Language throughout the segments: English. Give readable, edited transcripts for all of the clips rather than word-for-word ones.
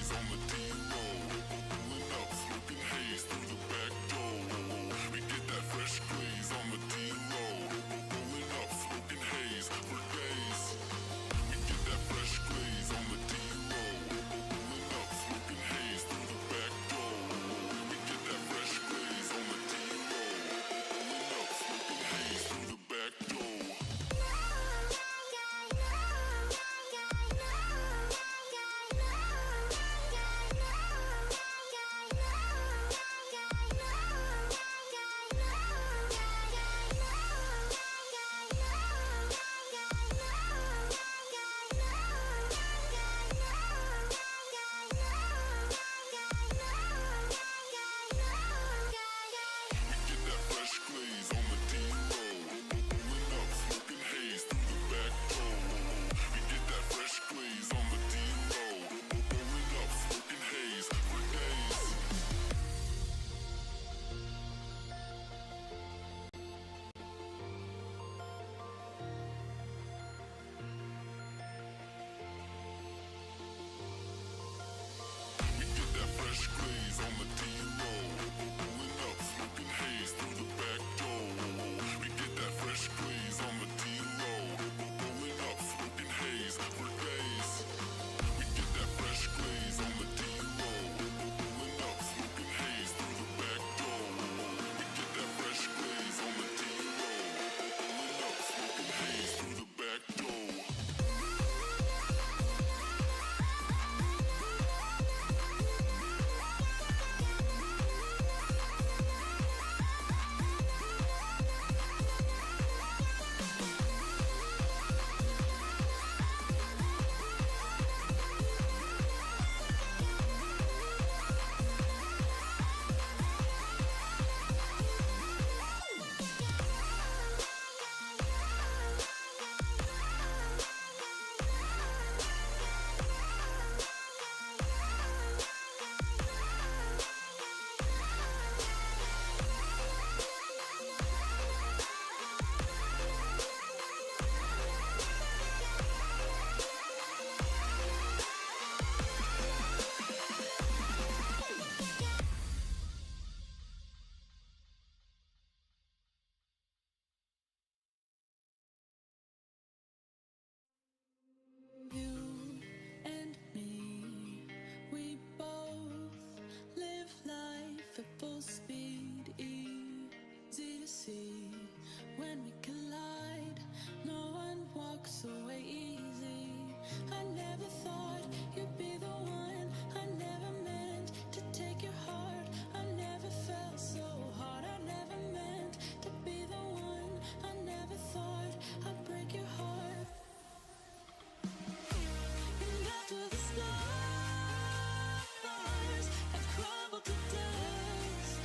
glaze on the D-Low. Pulling up, smoking haze through the back door. We get that fresh glaze on the D-Low. Pulling up, smoking haze for days. We get that fresh glaze on the D-Low. Pulling up, smoking haze through the back door. We get that fresh glaze on the D-Low. Pulling up, smoking haze through the back door. Stars have crumbled to dust.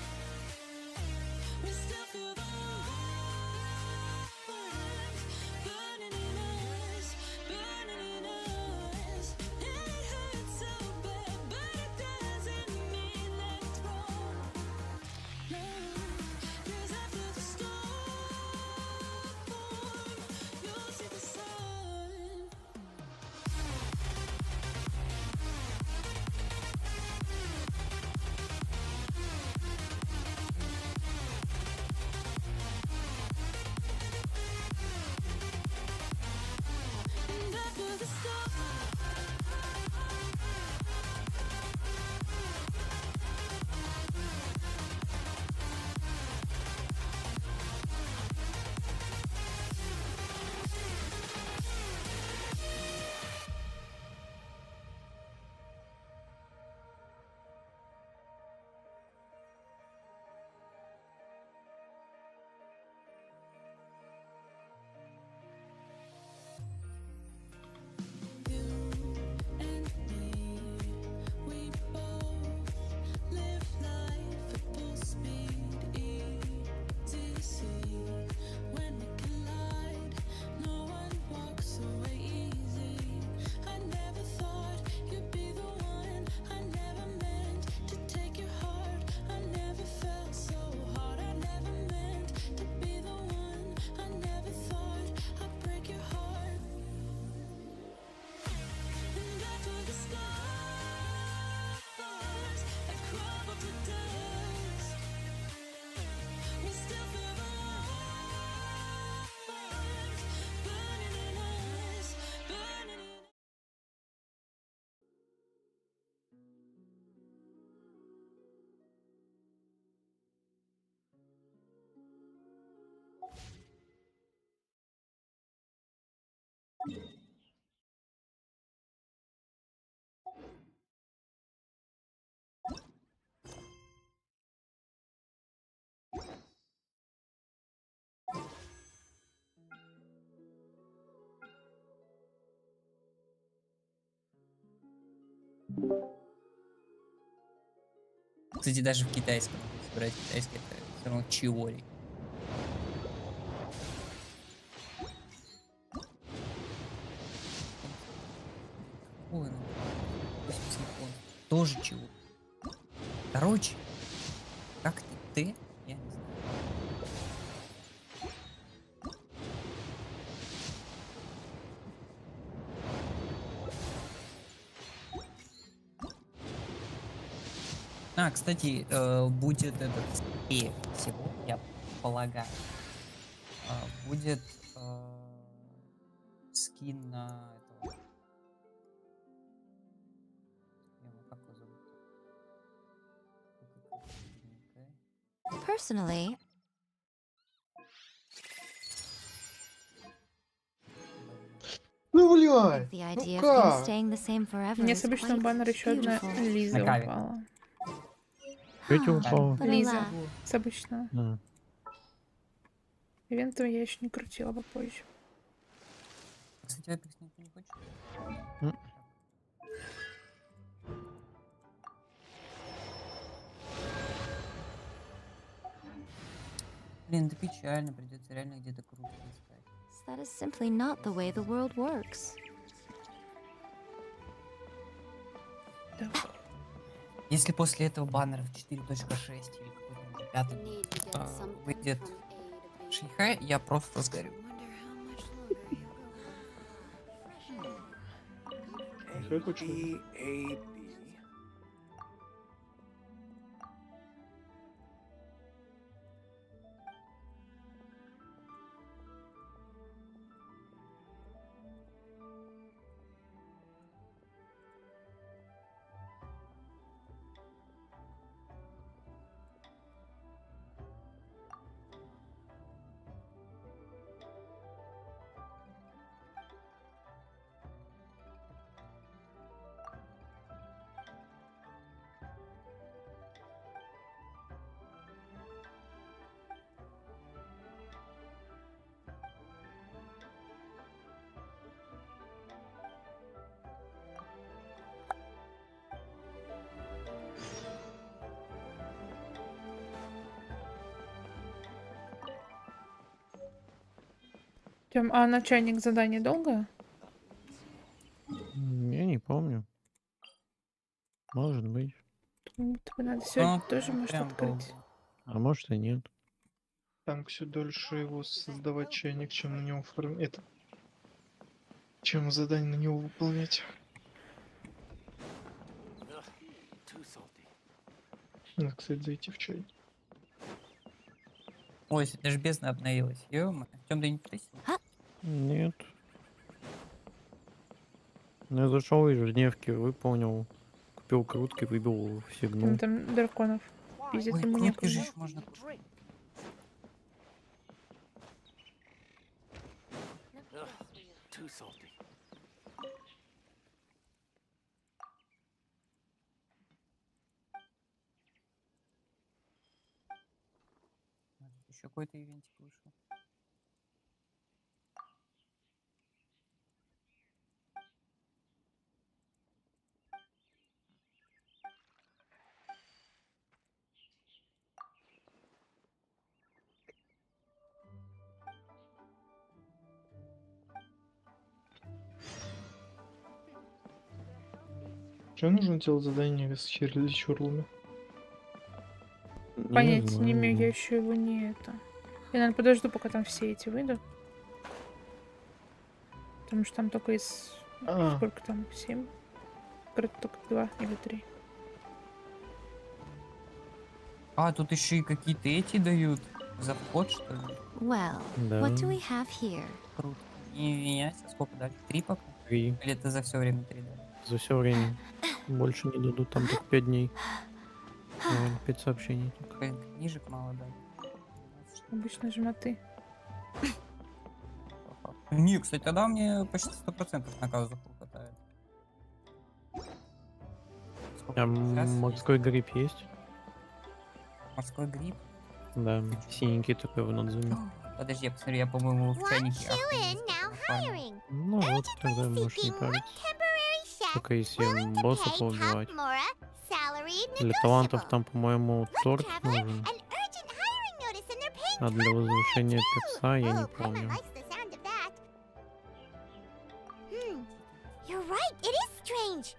Кстати, даже в китайском, если брать китайский, это все равно чиори. Ой, ну, 80 японцев. Тоже чего. Короче, как ты? Я не знаю. А, кстати, будет этот, скорее всего, я полагаю, будет скин на этого. Как его зовут? Personally, Ну, I блядь, think the ну idea of things как? staying the same forever Мне is с обычного quite баннера еще одна beautiful. Лиза На каве. упала. Петя Ah, упала. but Лиза. alas, С обычного. А. Ивентом я еще не крутила попозже. Кстати, Apex никто не хочет. М. Блин, это печально, придется реально где-то круто искать. that is simply not the way the world works. Так. Если после этого баннера в 4.6 или какой-то 5 выйдет Шейхай, я просто сгорю. Что я хочу? Тём, а на чайник задание долго? Я не помню. Может быть. Как будто бы надо сегодня Ну, тоже, может, прям открыть. долго. А может и нет. Там все дольше его создавать чайник, чем на него это. Чем задание на него выполнять. Надо, кстати, зайти в чайник. Ой, даже бездна обновилась. Ё-моё. Тём, ты не потестил? Нет. Я зашел из дневки, выполнил. Купил крутки, выбил сигнал. Там драконов. Пиздец, Ой, ему крутки некуда. же ещё можно купить. Еще какой-то ивентик вышел. Что нужно делать задание с чурлами? Понятия не имею, я знаю. еще его не это. Я, наверное, подожду, пока там все эти выйдут. Потому что там только из... А, Сколько там? 7? Вроде только 2 или 3. А, тут еще и какие-то эти дают за вход, что ли? Well, Да. what do we have here? Круто. Не менять, сколько дали? 3 пока? 3 Или это за все время 3 дали? за все время. Больше не дадут, там только 5 дней. 5 сообщений. только. Блин, книжек мало дали. Обычно жмоты. Не, кстати, тогда мне почти 100% на казуху хватает. Сколько А сейчас? морской гриб есть? Морской гриб? Да, синенький такой в надзуме. Подожди, я посмотрю, я, по-моему, в чайнике. now hiring. Ну вот, тогда можешь не париться. Temporary только если босса pay поубивать. Takmura salary Для талантов negotiable. там, по-моему, Book торт traveler, нужен. an urgent hiring notice, and they're paying А для top возвышения too. перса я не Oh, Paimon помню. likes the sound of that. You're right. It is strange.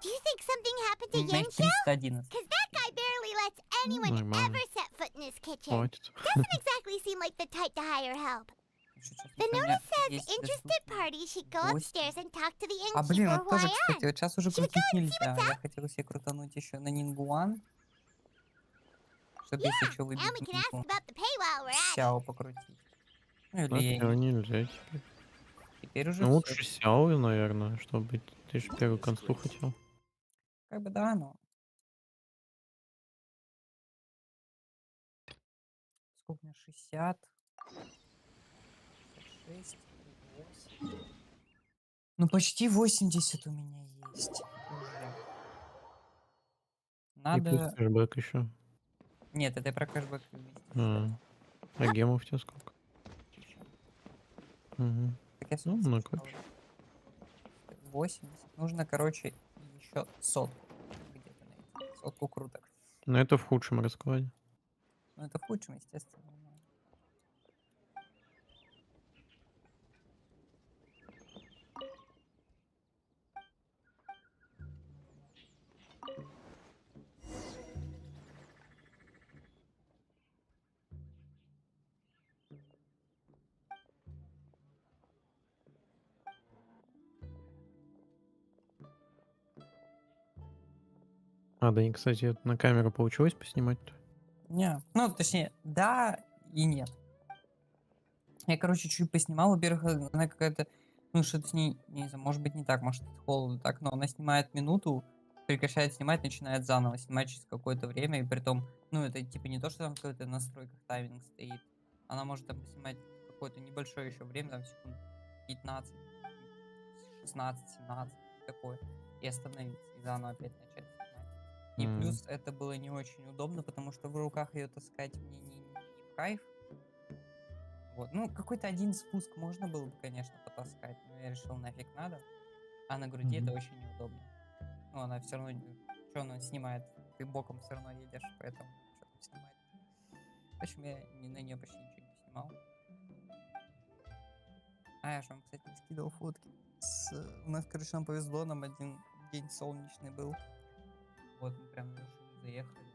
Do you think something happened to У меня их Yangqiao? 311. Because that guy barely lets anyone Нормально. ever set foot in his kitchen. Хватит. Doesn't exactly seem like the type to hire help. The У меня notice says есть interested доступные parties should go 8. upstairs and talk to the А, блин, innkeeper вот who тоже, I кстати, am. вот сейчас уже Should we крутить go and see нельзя. what's Я up? хотел себе крутануть еще на Нингуан, чтобы Yeah, если что and we выбить can ask Нингу, about the pay while we're at it. Сяо покрутить. Ну или А я чё, не. нельзя теперь. Теперь уже Ну все. лучше Сяо, наверное, чтобы ты же первую консту хотел. Как бы да, но. Сколько у меня? 60, 56, 8. Ну почти 80 у меня есть уже. И плюс Надо. кэшбэк еще. Нет, это я про кэшбэк вместе А, считаю. а гемов у тебя сколько? Ещё. Угу. Так я Ну, 40 накопишь. 80. Нужно, короче, еще сотку где-то найти. Сотку круток. Но это в худшем раскладе. Ну, это в худшем, естественно. но- А, да, и, кстати, на камеру получилось поснимать-то? Не, ну, точнее, да и нет. Я, короче, чуть поснимал. Во-первых, она какая-то, ну, что-то с ней, не знаю, может быть, не так, может, это холодно так, но она снимает минуту, прекращает снимать, начинает заново снимать через какое-то время, и при том, ну, это типа не то, что там в какой-то настройках тайминг стоит, она может там снимать какое-то небольшое еще время, там секунд 15, 16, 17, такое, и остановиться, и заново опять начать снимать. И плюс это было не очень удобно, потому что в руках ее таскать мне не в кайф. Вот. Ну, какой-то один спуск можно было бы, конечно, потаскать, но я решил, нафиг надо. А на груди это очень неудобно. Ну, она все равно, что она снимает, ты боком все равно едешь, поэтому что там снимать. В общем, я на нее почти ничего не снимал. А я же вам, кстати, скидывал фотки. У нас, короче, нам повезло, нам один день солнечный был. Вот, мы прям решили, заехали.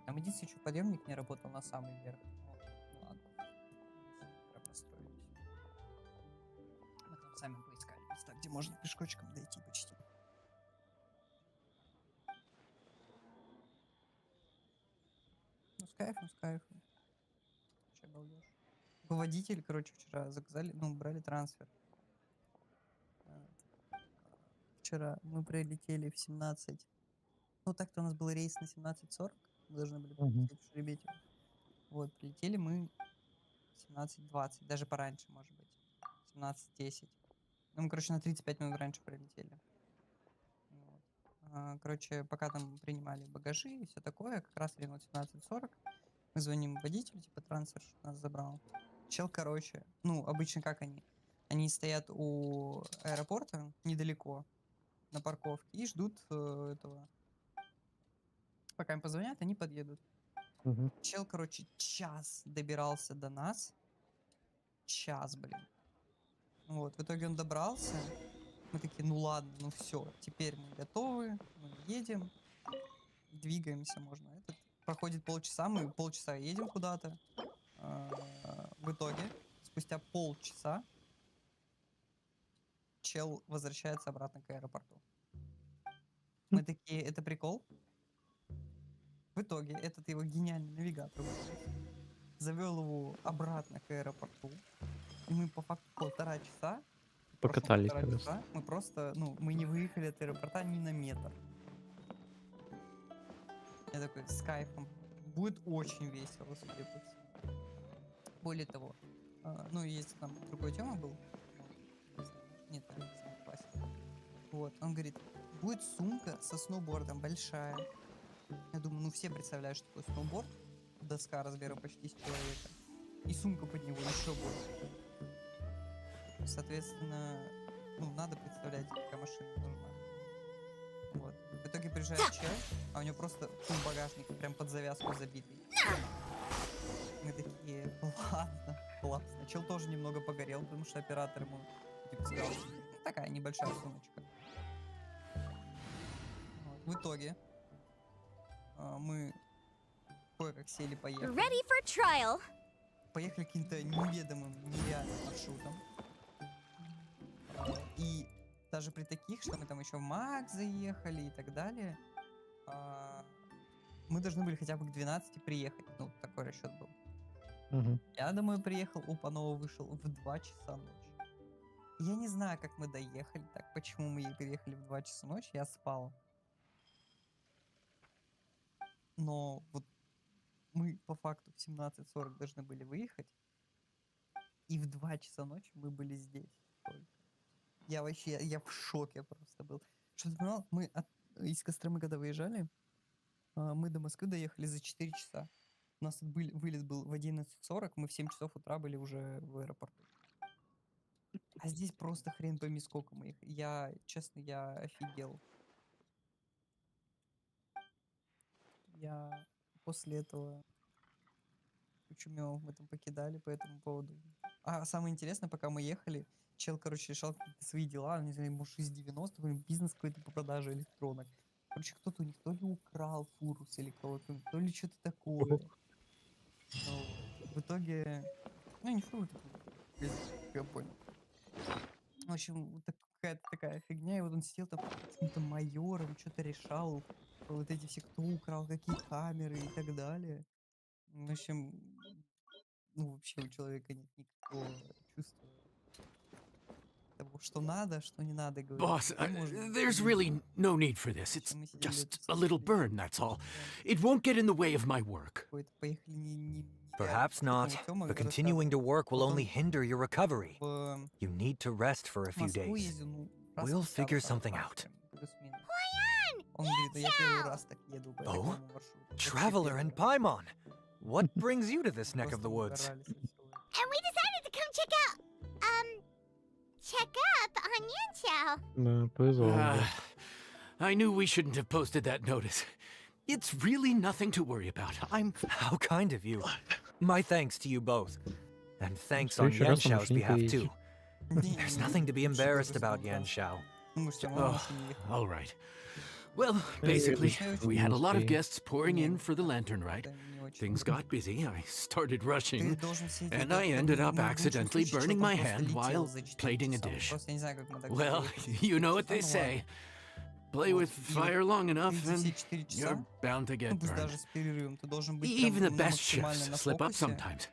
Там единственное, что подъемник не работал на самый верх. Ну ладно. Прям расстроились. Мы там сами поискали места, где можно пешкочком дойти почти. Ну, с кайфом, с кайфом. Вообще балдеж. Водитель, короче, вчера заказали, ну, брали трансфер. Вчера мы прилетели в 17. Ну, так-то у нас был рейс на 17:40. Мы должны были прилететь в Шереметьево. Вот, прилетели мы 17:20, даже пораньше, может быть. 17:10. Ну, мы, короче, на 35 минут раньше прилетели. Вот. Короче, пока там принимали багажи и все такое, как раз время 17:40, мы звоним водителю, типа трансфер нас забрал. Чел, короче, ну, обычно как они? Они стоят у аэропорта недалеко, на парковке, и ждут этого. Пока им позвонят, они подъедут. Чел, короче, час добирался до нас. Час, блин. Вот, в итоге он добрался. Мы такие, ну ладно, ну все, теперь мы готовы, мы едем, двигаемся, можно. Этот проходит полчаса, мы полчаса едем куда-то. В итоге, спустя полчаса, чел возвращается обратно к аэропорту. Мы такие, это прикол? В итоге, этот его гениальный навигатор завел его обратно к аэропорту. И мы по факту полтора часа Покатались как раз. мы просто, ну, мы не выехали от аэропорта ни на метр. Я такой, с кайфом. Будет очень весело, судя по всему. Более того, ну, если там другой тема был, вот, нет, это не самый классик. Вот, он говорит, будет сумка со сноубордом большая. Я думаю, ну, все представляют, что такое сноуборд. Доска размером почти с человека. И сумка под него еще больше. Соответственно, ну, надо представлять. представляете, какая машина нужна. Вот. В итоге приезжает чай, а у него просто фул багажник прям под завязку забитый. Мы такие, ладно, классно. Чел тоже немного погорел, потому что оператор ему типа сказал, «Ну, такая небольшая сумочка». Вот. В итоге мы кое-как сели, поехали. Ready for trial. Поехали каким-то неведомым, нереальным маршрутом. И даже при таких, что мы там еще в Мак заехали и так далее, мы должны были хотя бы к 12 приехать. Ну, такой расчет был. Мгм. Я домой приехал, у Панова вышел в 2 часа ночи. Я не знаю, как мы доехали так, почему мы приехали в 2 часа ночи, я спал. Но вот мы по факту в 17:40 должны были выехать, и в 2 часа ночи мы были здесь только. Я вообще, я в шоке просто был. Что ты понимал, мы из Костромы, когда выезжали, мы до Москвы доехали за 4 часа. У нас вылет был в 11:40, мы в 7 часов утра были уже в аэропорту. А здесь просто хрен пойми сколько мы их. Я, честно, я офигел. Я после этого кучу мемов мы там покидали по этому поводу. А самое интересное, пока мы ехали, чел, короче, решал какие-то свои дела, не знаю, может, из 90-х, у него бизнес какой-то по продаже электронок. Короче, кто-то у них то ли украл фурус или кого-то, то ли что-то такое. Ого. Вот. В итоге, ну, не фурус, я понял. В общем, вот какая-то такая фигня, и вот он сидел там с каким-то майором, что-то решал, вот эти все, кто украл, какие камеры и так далее. В общем, ну, вообще у человека нет никакого чувства того, что надо, что не надо говорить. Boss, Ну, может, there's не really знаю. no need for this. It's Мы сидели, just это a little слушали, burn, that's all. да, It won't get in the way of my work. какой-то поехали не Perhaps not, but continuing to work will only hinder your recovery. в You need to rest for a few Москву days. ездил, ну, раз We'll 50 figure раз, something раз out. прям, плюс-минус. Он говорит, да я первый раз так еду по Oh, такому маршруту. Вообще Traveler первый and раз. Paimon, what brings you to this neck of Просто the woods? угорали со всего этого. And we decided to come check up on Yanchao. Да, повезло. Ah, да. I knew we shouldn't have posted that notice. It's really nothing to worry about. I'm. How kind of you. My thanks to you both. And thanks В on следующий раз на Yanxiao's машине behalf поедете. too. There's nothing to be Лучше embarrassed добрый about знак, да. Yanxiao. Ну, мы же всё равно на Oh, машине ехали. all right. Well, Yeah, basically, it's we had a lot of mostly- guests pouring in for the lantern ride. Это не очень Things удобно. got busy. I started Ты rushing, должен сидеть, and да, I как ended бы, up ну, в лучшем accidentally случае burning чел my там просто hand летел while за 4 plating a часа. dish. Просто я не знаю, как мы так Well, доехали за you 4 know what часа, they ну say. ладно. Play Вот, with и fire long ты enough, за все and 4 часа, you're bound to ну get пусть burned. даже с перерывом, ты должен быть Even прям the ну, best максимально chefs на slip up фокусе. sometimes.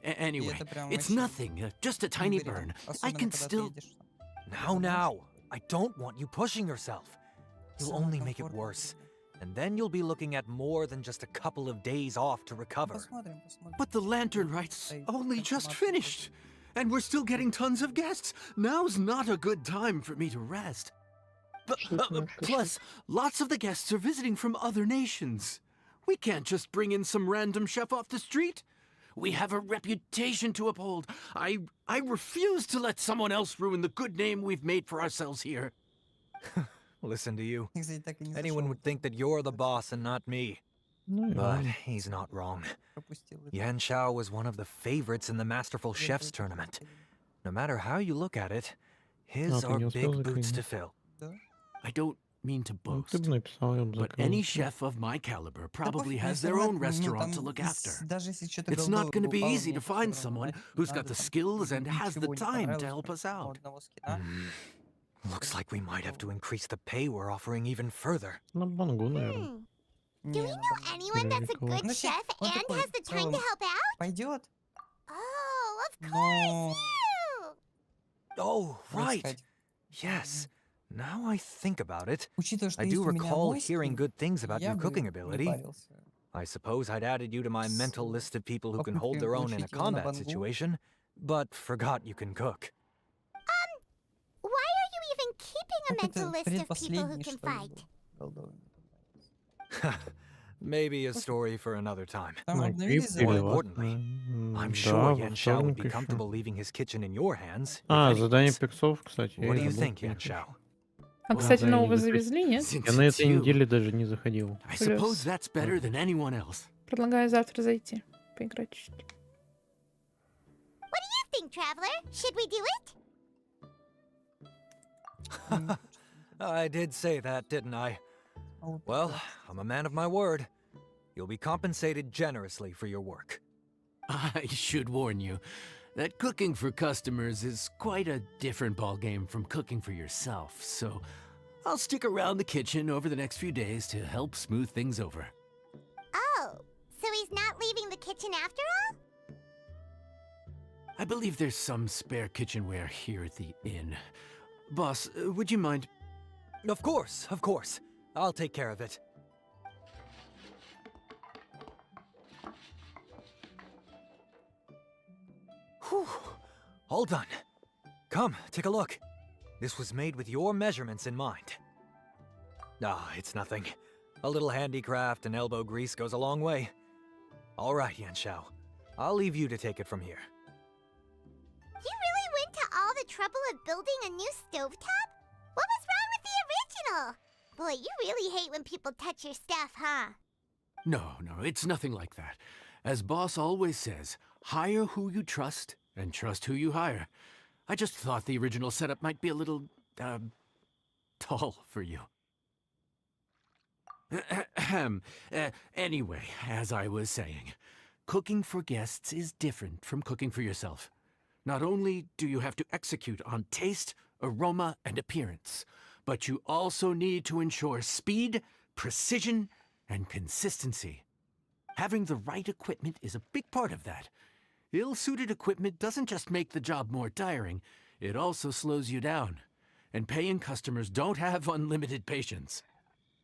И Anyway, это прям it's вообще, nothing, just a не tiny говори там, burn. I особенно can когда ты still. едешь там Now, одной ночью. now. I don't want you pushing yourself. You'll Самое only make it комфортное worse. время. And then you'll be looking at more than just a couple of days off to Ну, recover. посмотрим. But the lantern ride's Стоит only just консумация finished, and we're still getting tons of guests. Now's not a good time for me to rest. Что это значит? Plus, lots of the guests are visiting from other nations. We can't just bring in some random chef off the street. We have a reputation to uphold. I refuse to let someone else ruin the good name we've made for ourselves here. Listen to you. Я, кстати, так и не Anyone зашел, would think that you're the boss and not me. Ну, и But ладно. he's not wrong. пропустил это. Yan Xiao was one of the favorites in the Masterful Я Chefs тоже tournament. пропустил. No matter how you look at it, his ты are не успел big boots закрыть. to fill. Да? I don't mean to Ну, ты boast, бы написал, я бы but закрыл. any chef of my caliber Да probably пофиг, has если their брать, own ну, restaurant to там look из- after. даже если что-то It's not голдовое going to be упало, easy мне to всё find равно, someone нафиг не who's got надо, the там skills and has the ничего не time to понравилось, help кроме us out. одного скина. Looks like we might have to increase the pay we're offering even further. На Бангу, наверное. Hmm. Не, Do we надо know было. anyone that's a Рикова. good Ну, вообще, chef он and такой, has the в time to целом, help out? пойдет, Oh, of но course, you. Oh, как right. сказать, Yes. Now I think about it, учитывая, что I есть do у меня recall мой hearing скин, good things about я your бы cooking не ability. парился. I suppose I'd added you to my mental С list of people who по can hold кухне their own in a учить его на combat Бангу. situation, but forgot you can cook. Why are you even keeping a Как mental это list of people who предпоследний, can что ли, fight? был? Голдовый мне понравился. Maybe a story for another time. Там Ну, обновили клип More задание? importantly, I'm Да, sure во Yan Shao would вторник be еще. comfortable leaving his kitchen in your hands. А, if задание anyone's. персов, кстати, я What и do you забыл think, про Yan них еще. Shao? А, Well, кстати, да, я не нового закрыл. завезли, нет? Since Я на it's этой you, неделе даже не заходил. I suppose Плюс. that's better than anyone else. Предлагаю завтра зайти, поиграть чуть-чуть. What do you think, Traveler? Should we do it? I did say that, didn't I? Вот Well, такое. I'm a man of my word. You'll be compensated generously for your work. I should warn you that cooking for customers is quite a different ballgame from cooking for yourself, so I'll stick around the kitchen over the next few days to help smooth things over. Oh, so he's not leaving the kitchen after all? I believe there's some spare kitchenware here at the inn. Boss, would you mind? Of course, of course. I'll take care of it. Whew. All done. Come, take a look. This was made with your measurements in mind. Ah, it's nothing. A little handicraft and elbow grease goes a long way. All right, Yan Shao. I'll leave you to take it from here. You really went to all the trouble of building a new stovetop? What was wrong with the original? Boy, you really hate when people touch your stuff, huh? No, it's nothing like that. As Boss always says, hire who you trust and trust who you hire. I just thought the original setup might be a little, tall for you. Anyway, as I was saying, cooking for guests is different from cooking for yourself. Not only do you have to execute on taste, aroma, and appearance, but you also need to ensure speed, precision, and consistency. Having the right equipment is a big part of that. Ill-suited equipment doesn't just make the job more tiring, it also slows you down. And paying customers don't have unlimited patience.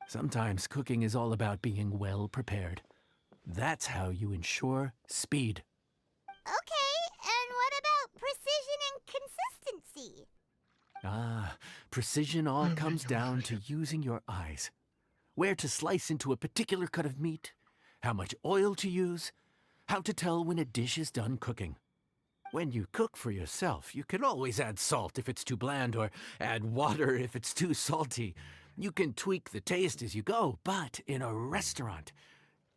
Sometimes cooking is all about being well prepared. That's how you ensure speed. Okay, and what about precision and consistency? Ah, precision all comes down to using your eyes. Where to slice into a particular cut of meat, how much oil to use, how to tell when a dish is done cooking. When you cook for yourself, you can always add salt if it's too bland or add water if it's too salty. You can tweak the taste as you go, but in a restaurant,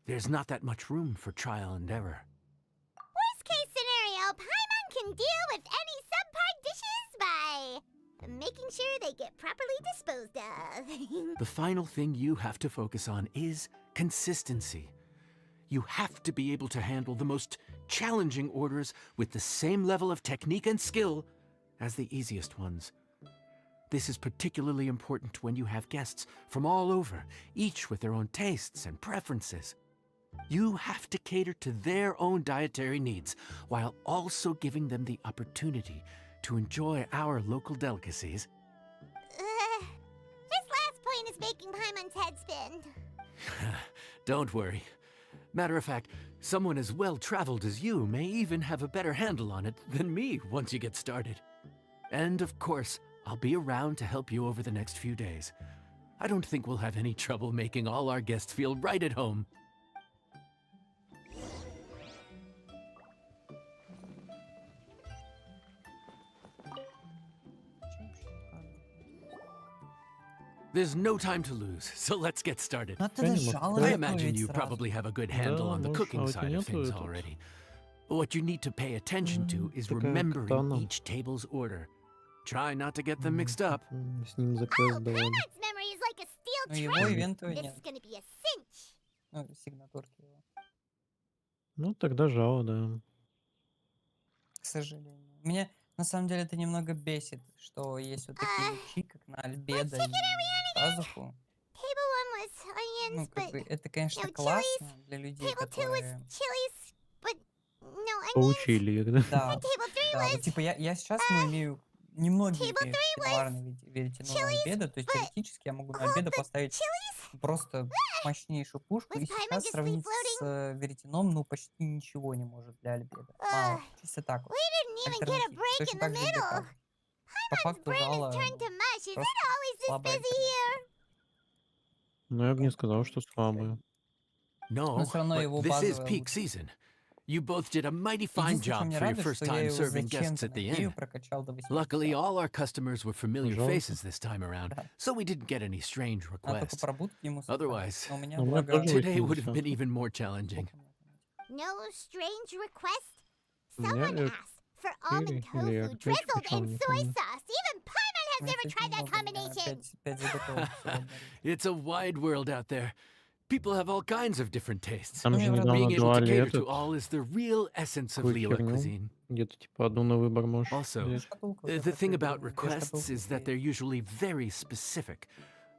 there's not that much room for trial and error. Worst case scenario, Paimon can deal with any subpar dishes by making sure they get properly disposed of. The final thing you have to focus on is consistency. You have to be able to handle the most challenging orders with the same level of technique and skill as the easiest ones. This is particularly important when you have guests from all over, each with their own tastes and preferences. You have to cater to their own dietary needs while also giving them the opportunity to enjoy our local delicacies. This last point is making Paimon's head spin. Don't worry. Matter of fact, someone as well-traveled as you may even have a better handle on it than me once you get started. And of course, I'll be around to help you over the next few days. I don't think we'll have any trouble making all our guests feel right at home. There's no time to lose, so let's get started. Ну, тогда Конечно, жало I готовить imagine you сразу. probably have a good handle Да, on the ну, cooking шалки side of нету, things и тут already. What you need to pay attention to is такая remembering катана. each table's order. Try not to get them mixed up. С ним за квест давали. Paimon's memory is like a steel Ну, его trap. ивентовый This нет. is gonna be a cinch. Ну, сигнатурки его, Ну, тогда жало, да. к сожалению. Меня на самом деле это немного бесит, что есть вот такие лучи, как на Альбедо и Пазуху. Table 1 was Ну, onions, как but бы, это, конечно, chilies. классно для людей, table 2 was которые... chilies, but no onions. Поучили их, да? Да, Table 3 да, was вот, типа, я сейчас, ну, имею... Немногие Table имеют 3 was товарный веретено на chilies, Альбедо, то есть but теоретически я могу на all Альбедо the поставить chilies. просто мощнейшую пушку, Was и Paimon сейчас just сравнить free-floating? с веретеном, ну, почти ничего не может для Альбедо. Мало, чисто так вот. We didn't even get a Альтернатива. break Точно in the так же и для middle. Пазухи. По Paimon's факту brain жало, has turned ну, to mush. Is просто it always this слабая busy альтернатива. here? Ну, я бы не сказал, что слабые. No, всё равно but его this is базовая peak лучше. season. You both did a mighty fine Единственное, что job мне for your радует, first что я time его serving guests зачем-то at the надею inn. прокачал до 80. Luckily, all our customers were familiar Пожалуйста. faces this time around, Да. so we didn't get any strange Надо только requests. пробудки ему собрать. Otherwise, Но у меня, Ну, у меня благо, тоже today would have 80. been even more challenging. сколько у меня там этих? No strange request? У меня Someone asked for almond или tofu опять drizzled причем, in не soy помню. sauce. Even Paimon У has меня, never кстати, tried that много, у меня combination. 5 заготовок всего одна. It's a wide world out there. People have all kinds of different tastes. Там Ну, же я недавно Being able to давали cater to этот, all is the real essence of такую Liyue херню. cuisine. Где-то типа одну на выбор можешь Also, взять. Шкатулка вот the эта thing about придумана, 2 requests шкатулки is that стоит. they're usually very specific.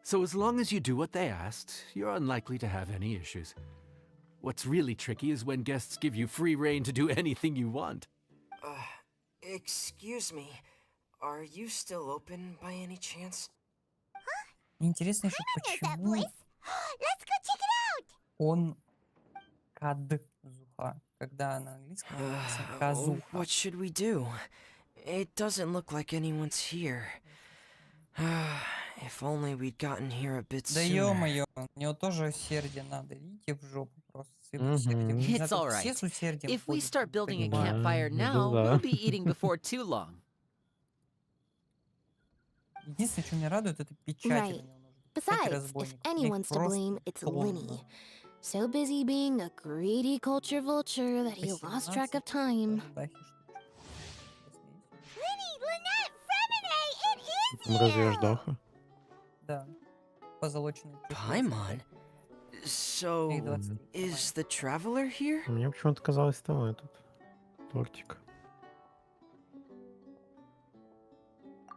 So as long as you do what they asked, you're unlikely to have any issues. What's really tricky is when guests give you free reign to do anything you want. Excuse me. Are you still open by any chance? Интересно еще, Paimon knows that почему voice. Let's go check it out. он кадзуха, когда на английском написано казуха. What should we do? It doesn't look like anyone's here. If only we'd gotten here a bit Да sooner. ё-моё, у него тоже усердие надо. Идите в жопу просто с их усердием. Мгм. Не знаю, It's тут all все right. с усердием If we ходят, start не building a понимаю. campfire Да, now, да. we'll be eating before too long. Единственное, что меня радует, это печати на Right. него нужно. Печати Besides, if разбойников. Мне их anyone's to просто blame, it's тонна. Linny. So busy being a greedy culture vulture that he lost track of time. Дахи штучек. Linny, Lynette, Fremine, it is Там разве аж you. Даха? Да. Позолоченный чехол. Paimon? So, Их 23. is the traveler here? Мне почему-то казалось того этот тортик.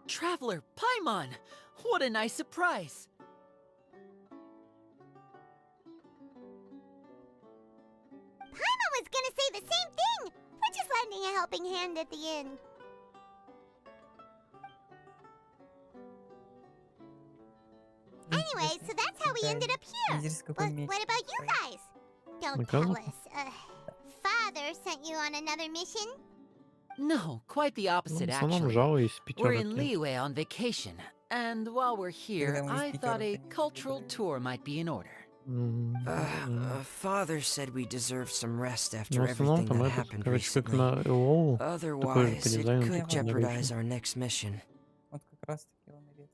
Traveler Paimon! What a nice surprise! Paimon was gonna say the same thing. We're just lending a helping hand at the inn. Anyway, so that's how we ended up here. Интересно, какой But меч. what about you guys? Don't tell us. Father sent you on another mission? No, quite the Ну, opposite, в основном actually. жало из We're in пятерки. Liyue on vacation, and while we're here, Когда мы из I thought a пятерок cultural они tour might be in order. Father said we deserve some rest after Ну, в основном everything там that этот, happened короче, как recently. на ЛОЛ. Otherwise, it дизайну, could как на jeopardize Genshin. our next mission. Вот как раз таки он и редкость.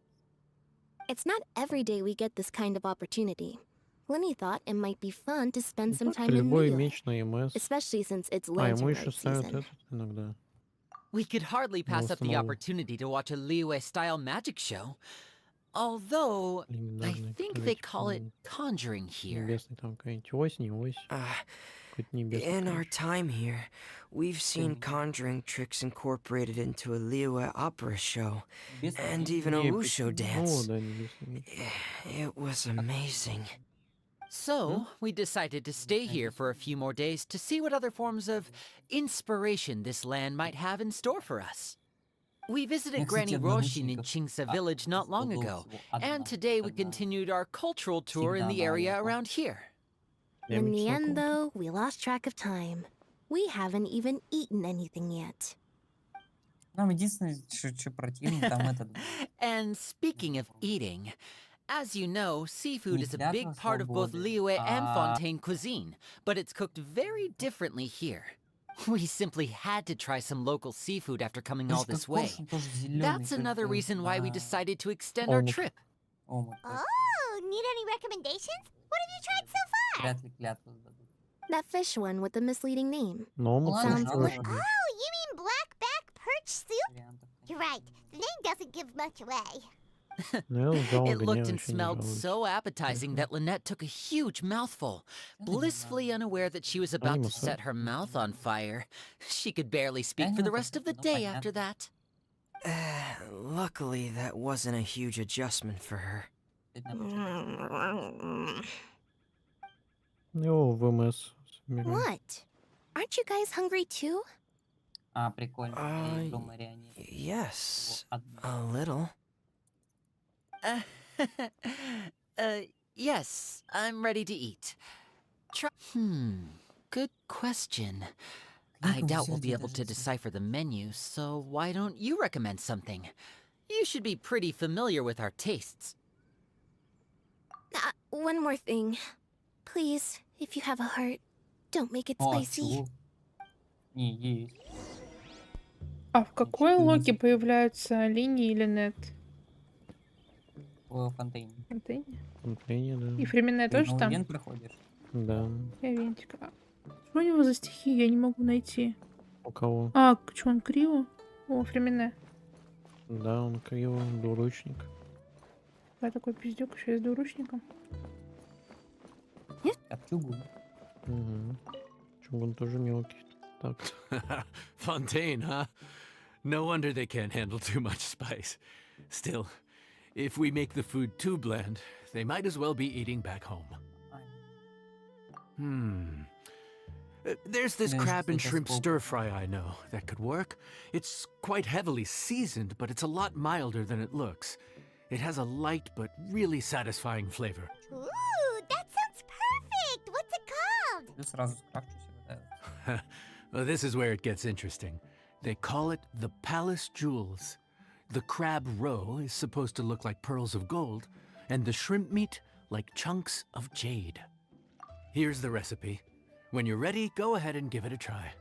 It's not every day we get this kind of opportunity. Linny thought it might be fun to spend some Так-то time in любой Liyue, меч на МС. especially since it's А, ему lantern еще rite ставят season. этот иногда. We could hardly pass up the самого. opportunity to watch a Liyue-style magic show. Although, I Легендарный think they пистолетик, call it по-моему. conjuring here. Небесный там какая-нибудь ось, не ось. Какой-то небесный. In our короче. time here, we've seen conjuring tricks incorporated into a Liyue opera show, and even a Не, wushu Ну, dance. да, небесный меч. It was amazing. So, we decided to stay here for a few more days to see what other forms of inspiration this land might have in store for us. We visited Granny Roshin in Chingsa village not long ago, and today we continued our cultural tour in the area around here. In the end, though, we lost track of time. We haven't even eaten anything yet. Нам единственное, что противно, там этот... And speaking of eating, as you know, seafood is a big Неглядно part of both свободы. Liyue and Fontaine cuisine, but it's cooked very differently here. We simply had to try some local seafood after coming all this way. That's another reason why we decided to extend our Омут. trip. Омут, точно. Oh, need any recommendations? What have you tried so far? Вряд ли клятву сдадут. That fish one with the misleading name. Но омут Ладно, Sounds тоже good. очень. Oh, you mean blackback perch soup? Вариантов, You're конечно, right. The name doesn't give much away. Ну, я жалко, It не, looked and вообще не smelled жалуюсь. so appetizing that Lynette took a huge mouthful, blissfully unaware that she was about to Аниме, set her mouth on fire. She could barely speak for the rest of the day after that. Luckily, that wasn't a huge adjustment for her. Его в МС собираем. What? Aren't you guys hungry too? А, прикольно. Uh, И до марионеток. Yes, Вот a одна. little. Yes, I'm ready to eat. Good question. I doubt we'll be able to decipher the menu, so why don't you recommend something? You should be pretty familiar with our tastes. One more thing. Please, If you have a heart, don't make it О, spicy. чего? Не, есть. А в какой логе 14 появляются линии или нет? в фонтейне. Фонтейне? Фонтейне, И да. временная Ты тоже новый там? ивент проходишь? Да. Ивентик. Что у него за стихи? Я не могу найти. У кого? А, что он криво? О, временная. Да, он криво, двуручник. Я такой пиздюк еще и с двуручником. Как чугун. Угу. Чугун тоже мелкий. Так. Fontaine, huh? No wonder they can't handle too much spice. Still, if we make the food too bland, they might as well be eating back home. There's this There's crab and the shrimp spoke. stir fry I know that could work. It's quite heavily seasoned, but it's a lot milder than it looks. It has a light but really satisfying flavor. Ooh, that sounds perfect. What's it called? Ты сразу скрафчу себе, да. Well, this is where it gets interesting. They call it the Palace Jewels. The crab roe is supposed to look like pearls of gold, and the shrimp meat like chunks of jade. Here's the recipe. When you're ready, go ahead and give it a try.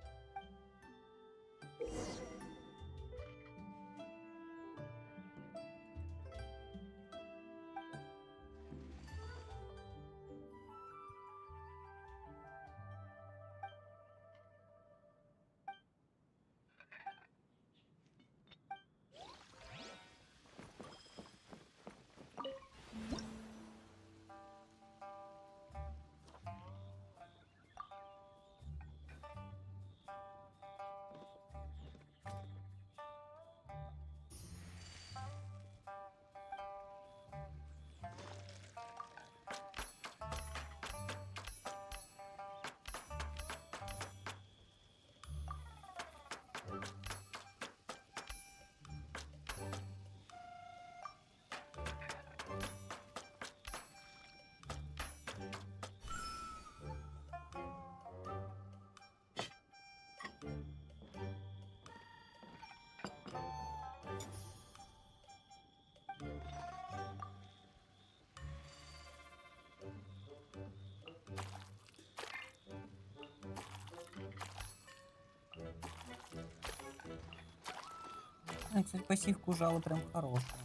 Кстати, пассивку жала прям хорошая.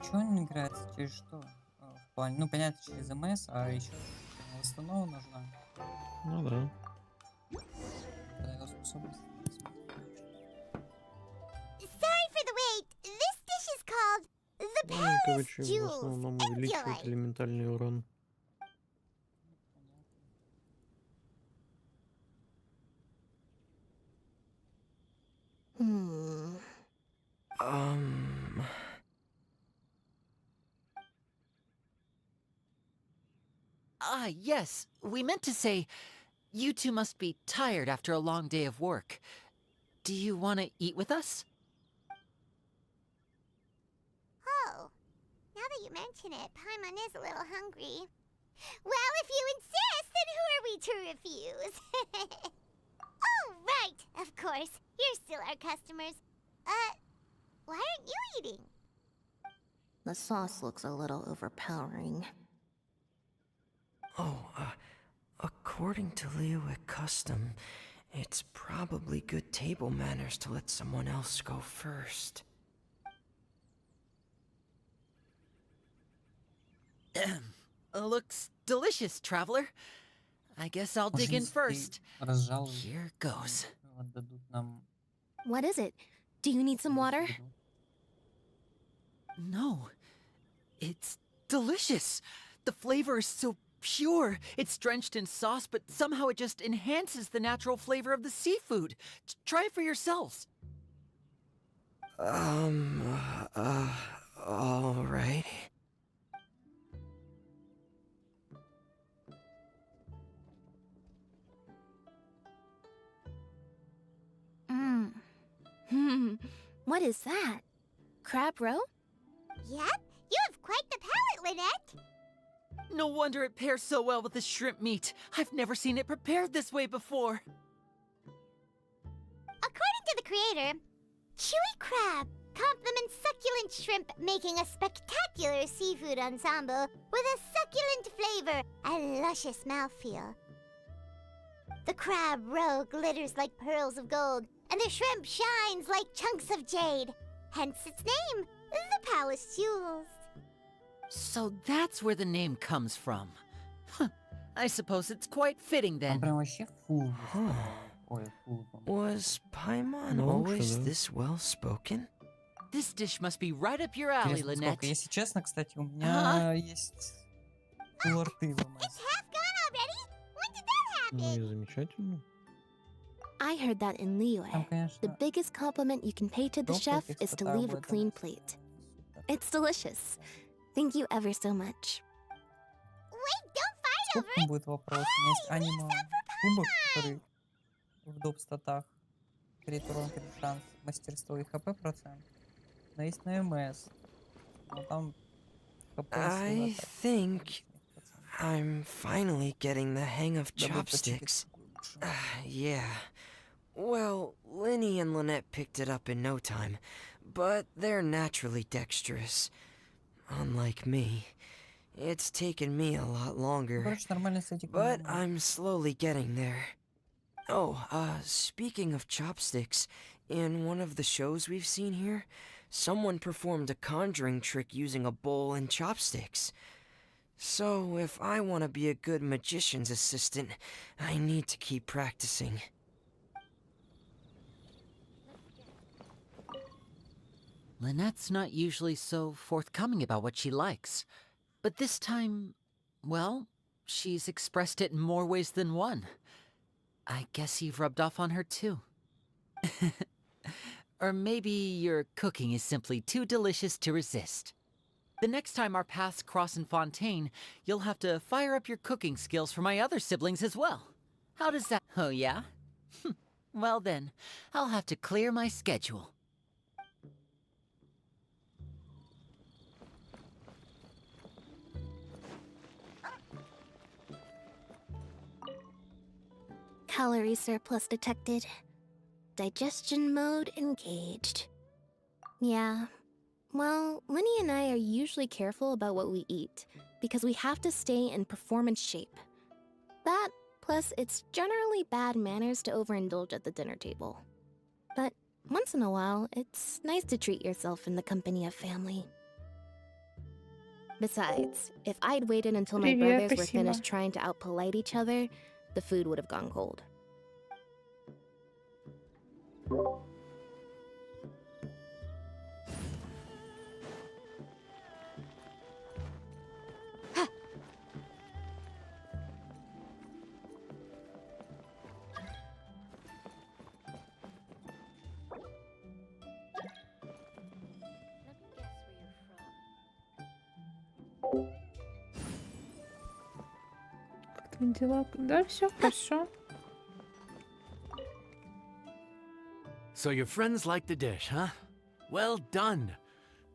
Чего он играется? Через что? В плане, ну, понятно, через МС, а еще восстанову нужна. Ну да. Когда его способность. Sorry for the wait. This dish is called the Ну, Palace короче, в Jewels. основном увеличивает Enjoy. элементальный урон. Ah, yes. We meant to say, you two must be tired after a long day of work. Do you want to eat with us? Oh, now that you mention it, Paimon is a little hungry. Well, if you insist, then who are we to refuse? Oh, right, of course. You're still our customers. Why aren't you eating? The sauce looks a little overpowering. Oh, according to Liyue custom, it's probably good table manners to let someone else go first. Looks delicious, traveler. I guess I'll Может, dig in если ты first. разжалуешь, Here goes. отдадут нам What is it? Do you need some water? еду. No, it's delicious. The flavor is so pure. It's drenched in sauce, but somehow it just enhances the natural flavor of the seafood. Try it for yourselves. All right. What is that? Crab roe? Yep, you have quite the palate, Lynette. No wonder it pairs so well with the shrimp meat. I've never seen it prepared this way before. According to the creator, chewy crab complements succulent shrimp, making a spectacular seafood ensemble with a succulent flavor and luscious mouthfeel. The crab roe glitters like pearls of gold, and the shrimp shines like chunks of jade. Hence its name, the Palace Jewels. So that's where the name comes from. Huh. I suppose it's quite fitting Он then. прям вообще фул. Ой, фул. Was Paimon Ну, always да. this well spoken? This dish must be right up your alley, Интересно, Lynette. сколько? Если честно, кстати, у меня есть рты It's ломать. half gone already? When did that Ну happen? и замечательно. I heard that in Liyue. Там, The конечно, biggest compliment you can pay to the топ chef этих is to статей leave a об этом. clean plate. It's delicious. Thank you ever so much. Wait, don't fight Сколько over там it. будет вопросов? У меня есть аниме кубок, который в доп. Статах. Крит урон, крит шанс, мастерство и хп процент. Но есть на МС. Но там хп и сила I атаки think 10%. I'm finally getting the hang of Дабл почекать, chopsticks. какой лучше. Yeah. Well, Linny and Lynette picked it up in no time, but they're naturally dexterous. Unlike me, it's taken me a lot longer, Короче, нормально с этим. but I'm slowly getting there. Oh, speaking of chopsticks, in one of the shows we've seen here, someone performed a conjuring trick using a bowl and chopsticks. So, if I want to be a good magician's assistant, I need to keep practicing. Lynette's not usually so forthcoming about what she likes. But this time, well, she's expressed it in more ways than one. I guess you've rubbed off on her too. Or maybe your cooking is simply too delicious to resist. The next time our paths cross in Fontaine, you'll have to fire up your cooking skills for my other siblings as well. How does that... Oh, yeah? Well then, I'll have to clear my schedule. Calorie surplus detected. Digestion mode engaged. Yeah. Well, Linny and I are usually careful about what we eat, because we have to stay in performance shape. That, plus it's generally bad manners to overindulge at the dinner table. But once in a while, it's nice to treat yourself in the company of family. Besides, if I'd waited until my Привет, brothers were спасибо. finished trying to outpolite each other, the food would have gone cold. Как твои дела? Да, все хорошо. So your friends like the dish, huh? Well done.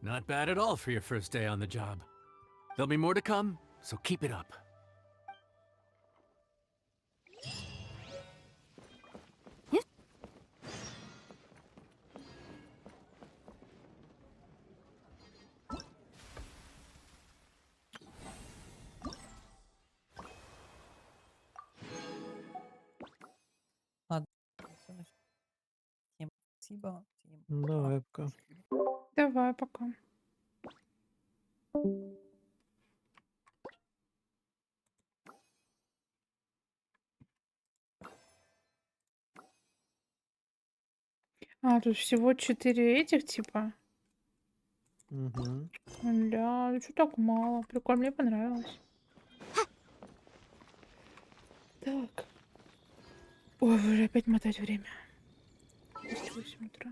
Not bad at all for your first day on the job. There'll be more to come, so keep it up. Всем спасибо. Всем Давай пока. Давай, пока. А, тут всего 4 этих типа. Угу. Ля, ну что так мало? Прикольно, мне понравилось. Так. Ой, уже опять мотать время. 8 утра.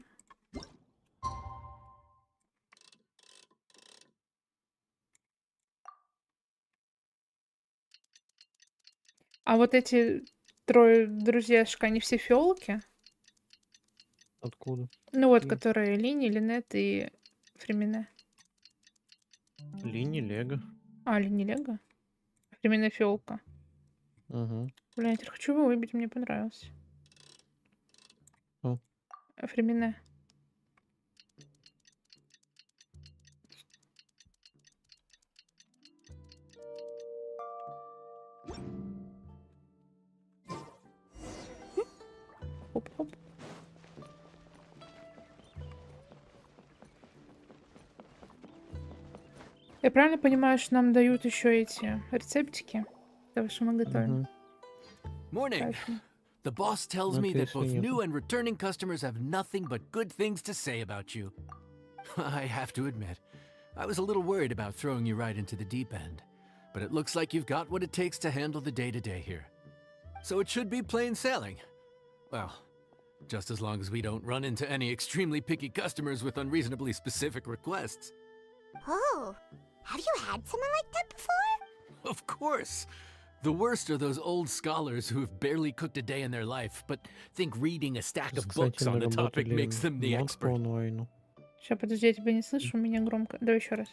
А вот эти трое друзьяшек, они все фиолки? Откуда? Ну вот, Какие? которые Лини, Линет и Фремине. Лини, Лего. А, Лини Лего? Фремине фиолка. Угу. Бля, я теперь хочу его выбить, мне понравилось. О. Фремине. Хоп-хоп. Я правильно понимаю, что нам дают еще эти рецептики? Того, что мы готовим. Угу. Morning. Кайфно. The boss tells Ну, me это that both если new нету. and returning customers have nothing but good things to say about you. I have to admit, I was a little worried about throwing you right into the deep end, but it looks like you've got what it takes to handle the day-to-day here. So it should be plain sailing. Well, just as long as we don't run into any extremely picky customers with unreasonably specific requests. Oh, have you had someone like that before? Of course! The worst are those old scholars who have barely cooked a day in their life, but think reading a stack Сейчас, of кстати, books on the topic наработали makes them the мод по expert. онлайну. Сейчас, подожди, я тебя не слышу, у меня громко. Давай еще раз.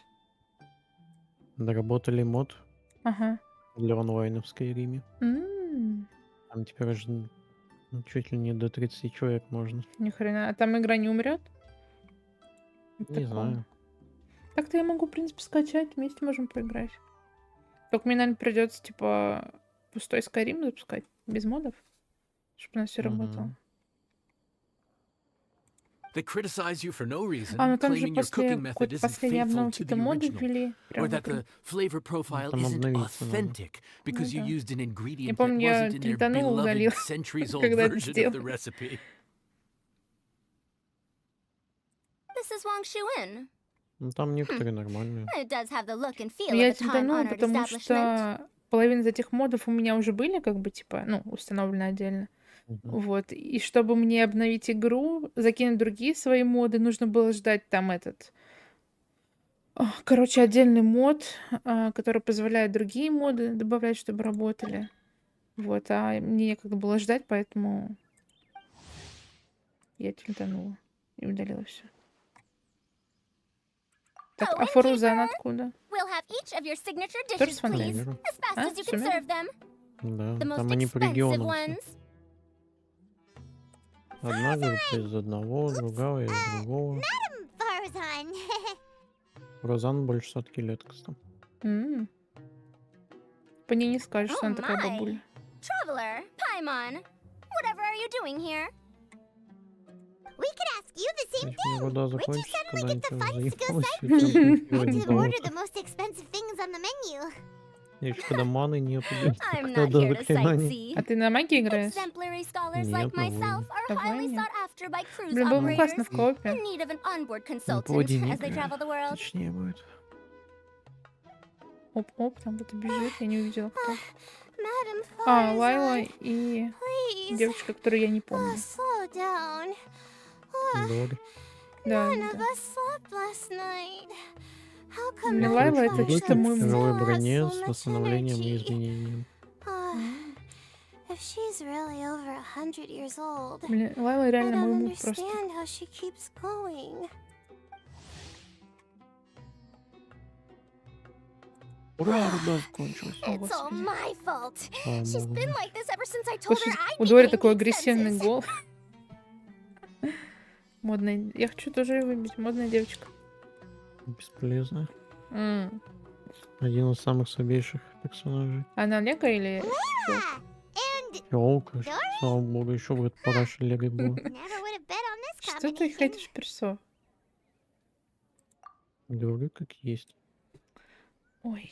Доработали мод Ага. для онлайна в Скайриме. М, Там теперь уже чуть ли не до 30 человек можно. Ни хрена. А там игра не умрет? Не знаю. Так-то я могу, в принципе, скачать, вместе можем поиграть. Только мне, наверное, придется, типа, пустой Skyrim запускать, без модов, чтобы у нас все работало. They criticize you for no reason, А, ну там же claiming your после cooking method какой-то isn't последней faithful обновы to какие-то the моды original, ввели. or Прям that вот the flavor profile Там isn't обновиться надо. authentic because you да. used an Я ingredient that помню, я wasn't in their тильтанул, удалил, beloved centuries-old когда это version of сделал. the recipe. This is Wang Shuin. Ну там некоторые нормальные. It does have the look and feel Но of я a тильтанула, time-honored потому establishment. что половина из этих модов у меня уже были, как бы, типа, ну, установлены отдельно. Угу. Вот. И чтобы мне обновить игру, закинуть другие свои моды, нужно было ждать там этот... Короче, отдельный мод, который позволяет другие моды добавлять, чтобы работали. Вот, а мне некогда было ждать, поэтому я тильтанула и удалила все. Так, Oh, а Фарузан откуда? We'll have each of your signature Тоже dishes, с Я Фанзаном? please, вижу. as fast А, as you can сумерки? serve them. Да, The most там они по expensive регионам все. ones. Одна группа из одного, другая из другого. Madam Farzan. Розан больше сотки лет, кстати. По ней не скажешь, что Oh она такая my. бабуля. Traveler, Paimon, whatever are you doing here? We could ask you the same Если вода thing. Where'd you закончится, suddenly get the когда-нибудь funds to go заебалась, и sightseeing? там Had не to было. order the most expensive things on the menu. Еще когда маны нету, блин, I'm когда not до here to заклинаний. sightsee. А ты на магии играешь? Exemplary scholars Нет, like на myself войне. are На highly войне? sought after by cruise Блин, было бы классно operators в коопе. in need of an onboard На consultant поводе не as they travel the world. точнее будет. Оп-оп, там кто-то бежит, я не увидела кто. Madam А, Лайла Farzan, и please, девочка, которую я не помню. slow down. Дори. Да, None да, of да. us slept last night. How come Блин, Madam Лайла это Короче, чисто Farzan мой в муж. тяжелой still has броне so с much восстановлением и energy? изменением. If she's really over 100 years old, Блин, Лайла I реально мой don't муж просто. understand how she keeps going. Ура, руда закончилась. О, It's all господи. my fault. Слава She's богу. been like this ever since I told her Слушай, I'd у be Дори getting такой the агрессивный expenses. гол. Модная. Я хочу тоже ее выбить. Модная девочка. Бесполезно. М. Один из самых слабейших персонажей. Она Лего или... Layla! And Ёлка, слава богу, еще бы параша легой было. never would have bet on this Что ты combination. хейтишь персо? Говорю, как есть. Ой.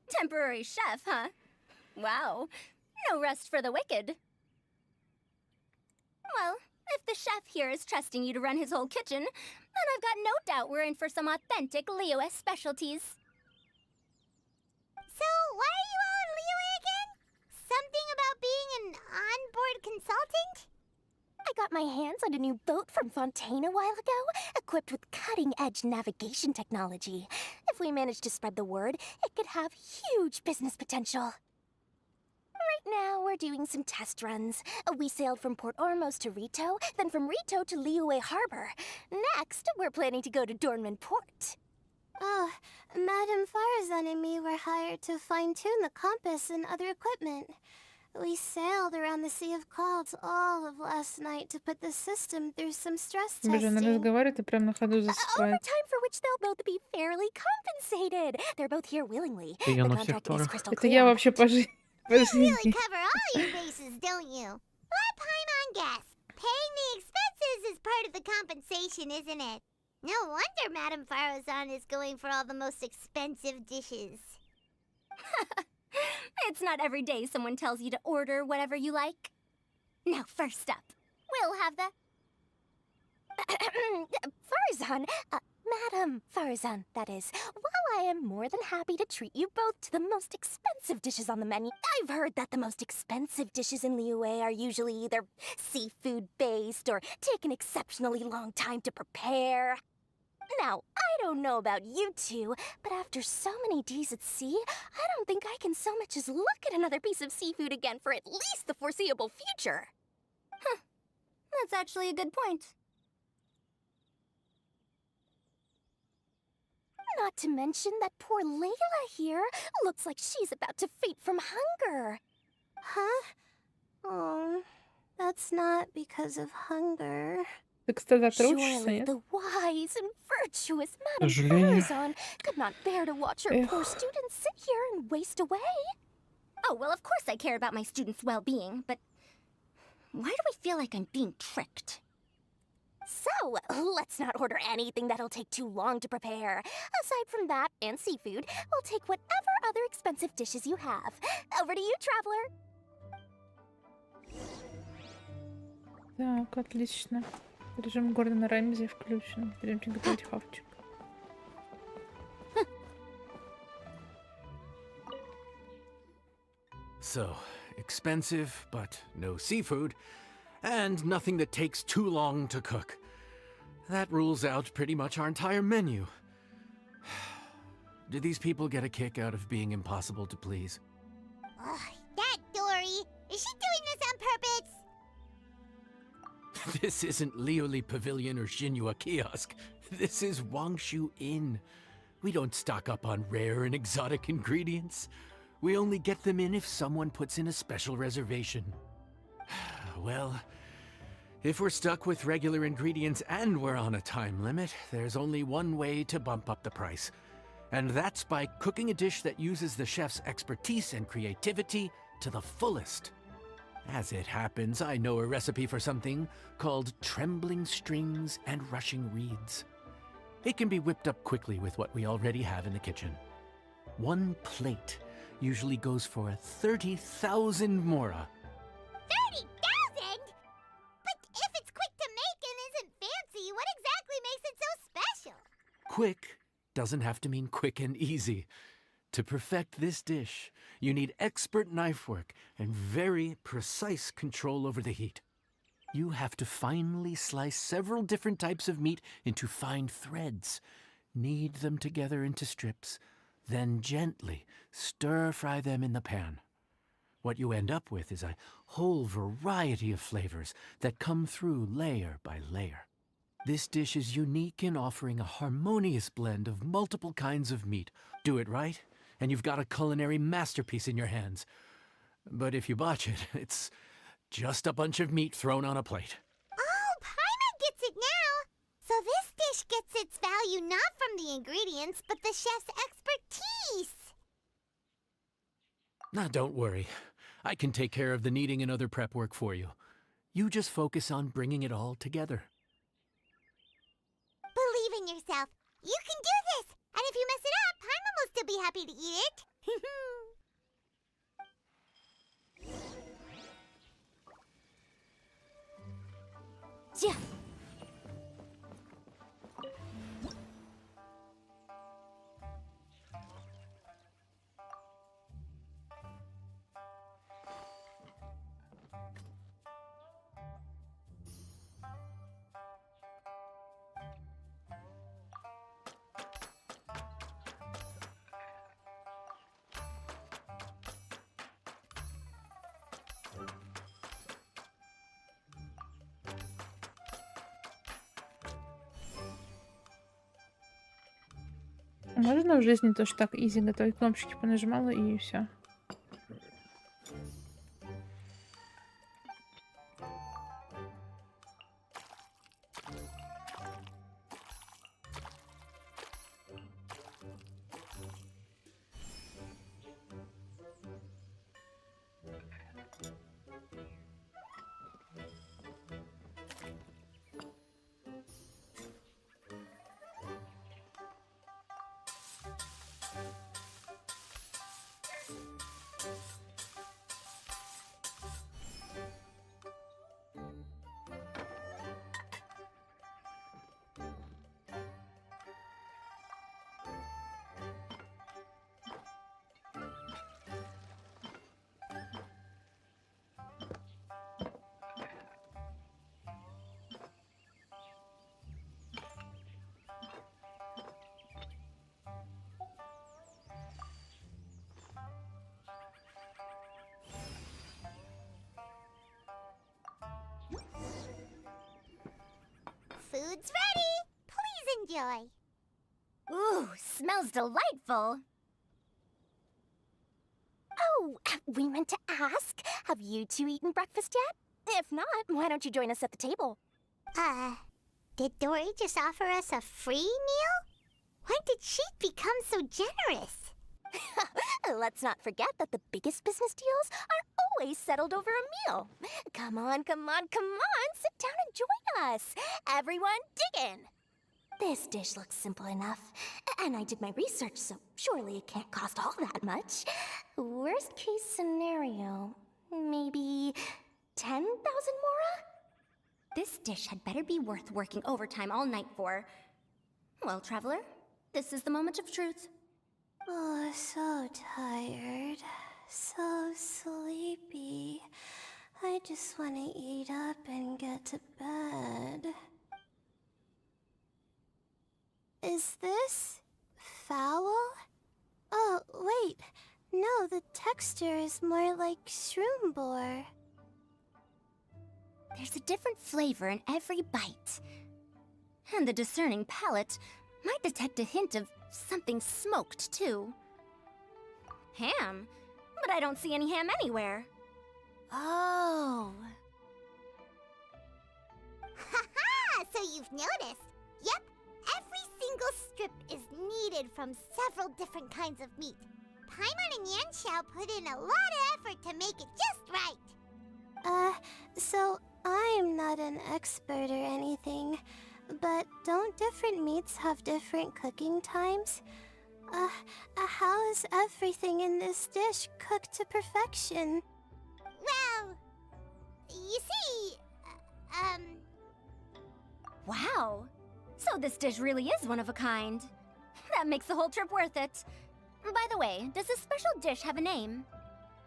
Temporary chef, huh? Wow. No rest for the wicked. Well, if The chef here is trusting you to run his whole kitchen, and I've got no doubt we're in for some authentic Liyue specialties. So, why are you all in Liyue again? Something about being an onboard consultant? I got my hands on a new boat from Fontaine a while ago, equipped with cutting-edge navigation technology. If we manage to spread the word, it could have huge business potential. Right now, we're doing some test runs. We sailed from Port Ormos to Rito, then from Rito to Liyue Harbor. Next, we're planning to go to Dornman Port. Oh, Madame Farazan and me were hired to fine-tune the compass and other equipment. We sailed around the Sea of Clouds all of last night to put the system through some stress Боже, она testing. разговаривает и прям на ходу засыпает. Overtime for which they'll both be fairly compensated. They're both here willingly. Это я The на всех contract is парах. crystal Это clear я on вообще по жизни. По You жизни. really cover all your bases, don't you? Let Paimon guess. Paying the expenses is part of the compensation, isn't it? No wonder Madame Farazan is going for all the most expensive dishes. It's not every day someone tells you to order whatever you like. Now, first up, we'll have the... Farazan, Madam Farazan, that is. While I am more than happy to treat you both to the most expensive dishes on the menu, I've heard that the most expensive dishes in Liyue are usually either seafood-based or take an exceptionally long time to prepare. Now, I don't know about you two, but after so many days at sea, I don't think I can so much as look at another piece of seafood again for at least the foreseeable future. Huh. That's actually a good point. Not to mention that poor Layla here looks like she's about to faint from hunger. Huh? Oh, that's not because of hunger. Ты, кстати, отучишься, Surely нет? the wise and virtuous К Madame сожалению. Farazan could not bear to watch her Эх. poor students sit here and waste away. Oh, well, of course I care about my students' well-being, but why do I feel like I'm being tricked? So, let's not order anything that'll take too long to prepare. Aside from that and seafood, we'll take whatever other expensive dishes you have. Over to you, traveler. Так, отлично. Режим Гордона Рамзи включен. Пойдемте готовить хавчик. So, expensive, but no seafood, and nothing that takes too long to cook. That rules out pretty much our entire menu. Do these people get a kick out of being impossible to please? Ugh, that Dory! Is she doing this on purpose? This isn't Lioli Pavilion or Xinhua Kiosk. This is Wangshu Inn. We don't stock up on rare and exotic ingredients. We only get them in if someone puts in a special reservation. Well, if we're stuck with regular ingredients and we're on a time limit, there's only one way to bump up the price. And that's by cooking a dish that uses the chef's expertise and creativity to the fullest. As it happens, I know a recipe for something called trembling strings and rushing reeds. It can be whipped up quickly with what we already have in the kitchen. One plate usually goes for 30,000 mora. 30,000? But if it's quick to make and isn't fancy, what exactly makes it so special? Quick doesn't have to mean quick and easy. To perfect this dish, you need expert knife work and very precise control over the heat. You have to finely slice several different types of meat into fine threads, knead them together into strips, then gently stir-fry them in the pan. What you end up with is a whole variety of flavors that come through layer by layer. This dish is unique in offering a harmonious blend of multiple kinds of meat. Do it right, and you've got a culinary masterpiece in your hands. But if you botch it, it's just a bunch of meat thrown on a plate. Oh, Paimon gets it now! So this dish gets its value not from the ingredients, but the chef's expertise! Now, don't worry. I can take care of the kneading and other prep work for you. You just focus on bringing it all together. Believe in yourself. You can do this! And if you mess it up, Paimon will still be happy to eat it. Ja. Можно в жизни тоже так изи готовить? Кнопочки понажимала и все. Food's ready. Please enjoy. Ooh, smells delightful. Oh, we meant to ask, have you two eaten breakfast yet? If not, why don't you join us at the table? Did Dory just offer us a free meal? When did she become so generous? Let's not forget that the biggest business deals are always settled over a meal. Come on, come on, come on. Sit down and join us. Everyone, dig in. This dish looks simple enough. And I did my research, so surely it can't cost all that much. Worst case scenario, maybe 10,000 mora? This dish had better be worth working overtime all night for. Well, traveler, this is the moment of truth. Oh, so tired. So sleepy. I just want to eat up and get to bed. Is this foul? Oh, wait. No, the texture is more like shroom boar. There's a different flavor in every bite. And the discerning palate might detect a hint of something smoked, too. Ham? But I don't see any ham anywhere. Oh. Ha-ha! So you've noticed. Yep, every single strip is needed from several different kinds of meat. Paimon and Yanxiao put in a lot of effort to make it just right. So I'm not an expert or anything, but don't different meats have different cooking times? How is everything in this dish cooked to perfection? Well, you see, Wow! So this dish really is one of a kind. That makes the whole trip worth it. By the way, does this special dish have a name?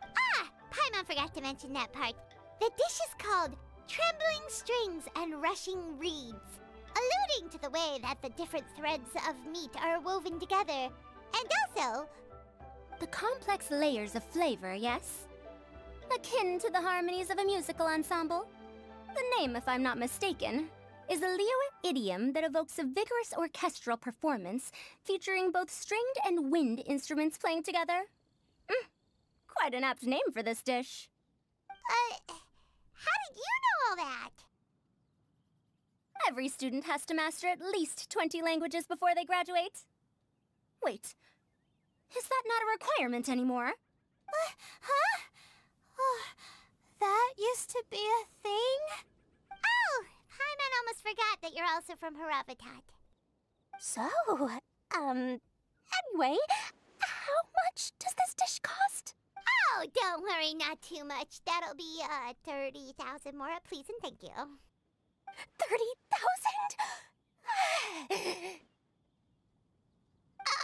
Ah! Paimon forgot to mention that part. The dish is called Trembling Strings and Rushing Reeds, alluding to the way that the different threads of meat are woven together. And also, the complex layers of flavor, yes? Akin to the harmonies of a musical ensemble. The name, if I'm not mistaken, is a Liyue idiom that evokes a vigorous orchestral performance featuring both stringed and wind instruments playing together. Quite an apt name for this dish. How did you know all that? Every student has to master at least 20 languages before they graduate. Wait, is that not a requirement anymore? Huh? Oh, that used to be a thing? Oh, Paimon almost forgot that you're also from Haravatat. So, anyway, how much does this dish cost? Oh, don't worry, not too much. That'll be, 30,000 mora, please and thank you. 30,000?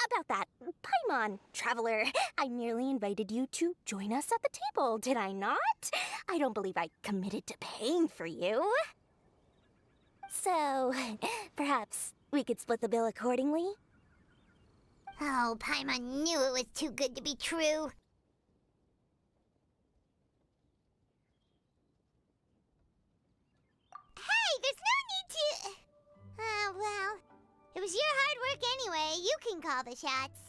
About that, Paimon, traveler, I merely invited you to join us at the table, did I not? I don't believe I committed to paying for you. So, perhaps we could split the bill accordingly? Oh, Paimon knew it was too good to be true. Hey, there's no need to... well, it was your hard work anyway. You can call the shots.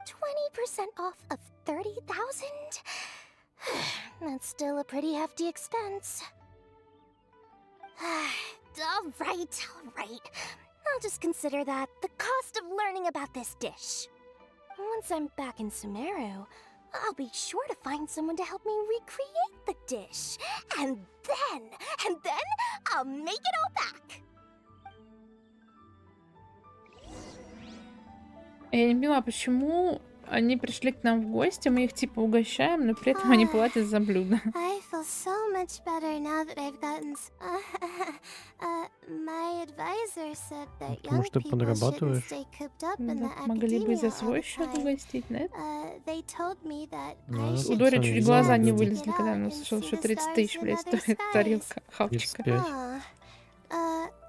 20% off of 30,000? That's still a pretty hefty expense. All right. I'll just consider that the cost of learning about this dish. Once I'm back in Sumeru, I'll be sure to find someone to help me recreate the dish. And then I'll make it all back. Я не поняла, почему они пришли к нам в гости, мы их типа угощаем, но при этом они платят за блюдо. I feel so much better now that I've gotten... my advisor said that Потому young что people shouldn't подрабатываешь. stay cooped up in Да, the могли бы и за academia all свой the счет time. угостить, нет? They told me that Ну, I это should У Дори чуть специалист, глаза не да. вылезли, когда она услышала, что 30 тысяч, блядь, стоит тарелка, хавчика. 35.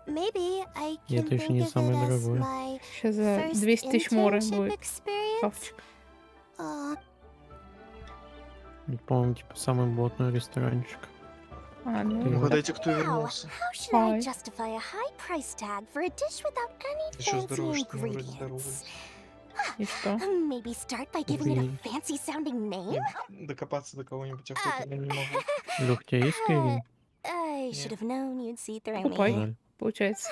Maybe I И can это еще think не of it самое as дорогое. my Сейчас за first 200 тысяч моры internship будет experience. хавчик. Это, по-моему, типа самый блатной ресторанчик. А, ну, Ты Угадайте, кто Now, вернулся. how should I Ой. justify a high price tag for a dish without any Еще fancy здорово, что мы вроде ingredients? здоровались. и что? Maybe start by giving it a Блин. fancy sounding name? Докопаться до кого-нибудь охота, я не могу. Лёх, у тебя есть Скайрим? I should have known you'd see through Покупай, me. Жаль. получается.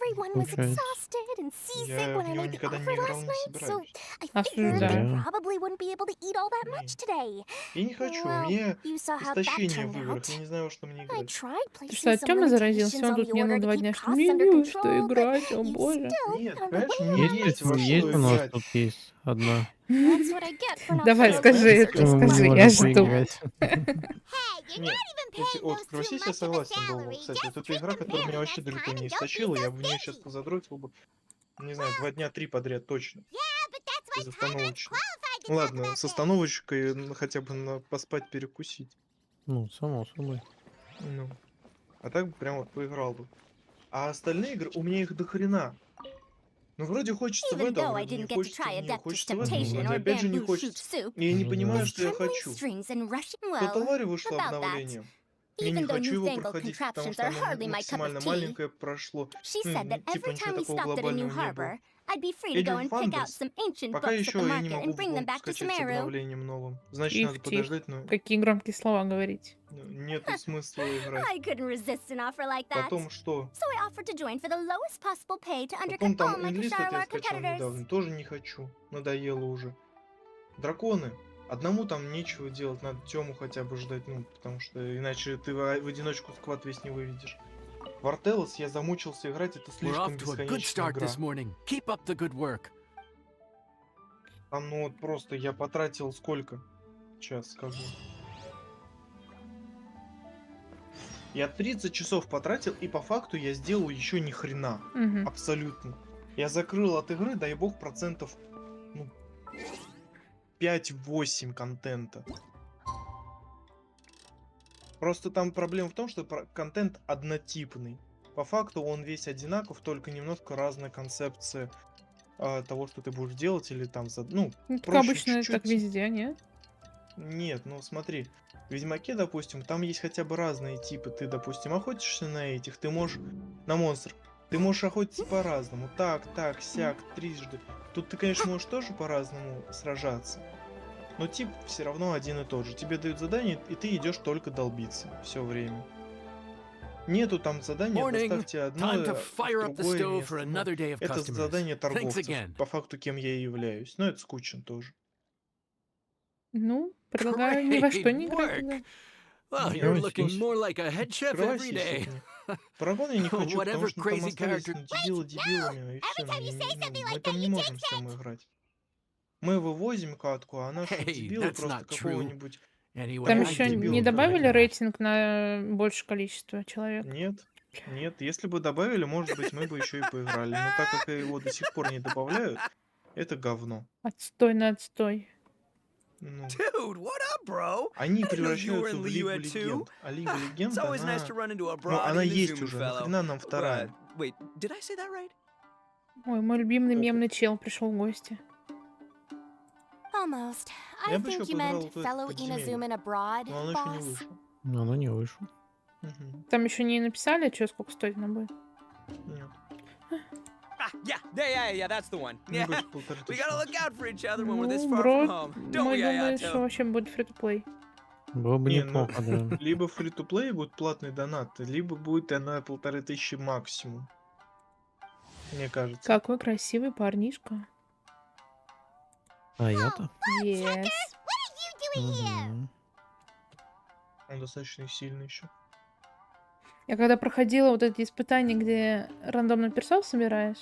Everyone was Получается. exhausted and seasick Я when в I него made the никогда offer не играл, last не night, so собираюсь. I figured they Да. probably wouldn't be able to eat all that much today. Я не хочу, Well, мне you saw how that истощение turned в играх, out. я не знаю, во что мне I играть. tried Ты placing что, от some Тёмы заразился? limitations Он on тут the мне order на to 2 keep дня, что costs мне under не во что control, but играть, о you боже. still Нет, found a понимаешь, way мне on my есть во Есть что у нас играть. тут есть одна. That's what I get for not Давай, paying скажи attention это, to Мы скажи, не я можем жду. поиграть. Hey, you're Нет, not even если paying от those too Крусись я much of a согласен был бы, salary. кстати. Just Вот эта treat игра, them которая меня fairly вообще next далеко time не and don't be истощила, so я бы в нее сейчас stingy. позадротил бы, не знаю, 2 дня, 3 подряд точно. Yeah, but that's why Без Paimon's остановочной. qualified to Ну talk ладно, about с this. остановочкой хотя бы поспать, перекусить. Ну, само собой. Ну, а так бы прям вот поиграл бы. А остальные игры, у меня их до хрена. Ну, вроде хочется в Even это, though I вроде не didn't get to хочется try в a нее, Death's хочется в это, Temptation вроде or опять же не bamboo shoot хочется. soup, И я не Ну, понимаю, with что я trembling хочу. strings and rushing По well, товаре вышло about that. обновление. Я не Even though хочу его newfangled проходить, потому contraptions что are оно hardly my cup максимально of tea. маленькое прошло. She Ну, said that типа every ничего time we такого stopped at a new глобального не было. harbor, I'd be free to go Едем and в pick out Андерс. some ancient Пока books at еще the я не market могу and bring them вам back to скачать с Sumeru. обновлением новым. Значит, Тихо, надо тихо. подождать, но Какие громкие слова говорить. нету смысла играть. I couldn't resist an offer like that. Потом что? So I offered to join for the lowest possible pay to Потом undercut all там my инлист, это я Kusharwar скачал competitors. недавно. Тоже не хочу. Надоело уже. Драконы. Одному там нечего делать, надо Тему хотя бы ждать, ну, потому что иначе ты в одиночку сквад весь не выведешь. В Артелос я замучился играть, это We're слишком off to a good бесконечная start игра. this morning. Keep up the good work. Там, ну вот просто я потратил сколько? Сейчас скажу. Я 30 часов потратил, и по факту я сделал еще ни хрена. Мгм. Абсолютно. Я закрыл от игры, дай бог, процентов ну, 5-8 контента. Просто там проблема в том, что контент однотипный. По факту он весь одинаков, только немножко разная концепция того, что ты будешь делать, или там... Ну, Ну, как проще обычно, так чуть-чуть. везде, нет? Нет, ну смотри, в Ведьмаке, допустим, там есть хотя бы разные типы. Ты, допустим, охотишься на этих, ты можешь на монстров. Ты можешь охотиться по-разному. Так, сяк, трижды. Тут ты, конечно, можешь тоже по-разному сражаться. Но тип все равно один и тот же. Тебе дают задание, и ты идешь только долбиться все время. Нету там задания, Morning. доставьте одно, Time to в fire up the другое stove место. for Ну, another day of это customers. задание Thanks торговцев, again. по факту, кем я и являюсь. Но это скучно тоже. Ну, предлагаю ни во что не Great играть work. тогда. Well, Yeah, you're it's looking just- more like a head chef every Открывайся, day. естественно. Парагон я не хочу, Whatever потому что там crazy остались character- дебилы дебилами, и все. time you say something Мы like там that, не you можем jinx с Тёмой играть. Мы вывозим катку, а наши Hey, дебилы that's просто not true. какого-нибудь... Anyway, Там I Какого еще did дебила не good добавили for that. рейтинг на большее количество человек. Нет. Нет, если бы добавили, может быть, мы бы еще и поиграли. Но так как его до сих пор не добавляют, это говно. Отстой на отстой. Ну, Dude, what up, bro? они I didn't know you were превращаются in в Liu Лигу at two. Легенд. А Лига Легенд, It's always nice to она... run into a Ну, она broad and есть Izumi уже, fellow. нахрена нам вторая? Wait, did I say that right? Ой, мой любимый Как мемный чел пришел в гости. Almost. I Я бы еще think you поиграл meant в это fellow подземелье. Inazuman abroad, Но оно еще не boss. вышло. Но оно не вышло. Мгм. Там еще не написали, что сколько стоит она будет. Нет. Ah, yeah, that's the one. Не Yeah, больше 1500. we gotta look out for each other when we're this Ну, far бро, from home. Don't мой we, думает, что Ayato? вообще будет фри-то-плей. Было бы Не, ну, неплохо, да. либо фри-то-плей будет платный донат, либо будет она 1500 максимум. Мне кажется. Какой красивый парнишка. А я-то? Yes. What are you doing here? Мгм. Он достаточно сильный еще. Я когда проходила вот эти испытания, где рандомно персов собираешь,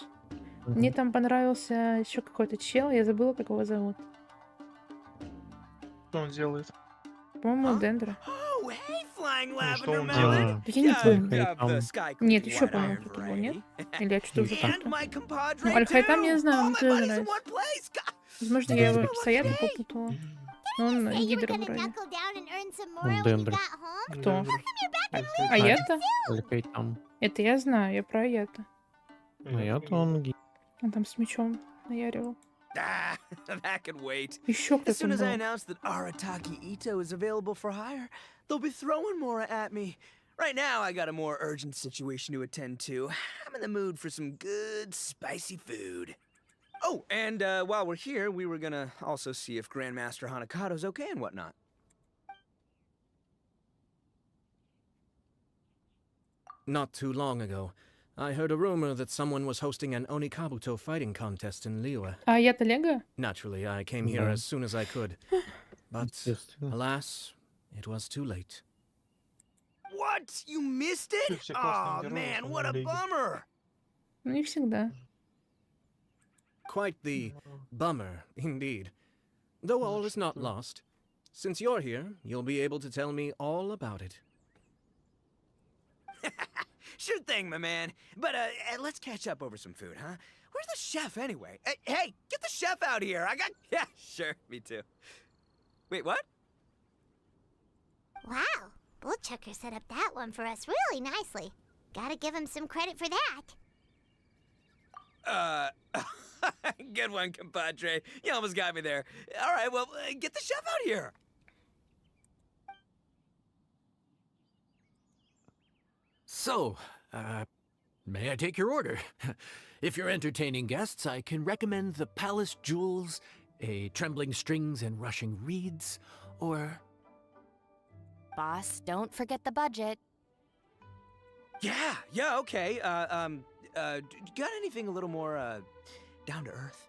мне там понравился еще какой-то чел, я забыла, как его зовут. Что он делает? По-моему, Дендра. Oh, hey, flying Ну, что lavender он melon. делает? Так я не помню. The sky Нет, creepy еще, white по-моему, iron кто-то был, нет? variety. Или я что-то уже And как-то. my compadre Ну, Аль-Хайтам я too. знаю, All мне my тоже buddies in нравится. one place. God, Возможно, я его с Аятом попутала. Но он Say you were гидра gonna вроде. knuckle down and earn some more Он when you Дендер. got home. Кто? Дендер. Аль-Хайтам. Аята? Аль-Хайтам. Это я знаю, я про Аята. А я-то он Он там с мечом наяривал. Ah, that could wait. Еще As кто-то soon as I был. announce that Arataki Ito is available for hire, they'll be throwing Mora at me. Right now, I got a more urgent situation to attend to. I'm in the mood for some good, spicy food. Oh, and while we're here, we were gonna also see if Grandmaster Hanakado's okay and whatnot. Not too long ago, I heard a rumor that someone was hosting an Onikabuto fighting contest in Liyue. А Аята Лего? Naturally, I came here Да. as soon as I could. But, Естественно. alas, it was too late. What? You missed it? Все классные Oh, герои в man, основном what a Лиги. bummer! Ну, не всегда. Quite the bummer, indeed. Though all is not lost. Since you're here, you'll be able to tell me all about it. Sure thing, my man. But let's catch up over some food, huh? Where's the chef anyway? Hey, get the chef out here. I got... Yeah, sure, me too. Wait, what? Wow, Bullchucker set up that one for us really nicely. Gotta give him some credit for that. Good one, compadre. You almost got me there. All right, well, get the chef out here. So, may I take your order? If you're entertaining guests, I can recommend the Palace Jewels, a Trembling Strings and Rushing Reeds, or... Boss, don't forget the budget. Yeah, okay. Got anything a little more, down to earth?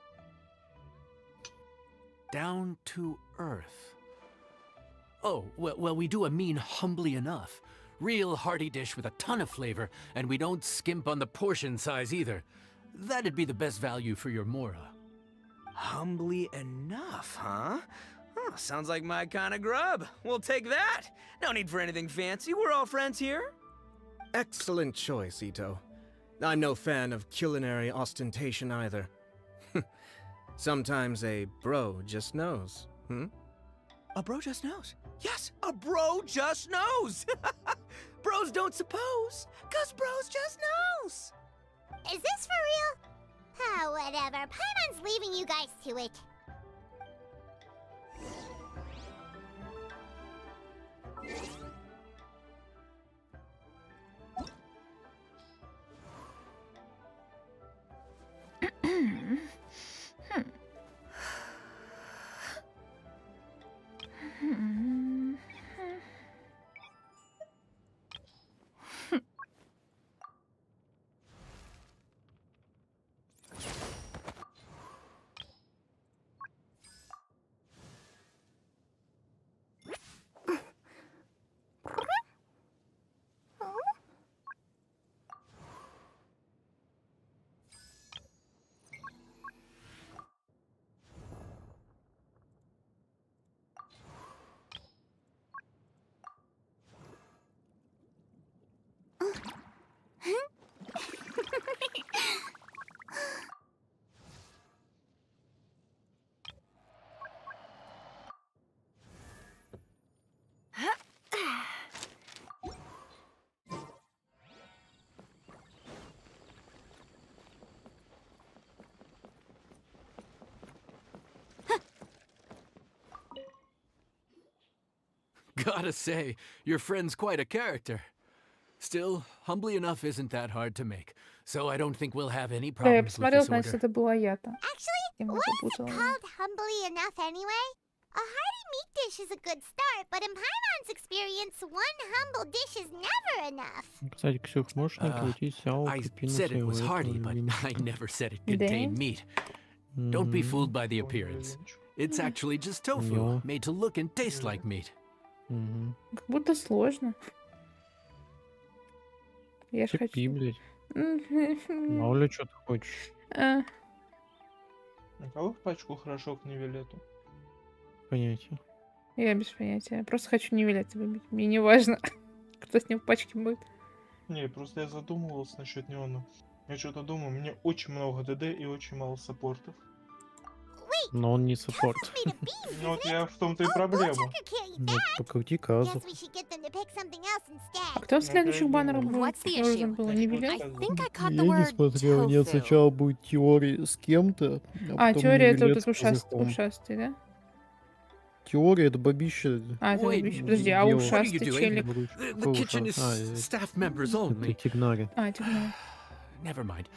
Down to Earth. Oh, well, we do a mean humbly enough. Real hearty dish with a ton of flavor, and we don't skimp on the portion size either. That'd be the best value for your Mora. Humbly enough, huh? Oh, sounds like my kind of grub. We'll take that. No need for anything fancy. We're all friends here. Excellent choice, Ito. I'm no fan of culinary ostentation either. Sometimes a bro just knows, A bro just knows? Yes, a bro just knows! Bros don't suppose, 'cause bros just knows! Is this for real? Ah, whatever. Paimon's leaving you guys to it. Gotta say, your friend's quite a character. Still, humbly enough isn't that hard to make, so I don't think we'll have any Да, я problems with посмотрел, this значит, order. это была я-то. Actually, Я what is it запутала. called humbly enough anyway? A hearty meat dish is a good start, but in Paimon's experience, one humble dish is never enough. Кстати, Ксюх, можешь не крутить сяо, I пепину said it своего was этого hearty, but любимого. I never said it Да? contained meat. Don't be fooled by the appearance. It's actually just tofu, Нё. made to look and taste like meat. Мгм. Как будто сложно. Я ж Терпи, хочу. блядь. Мало ли, что ты хочешь. А, А кого в пачку хорошо к Невилету? Понятие. Я без понятия. Я просто хочу Невилета выбить. Мне не важно, кто с ним в пачке будет. Не, просто я задумывался насчет него, но я что-то думаю, мне очень много ДД и очень мало саппортов. Но он не саппорт. Made of beans, Ну вот isn't it? я в том-то и Oh, проблема. Bullchucker can't eat Ну, that. покрути Guess казу. we should get them to pick something else А instead. кто в следующих я баннерах думаю. будет? What's the Должен issue? был Я Невилет? I что-то think I caught the Я не word смотрел, нет, tofu. сначала будет теория с кем-то, А, потом теория это вот Невилет этот с языком. ушастый, да? Теория это бабище. А, это Wait, бабище. Подожди, а Дело. ушастый What are you doing? челик? The Какой kitchen is ушастый? staff members Это only. Тигнари. А, тигна. Never mind.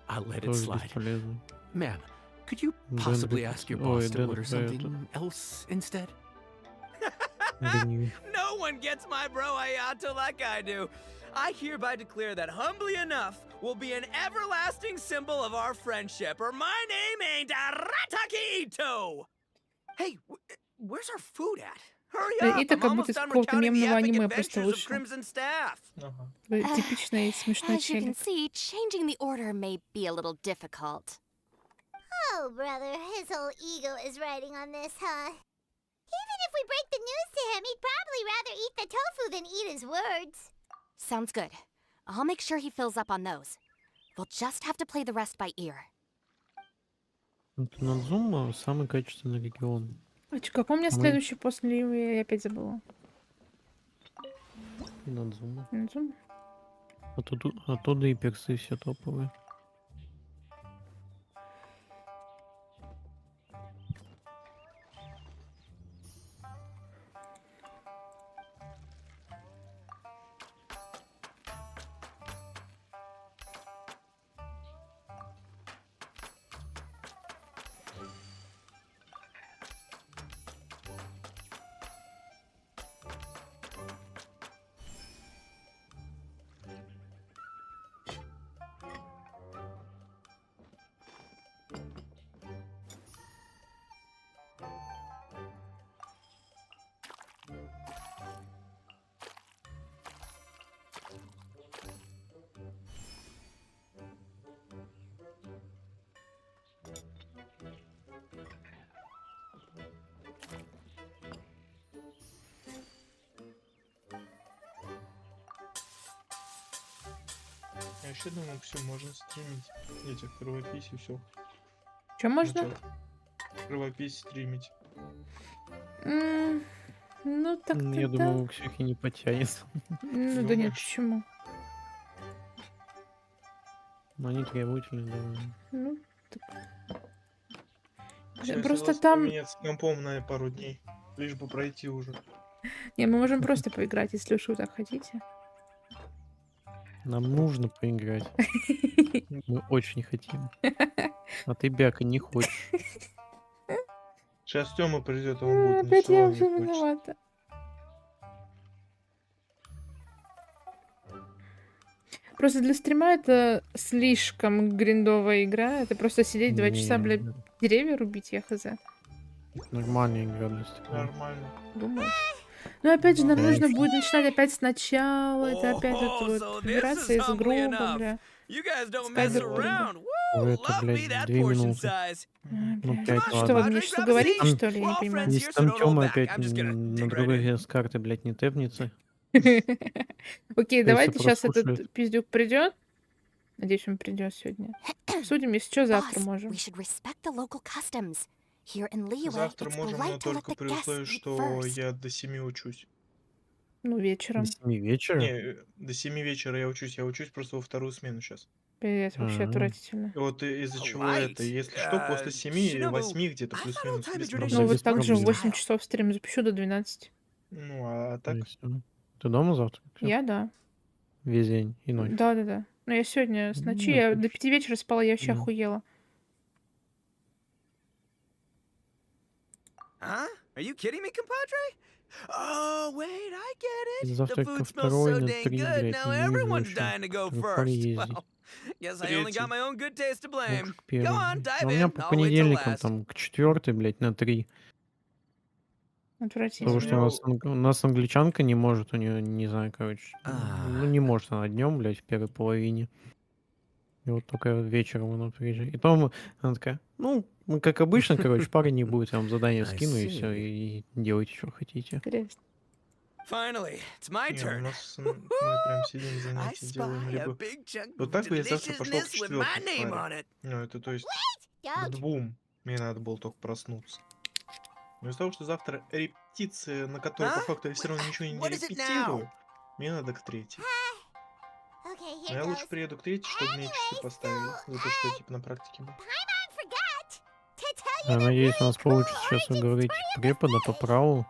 I'll let it Тоже slide. бесполезный. Ma'am, could you Дэн possibly Дэ- ask your Ой, boss to Дэн order про это. something else instead? Ленивый. No one gets my bro Ayato like I do. I hereby declare that Humbly Enough will be an everlasting symbol of our friendship, or my name ain't Aratakito! Hey, where's our food at? Hurry Да, up! это I'm как будто almost из done какого-то recounting the мемного epic аниме просто adventures of вышло. Crimson Staff. Ага. Типичный смешной As you can челик. see, changing the order may be a little difficult. Oh, brother, his whole ego is riding on this, huh? Even if we break the news to him, he'd probably rather eat the tofu than eat his words. Sounds good. I'll make sure he fills up on those. We'll just have to play the rest by ear. Это Надзума самый качественный регион. А какой у меня Мы- следующий после Ливы? Я опять забыла. Надзума. Надзума? Оттуда и персы все топовые. Я еще думал, все, можно стримить. Этих кровопись и все. Что можно? Кровопись стримить. Ну, так-то Я да. думаю, у Ксюхи не потянет. Ну, да нет, почему? Но они требовательны довольно. Ну, Всё, я просто согласен там... поменяться компом на пару дней. Лишь бы пройти уже. Не, мы можем просто поиграть, если уж вы так хотите. Нам нужно поиграть. Мы очень хотим. А ты, Бяка, не хочешь. Сейчас Тёма придет, а он будет Опять я ничего уже не хочет. виновата. Просто для стрима это слишком гриндовая игра. Это просто сидеть 2 часа, блядь, Не, деревья рубить, я хз. Нормальная игра для стрима. Нормально. Думаешь? Ну, опять же, нам Ну, нужно конечно. будет начинать опять сначала. Это опять Oh, вот so this выбираться is из humbly группы, enough. бля. You guys don't Скайбер mess Турбо. around. Ну, Woo! это, Love блядь, me that 2 portion минуты. size. Ну, Бля. 5, Come on, Что, вы ладно. мне Padre, что grab a говорите, seat. что ли? Я We're не all понимаю. friends Если here, so там don't hold Тёма back. опять I'm just gonna на dig right другой in. с карты, блядь, не тэпнется. Окей, Если давайте сейчас этот прослушает. пиздюк придет. Надеюсь, он придет сегодня. Обсудим, если что, завтра Boss, можем. we should respect the local customs. Here in Liyue, Завтра it's можем, polite но to let только the при guests условии, eat что first. я до 7 учусь. Ну, До вечером. 7 вечера? Не, до 7 вечера я учусь просто во вторую смену сейчас. Пиздец, вообще А. отвратительно. И вот из-за чего Polite? это, если что, после 7 или Shinobu, 8 где-то I thought плюс-минус, old-timey без tradition Ну, проблем. вот без так же в проблем. 8 часов стрим запущу до 12. Ну, а То так, есть, ты дома завтра? Всё? Я да. Весь день и ночь. Да-да-да. Но я сегодня с ночи, Ну, я до отлично. 5 вечера спала, я вообще Да. охуела. Huh? Are you kidding me, compadre? Oh, wait, I get Из it. The завтрака food smells 2 so на dang 3, good. блядь, Now не вижу everyone's ещё. dying to go Только пора first. ездить. Well, guess I only got третий. my own good taste to blame. Муж Go 1, on, блядь. dive Ну, у меня in. по I'll wait till понедельникам last. там к 4, блядь, на 3. Ну, у Потому что Отвратительно. меня... у нас англичанка не может, у нее, не знаю, короче, ну, Ah, не может она днем, блядь, в первой половине. И вот только вечером она приезжает. И потом она такая, ну, как обычно, короче, пары не будет, я вам задание I скину, и все, see. и делайте, что хотите. Интересно. Finally, it's my Не, у turn. нас мы прям сидим, I занятия делаем, spy a либо... big chunk Вот of так бы я завтра пошел к deliciousness with my 4 name паре. on it. Ну, это то есть к Don't. 2 мне надо было только проснуться. Но из-за того, что завтра репетиция, на которой по Huh? факту я все равно ничего не What is it репетирую, now? мне надо к 3. Okay, Но here я лучше goes. приеду к 3, чтобы мне часы Anyway, поставили. За то, что я типа на практике был. Paimon forgot to tell you Я the надеюсь, у really нас cool получится сейчас origin уговорить story of the препода по fish. праву,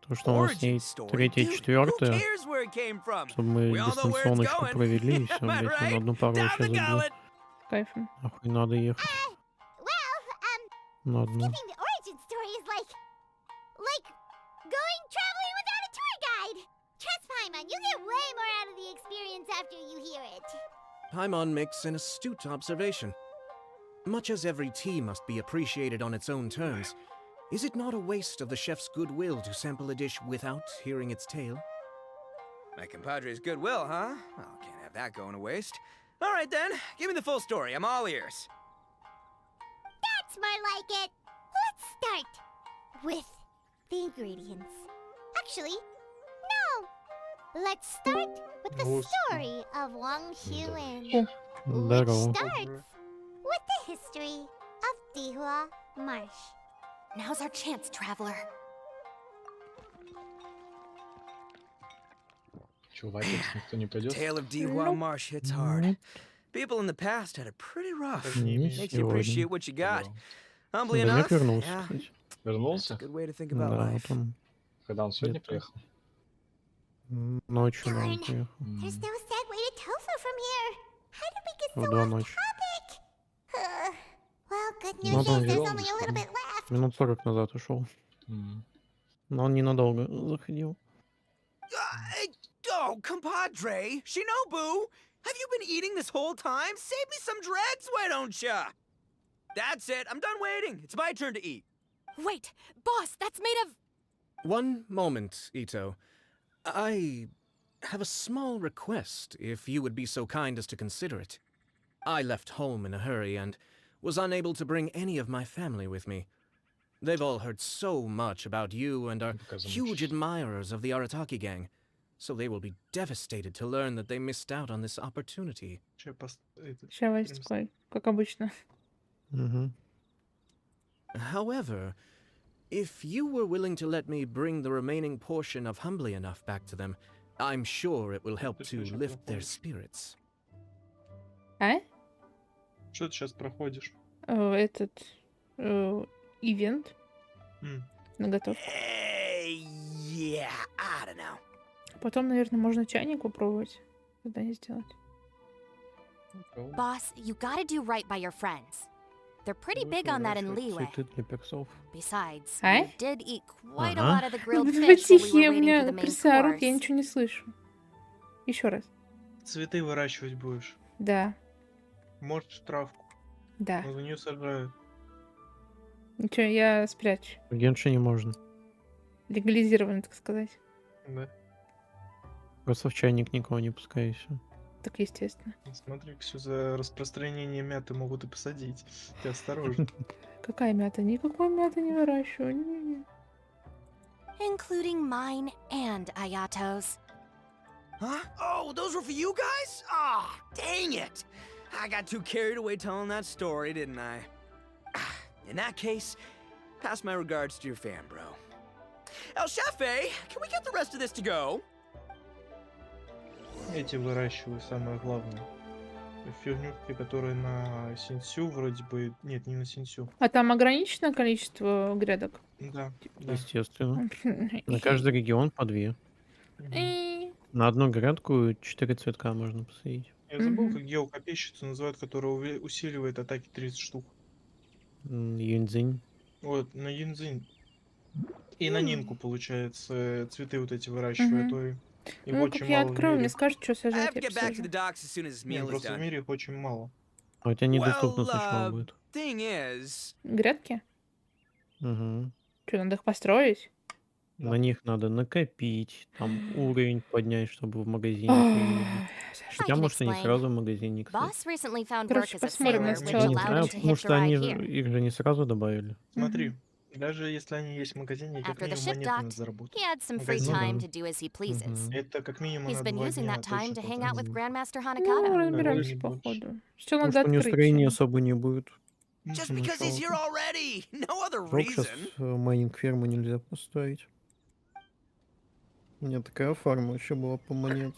то, что у нас с Origin ней story? 3-я, Dude, who 4-я, cares where it came from? чтобы мы We all know where it's дистанционочку going. провели, и все, Am I блядь, я на right? одну пару Down вообще the забил. gullet. С кайфом. Нахуй надо ехать Well, на одну. skipping the origin story is like going traveling without a tour guide. Trust Paimon, you get way more out of the experience after you hear it. Paimon makes an astute observation. Much as every tea must be appreciated on its own terms, is it not a waste of the chef's goodwill to sample a dish without hearing its tale? My compadre's goodwill, huh? Well, can't have that going to waste. All right then, give me the full story. I'm all ears. That's more like it. Let's start with the ingredients. Actually, no. Let's start with the Господи. story of Wang Xuan, О, which Здорово. starts with the history of Dihua Marsh. Now's our chance, traveler. Чё, в отец никто не The пойдет? tale of Dihua Nope. Marsh hits hard. People in the past had it pretty rough. Даже не Не имею. Makes you сегодня. appreciate what you got. Humbly Домик enough, вернулся, yeah, кстати. that's a Вернулся? good way to think about Да, life. вот он Когда он сегодня где-то приехал? ночью, да, он Darn. приехал. There's no segue to tofu from here. How did we get В so 2 off ночи. topic? Well, good Ну, news там is there's вернулся, only a little bit left. минут 40 назад ушел. Но он ненадолго заходил. Oh, compadre, Shinobu, have you been eating this whole time? Save me some dregs, why don't ya? That's it, I'm done waiting. It's my turn to eat. Wait, boss, that's made of. One moment, Ito. I have a small request, if you would be so kind as to consider it. I left home in a hurry and was unable to bring any of my family with me. They've all heard so much about you and are huge admirers of the Arataki gang, so they will be devastated to learn that they missed out on this opportunity. Сейчас Вася такой, как обычно. However, if you were willing to let me bring the remaining portion of Humbly Enough back to them, I'm sure it will help to lift their spirits. А? Что ты сейчас проходишь? Этот ивент М. на готовку. Yeah, I don't know. Потом, наверное, можно чайник попробовать. Задание сделать. Boss, you gotta do right by your friends. They're pretty big on that in Liyue. Цветы для персов. Besides, А? we did eat quite a Ага. lot of the grilled Вы fish while we тихие, were у waiting for меня the main крыса орут, я course. ничего не слышу. Еще раз. Цветы выращивать будешь. Да, Может, травку. да. Но за нее сажают. Ничего, я спрячу. В Геншине можно. Легализировано, так сказать. Да. Просто в чайник никого не пускай, и все. Так естественно. Смотри, все за распространение мяты могут и посадить. Ты осторожен. Какая мята? Никакой мяты не выращиваю. Не-не-не. Including mine and Ayato's. Huh? Oh, those were for you guys? Ah, dang it. I got too carried away telling that story, didn't I? In that case, pass my regards to your fan, bro. El Chefe, can we get the rest of this to go? Эти выращиваю, самое главное. фигнюшки, которые на Синсю вроде бы... Нет, не на Синсю. А там ограниченное количество грядок? Да, да. Естественно. На каждый регион по 2. И- На одну грядку 4 цветка можно посадить. Я забыл, Мгм. как геокопейщицу называют, которая усиливает атаки 30 штук. Юньцзинь. Вот, на Янзинь. И на Нинку, получается, цветы вот эти выращивают. Мгм. Ой, их Ну, очень как я мало в открою, мне мире. скажут, что I сажать, have to я get back to посажу. the docks as soon as his Не, meal is просто в done. мире их очень мало. А у тебя недоступно Well, сначала будет. thing is, Грядки? Угу. Что, надо их построить? Да. На них надо накопить, там уровень поднять, чтобы в магазине появились. Ой, I Хотя, can может, они explain. сразу в магазине, кстати. Boss recently found work Короче, as a посмотрим, sailor, я which сначала Я не allowed him знаю, to потому hitch a что они ride же, here. их же не сразу добавили. Смотри, даже если они есть в магазине, как After the минимум ship монеты надо docked, заработать. he had some free Магазин. Ну time да. to do as he pleases. Мгм. Это как минимум He's на been 2 using дня that time точно to hang out with потратить. Grandmaster Ну, Hanakata. разберемся, не больше. походу. Все Потому надо что у него настроения открыть. особо не будет. just Для because he's here начала. already. No other Жалко, сейчас reason. майнинг ферму нельзя поставить. У меня такая фарма еще была по монет.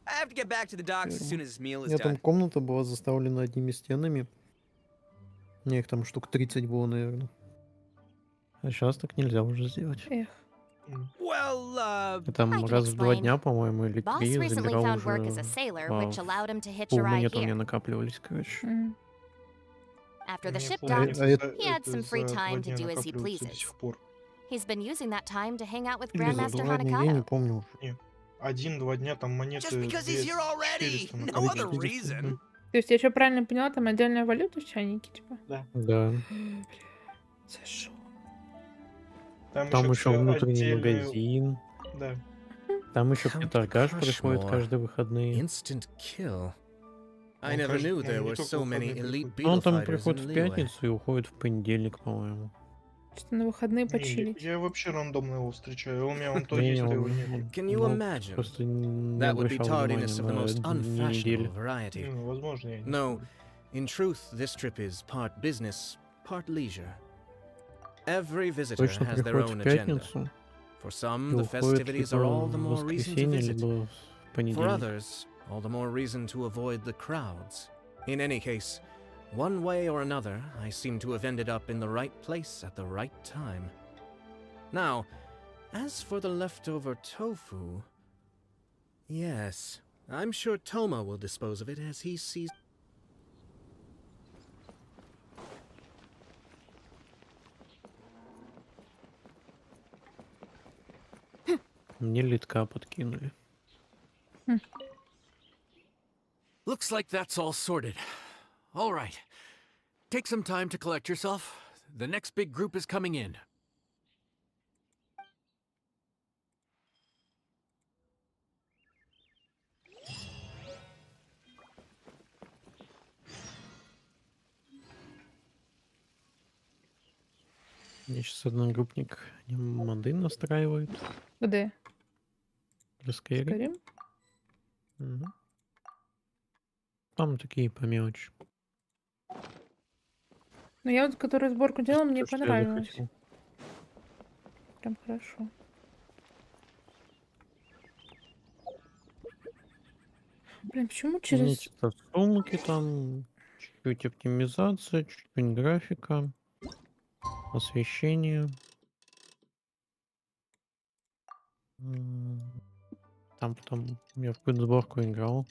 I have to get back to the docks as Ферма. soon as his meal У is меня там done. комната была заставлена одними стенами. У меня их там штук 30 было, наверное. А сейчас так нельзя уже сделать. Эх. Well, Я I там can раз в 2 explain. дня, по-моему, или Boss 3 recently забирал found work as уже a sailor, по which allowed him to hitch a пол ride монет у меня here. накапливались, короче. М. After the Мне ship А, docked, а это he had это some free за 2 time to дня do as he накапливаются до pleases. сих пор. He's been using that time to hang out with или за Grandmaster 2 дня, я не Hanakata. помню уже. Не, 1-2 дня там Just монеты because he's here already. 400 No накопить. other 400, да. reason. То есть я что правильно поняла, там отдельная валюта в чайнике, типа? Да. Да. За шо? Там Там еще еще все внутренний отдельные... магазин. Да. Там еще Count торгаш приходит Crushmore. каждые выходные. Instant kill. I Он never каждый, knew there не were только so в many выходные elite приходит. Ну, он beetle там fighters приходит in в Liyue. пятницу и уходит в понедельник, по-моему. Что-то на выходные Не, почилить. я вообще рандомно его встречаю. У меня он то Не, есть, то его он, нет. Can you ну, imagine? просто не That would be обращал внимания tardiness of the на most дни unfashionable недели. variety. Ну, возможно, я не No, спорю. in truth, this trip is part business, part leisure. Every visitor Точно has their приходит own в agenda. пятницу For some, и the уходит festivities либо are all the в more reason to воскресенье, visit. либо в For понедельник. others, all the more reason to avoid the crowds. In any case, one way or another, I seem to have ended up in the right place at the right time. Now, as for the leftover tofu... Yes, I'm sure Toma will dispose of it as he sees... Мне литка подкинули. Looks like that's all sorted. All right. Take some time to collect yourself. The next big group is coming in. Мне сейчас одногруппник моды настраивает Где? для Skyrim. Скорим? Мгм. Там такие по мелочи. Ну, я вот, которую сборку делала, мне То, что я понравилось. захотел. Прям хорошо. Блин, почему через... Изменить это сумки там, чуть-чуть оптимизация, чуть-чуть графика, освещение. Там потом я в какую-то сборку играл.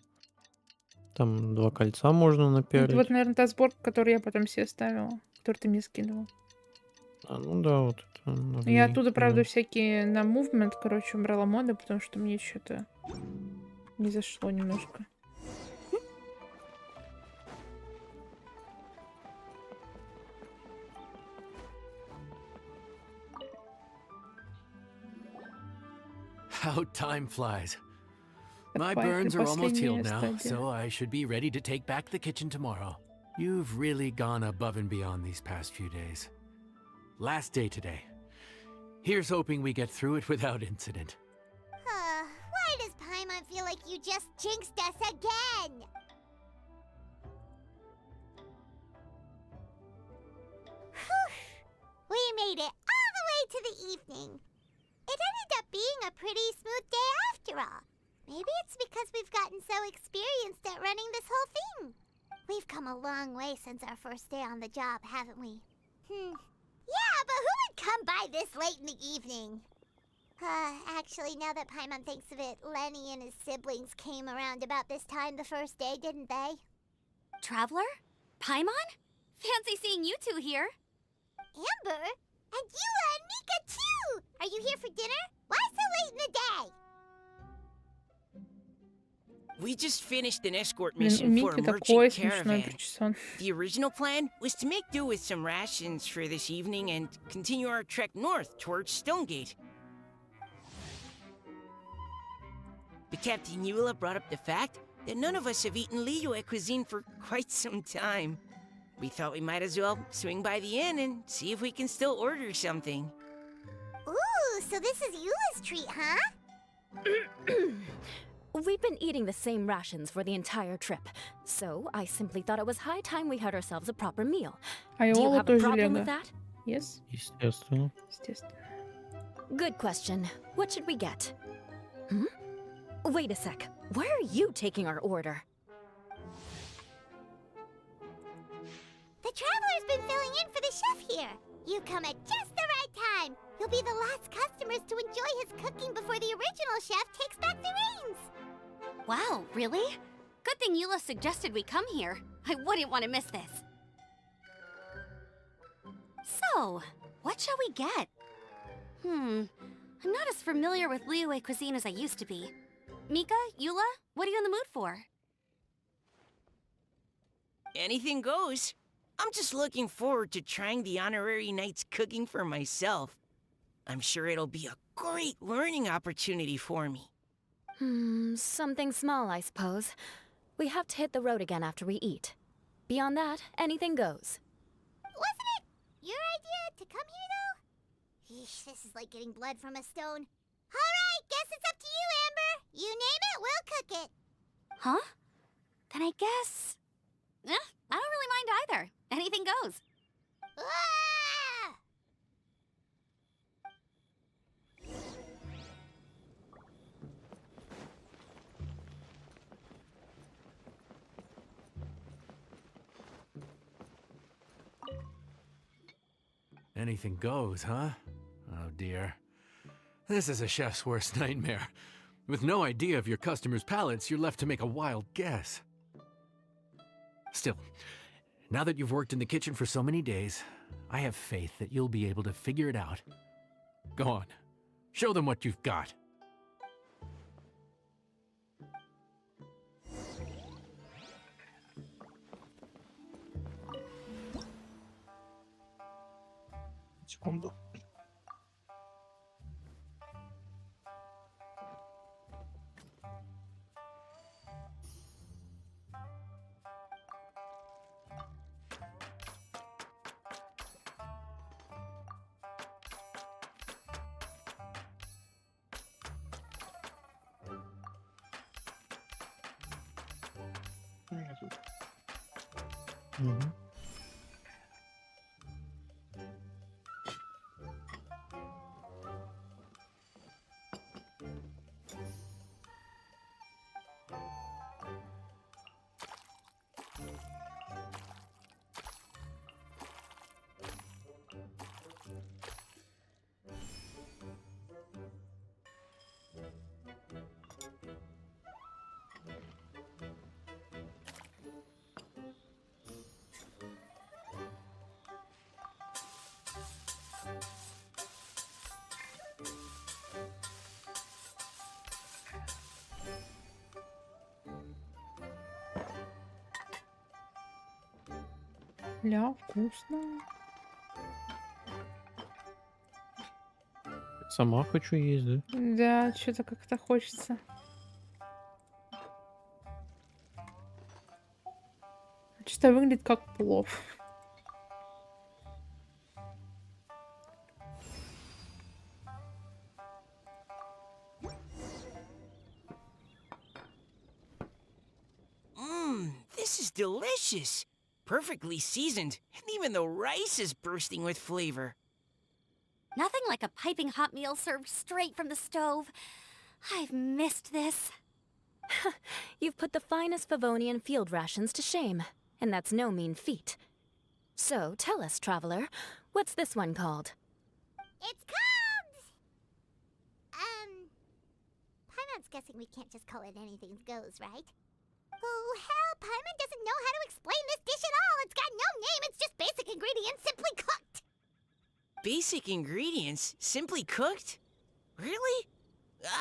Там 2 кольца можно Ну, это вот, напялить. наверное, та сборка, которую я потом себе ставила, которую ты мне скидывал. А, ну да, вот это на Я ней, оттуда, да. правда, всякие на movement, короче, убрала моды, потому что мне что-то не зашло немножко. How time flies. My Давай, burns are almost последняя healed now, стадия. so I should be ready to take back the kitchen tomorrow. You've really gone above and beyond these past few days. Last day today. Here's hoping we get through it without incident. Why does Paimon feel like you just jinxed us again? Whew. We made it all the way to the evening. It ended up being a pretty smooth day after all. Maybe it's because we've gotten so experienced at running this whole thing. We've come a long way since our first day on the job, haven't we? Yeah, but who would come by this late in the evening? Actually, now that Paimon thinks of it, Lenny and his siblings came around about this time the first day, didn't they? Traveler? Paimon? Fancy seeing you two here. Amber? And Eula and Mika, too! Are you here for dinner? Why so late in the day? We just finished an escort Блин, у mission for a Мики такой merchant смешной caravan. причесон. The original plan was to make do with some rations for this evening and continue our trek north towards Stonegate. But Captain Eula brought up the fact that none of us have eaten Liyue cuisine for quite some time. We thought we might as well swing by the inn and see if we can still order something. Ooh, so this is Eula's treat, huh? We've been eating the same rations for the entire trip, so I simply thought it was high time we had ourselves a proper meal. А Do you Иола have a тоже problem Лего. with that? Yes? Естественно. Естественно. Good question. What should we get? Wait a sec. Where are you taking our order? The Traveler's been filling in for the chef here. You come at just the right time. You'll be the last customers to enjoy his cooking before the original chef takes back the reins. Wow, really? Good thing Eula suggested we come here. I wouldn't want to miss this. So, what shall we get? I'm not as familiar with Liyue cuisine as I used to be. Mika, Eula, what are you in the mood for? Anything goes. I'm just looking forward to trying the honorary knight's cooking for myself. I'm sure it'll be a great learning opportunity for me. Something small, I suppose. We have to hit the road again after we eat. Beyond that, anything goes. Wasn't it your idea to come here, though? Yeesh, this is like getting blood from a stone. All right, guess it's up to you, Amber. You name it, we'll cook it. Huh? Then I guess... I don't really mind either. Anything goes. Ah! Anything goes, huh? Oh dear. This is a chef's worst nightmare. With no idea of your customers' palates, you're left to make a wild guess. Still, now that you've worked in the kitchen for so many days, I have faith that you'll be able to figure it out. Go on, show them what you've got. Секунду. Ля, вкусно. Сама хочу есть, да? Да, что-то как-то хочется. Что-то выглядит как плов. This is delicious. Perfectly seasoned, and even the rice is bursting with flavor. Nothing like a piping hot meal served straight from the stove. I've missed this. You've put the finest Favonian field rations to shame, and that's no mean feat. So, tell us, traveler, what's this one called? It's called... Paimon's guessing we can't just call it anything goes, right? Oh, hell, Paimon doesn't know how to explain this dish at all. It's got no name, it's just basic ingredients simply cooked. Basic ingredients? Simply cooked? Really?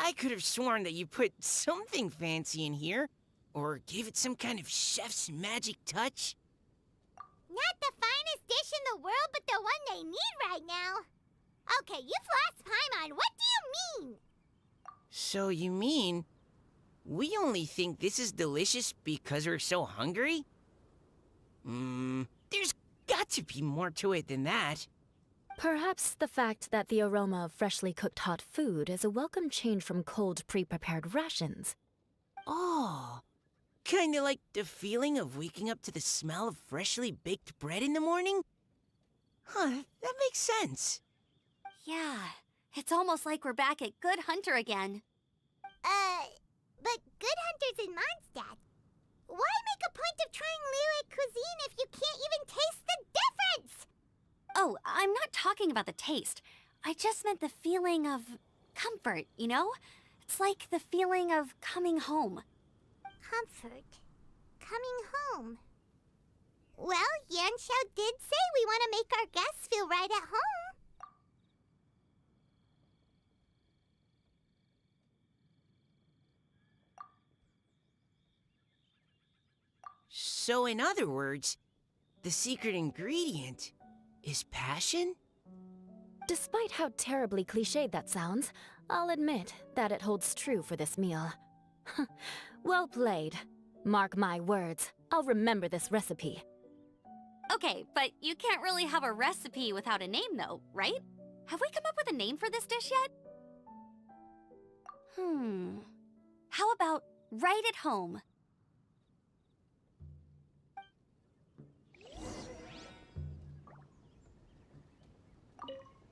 I could have sworn that you put something fancy in here, or gave it some kind of chef's magic touch. Not the finest dish in the world, but the one they need right now. Okay, you've lost Paimon. What do you mean? So you mean we only think this is delicious because we're so hungry? There's got to be more to it than that. Perhaps the fact that the aroma of freshly cooked hot food is a welcome change from cold, pre-prepared rations. Oh, kinda like the feeling of waking up to the smell of freshly baked bread in the morning? Huh, that makes sense. Yeah, it's almost like we're back at Good Hunter again. But Good Hunter's in Mondstadt. Why make a point of trying Liyue cuisine if you can't even taste the difference? Oh, I'm not talking about the taste. I just meant the feeling of comfort, you know? It's like the feeling of coming home. Comfort. Coming home. Well, Yanxiao did say we want to make our guests feel right at home. So in other words, the secret ingredient is passion? Despite how terribly cliched that sounds, I'll admit that it holds true for this meal. Well played. Mark my words, I'll remember this recipe. Okay, but you can't really have a recipe without a name though, right? Have we come up with a name for this dish yet? How about right at home?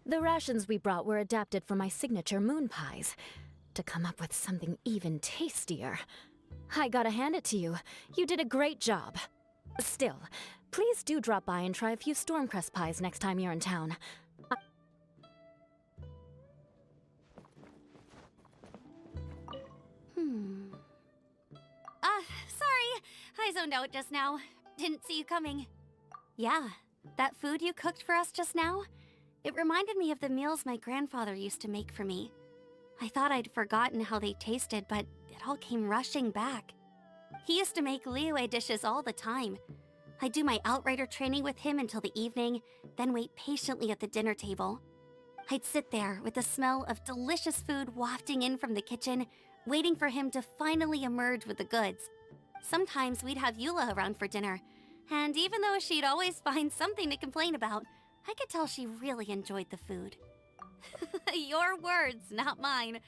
The rations we brought were adapted for my signature moon pies. To come up with something even tastier. I gotta hand it to you. You did a great job. Still, please do drop by and try a few Stormcrest pies next time you're in town. Sorry. I zoned out just now. Didn't see you coming. Yeah, that food you cooked for us just now? It reminded me of the meals my grandfather used to make for me. I thought I'd forgotten how they tasted, but it all came rushing back. He used to make Liyue dishes all the time. I'd do my outrider training with him until the evening, then wait patiently at the dinner table. I'd sit there with the smell of delicious food wafting in from the kitchen, waiting for him to finally emerge with the goods. Sometimes we'd have Eula around for dinner, and even though she'd always find something to complain about, I could tell she really enjoyed the food. Your words, not mine.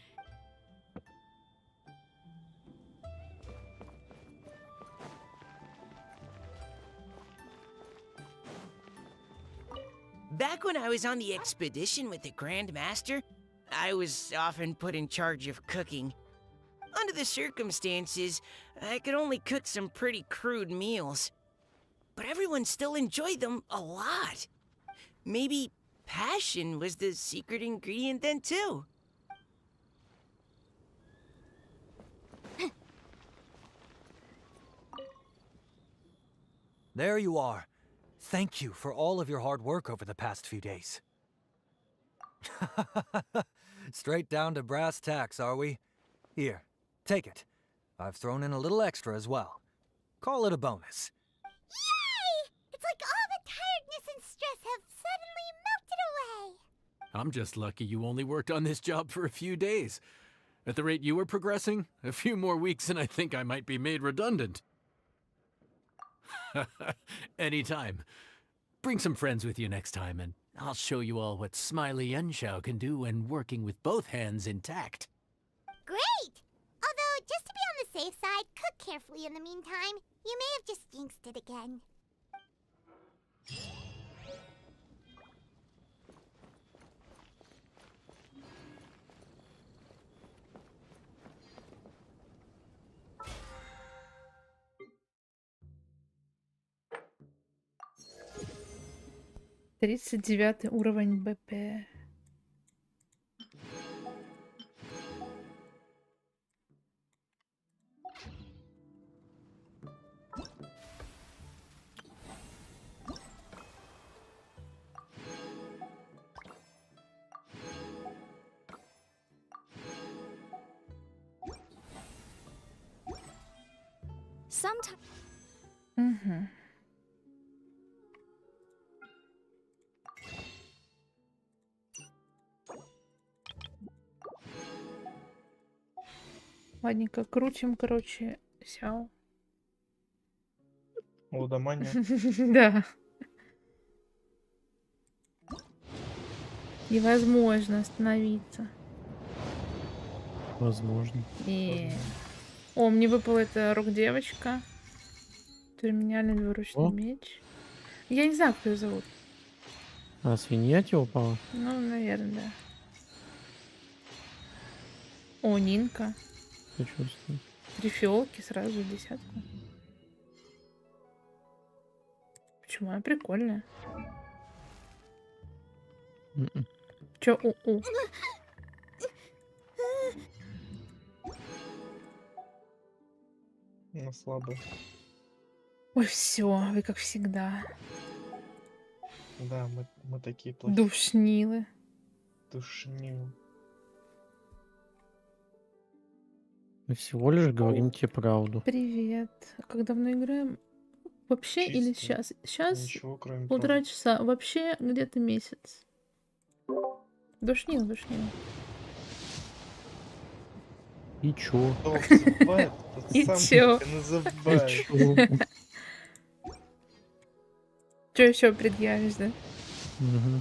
Back when I was on the expedition with the Grand Master, I was often put in charge of cooking. Under the circumstances, I could only cook some pretty crude meals. But everyone still enjoyed them a lot. Maybe passion was the secret ingredient then, too. There you are. Thank you for all of your hard work over the past few days. Straight down to brass tacks, are we? Here, take it. I've thrown in a little extra as well. Call it a bonus. Yay! It's like all the tiredness and stress have suddenly melted away. I'm just lucky you only worked on this job for a few days. At the rate you were progressing, a few more weeks and I think I might be made redundant. Anytime. Bring some friends with you next time, and I'll show you all what Smiley Yanxiao can do when working with both hands intact. Great! Although, just to be on the safe side, cook carefully in the meantime. You may have just jinxed it again. 39 уровень БП. Sometimes. Угу. Ладненько, крутим, короче, сяо. Лудомания. Да. Невозможно остановиться. Возможно. И... О, мне выпала эта рук-девочка. Терминальный двуручный О. меч. Я не знаю, как ее зовут. А свинья тебе упала? Ну, наверное, да. О, Нинка. Сочувствую. 3 фиолки сразу в десятку. Почему? Она прикольная. Мгм. Чё, у-у? Ну, слабо. Ой, все, вы как всегда. Да, мы такие плохие. Душнилы. Душнил. Мы всего лишь говорим тебе правду. Привет. А как давно играем? Вообще или Чисто. сейчас? Сейчас Ничего, кроме 1,5 правды. часа. Вообще где-то месяц. Душнил, душнил. И чё? Кто обзывает, тот И сам чё? так и И называет. чё? Чё еще предъявишь, да? Мгм.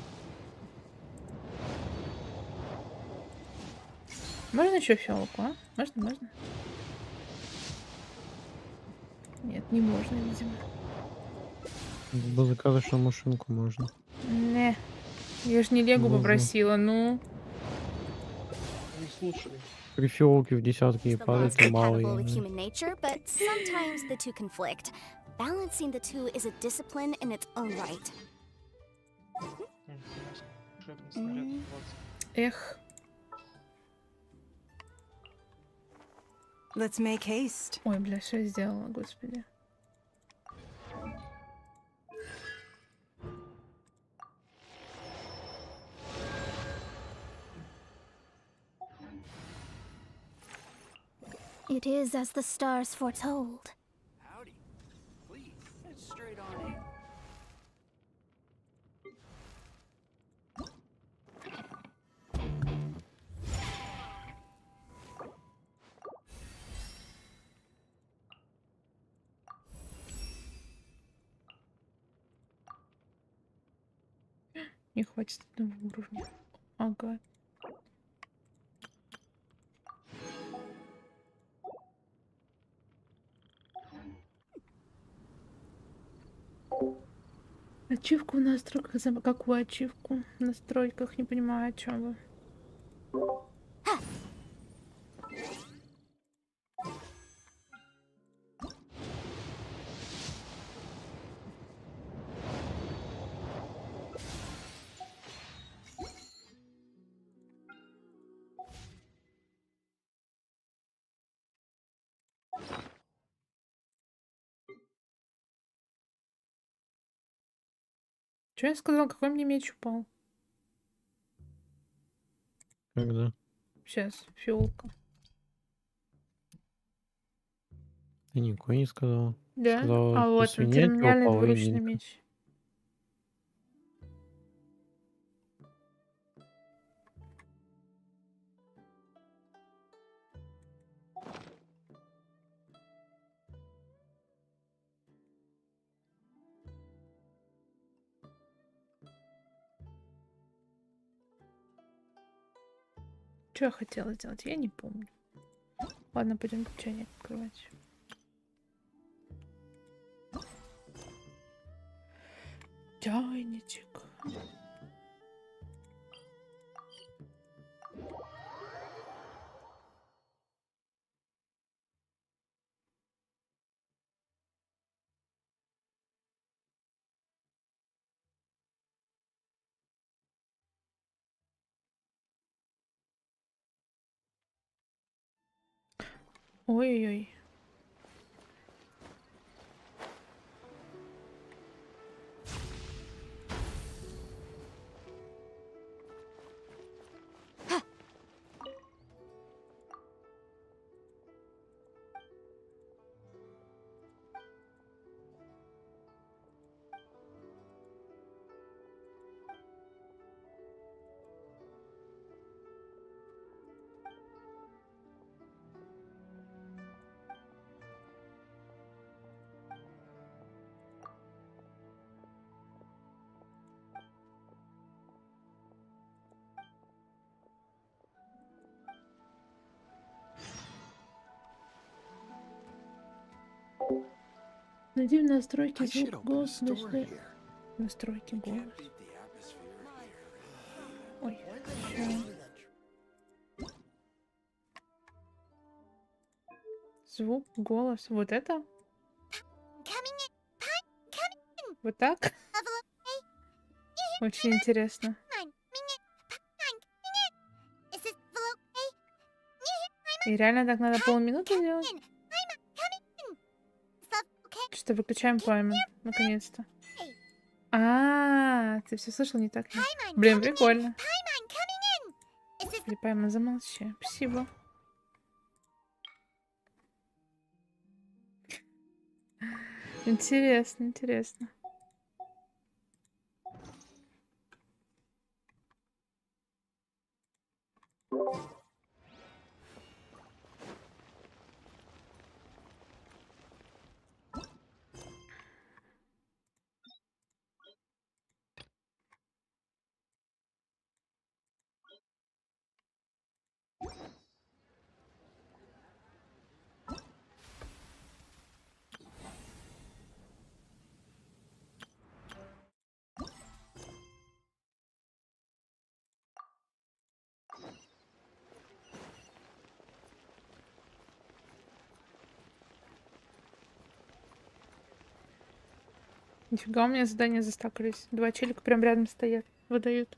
Можно еще фиолку, а? Можно, можно? Нет, не можно, видимо. Было сказочную машинку можно. Не. Я ж не Легу Можно. попросила, ну. Не слушай. При фиолке в десятке и The law is падать мало. compatible with Я... human nature, but sometimes the two conflict. Balancing the two is a discipline in its own right. Волшебный снаряд М. 20. Эх. Let's make haste. Ой, бля, что я сделала, господи. It is as the stars foretold. Howdy. Please, head straight on in. Не хватит одного уровня. Ага. Ачивку в настройках. Какую ачивку? В настройках, не понимаю, о чем вы. Что я сказал? Какой мне меч упал? Когда? Сейчас, фиолка. Ты никакой не сказала. Да? Сказала, А что вот свинья тебе терминальный упала и двуручный Нинка. меч. Что я хотела сделать? Я не помню. Ладно, пойдем чайник открывать. Чайничек. Ой-ой-ой. Найди в настройки звук, голос, начни. Настройки голос. Ой, ща. Звук, голос. Вот это? Вот так? Очень интересно. И реально так надо полминуты делать? Что выключаем пламя, наконец-то. Ты все слышал, не так ли? Блин, прикольно. Пайман, замолчи. Спасибо. Интересно, интересно. Нифига, у меня задания застакались. 2 челика прям рядом стоят, выдают.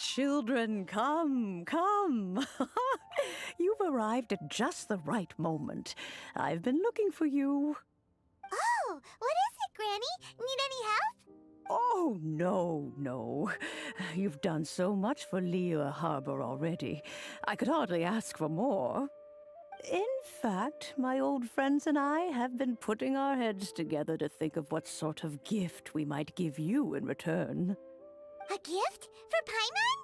children, come, come. You've arrived at just the right moment. I've been looking for you. Oh, what is it, Granny? Need any help? Oh, no. You've done so much for Lea Harbor already. I could hardly ask for more. In fact, my old friends and I have been putting our heads together to think of what sort of gift we might give you in return. A gift? For Paimon?